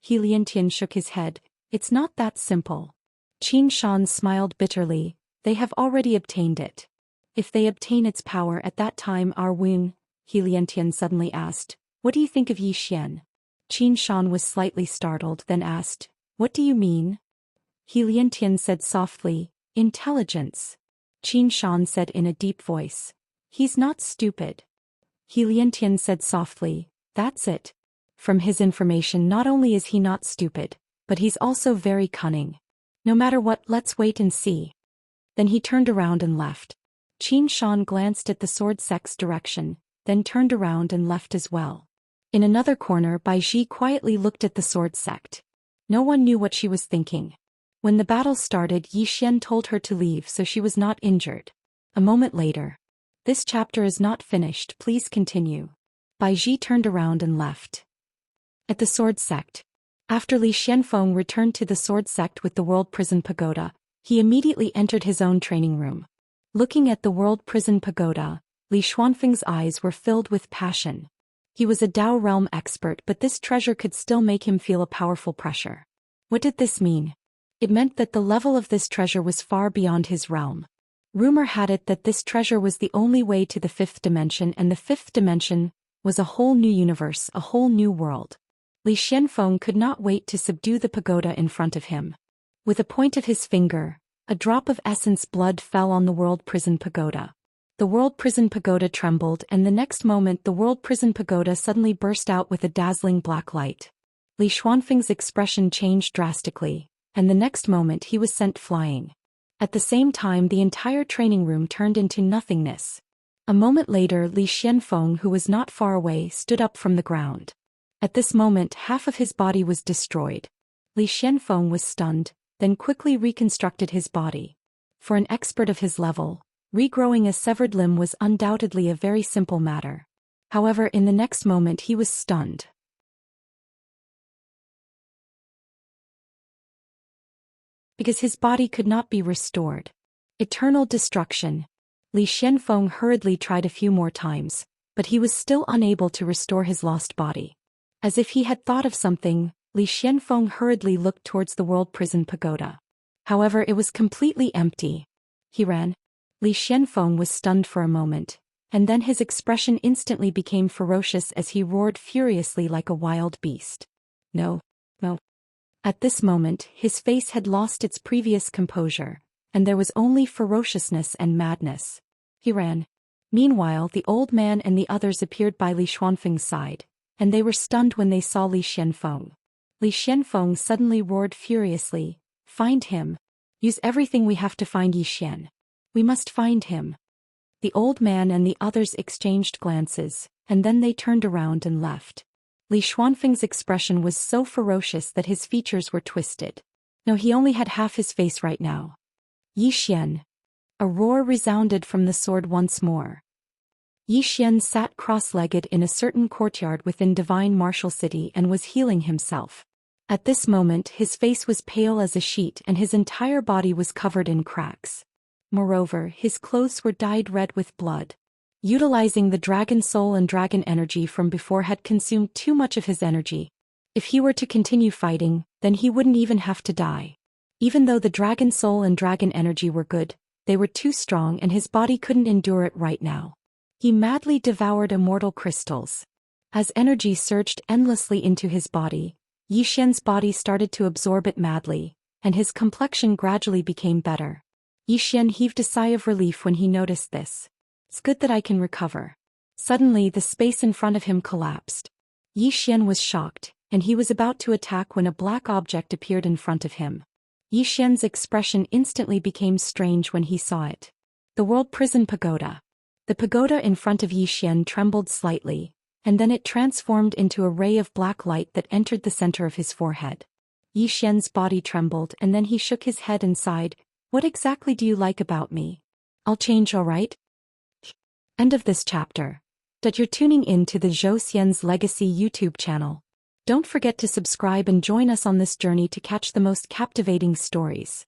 He Liantian shook his head. "It's not that simple." Qin Shan smiled bitterly. "They have already obtained it. If they obtain its power at that time, our win?" He Liantian suddenly asked. "What do you think of Yi Xian?" Qin Shan was slightly startled, then asked, "What do you mean?" He Liantian said softly, "Intelligence." Qin Shan said in a deep voice, "He's not stupid." He Liantian said softly, "That's it. From his information, not only is he not stupid, but he's also very cunning. No matter what, let's wait and see." Then he turned around and left. Qin Shan glanced at the sword sect's direction, then turned around and left as well. In another corner, Bai Ji quietly looked at the sword sect. No one knew what she was thinking. When the battle started, Yi Xian told her to leave so she was not injured. A moment later. "This chapter is not finished, please continue." Bai Ji turned around and left. At the sword sect. After Li Xianfeng returned to the sword sect with the World Prison Pagoda, he immediately entered his own training room. Looking at the World Prison Pagoda, Li Xuanfeng's eyes were filled with passion. He was a Dao realm expert, but this treasure could still make him feel a powerful pressure. What did this mean? It meant that the level of this treasure was far beyond his realm. Rumor had it that this treasure was the only way to the 5th dimension, and the 5th dimension was a whole new universe, a whole new world. Li Xianfeng could not wait to subdue the pagoda in front of him. With a point of his finger, a drop of essence blood fell on the World Prison Pagoda. The World Prison Pagoda trembled, and the next moment the World Prison Pagoda suddenly burst out with a dazzling black light. Li Xuanfeng's expression changed drastically, and the next moment he was sent flying. At the same time, the entire training room turned into nothingness. A moment later, Li Xianfeng, who was not far away, stood up from the ground. At this moment, half of his body was destroyed. Li Xianfeng was stunned, then quickly reconstructed his body. For an expert of his level, regrowing a severed limb was undoubtedly a very simple matter. However, in the next moment he was stunned. Because his body could not be restored. Eternal destruction. Li Xianfeng hurriedly tried a few more times, but he was still unable to restore his lost body. As if he had thought of something, Li Xianfeng hurriedly looked towards the world prison pagoda. However, it was completely empty. He ran. Li Xianfeng was stunned for a moment, and then his expression instantly became ferocious as he roared furiously like a wild beast. No. No. At this moment, his face had lost its previous composure, and there was only ferociousness and madness. He ran. Meanwhile, the old man and the others appeared by Li Xuanfeng's side, and they were stunned when they saw Li Xianfeng. Li Xianfeng suddenly roared furiously, "Find him! Use everything we have to find Yi Xian. We must find him." The old man and the others exchanged glances, and then they turned around and left. Li Xuanfeng's expression was so ferocious that his features were twisted. No, he only had half his face right now. Yi Xian. A roar resounded from the sword once more. Yi Xian sat cross-legged in a certain courtyard within Divine Martial City and was healing himself. At this moment his face was pale as a sheet and his entire body was covered in cracks. Moreover, his clothes were dyed red with blood. Utilizing the dragon soul and dragon energy from before had consumed too much of his energy. If he were to continue fighting, then he wouldn't even have to die. Even though the dragon soul and dragon energy were good, they were too strong and his body couldn't endure it right now. He madly devoured immortal crystals. As energy surged endlessly into his body, Yi Xian's body started to absorb it madly, and his complexion gradually became better. Yi Xian heaved a sigh of relief when he noticed this. It's good that I can recover. Suddenly the space in front of him collapsed. Yi Xian was shocked, and he was about to attack when a black object appeared in front of him. Yi Xian's expression instantly became strange when he saw it. The World Prison Pagoda. The pagoda in front of Yi Xian trembled slightly, and then it transformed into a ray of black light that entered the center of his forehead. Yi Xian's body trembled and then he shook his head and sighed, "What exactly do you like about me? I'll change, all right?" End of this chapter. That you're tuning in to the Zhou Xian's Legacy YouTube channel. Don't forget to subscribe and join us on this journey to catch the most captivating stories.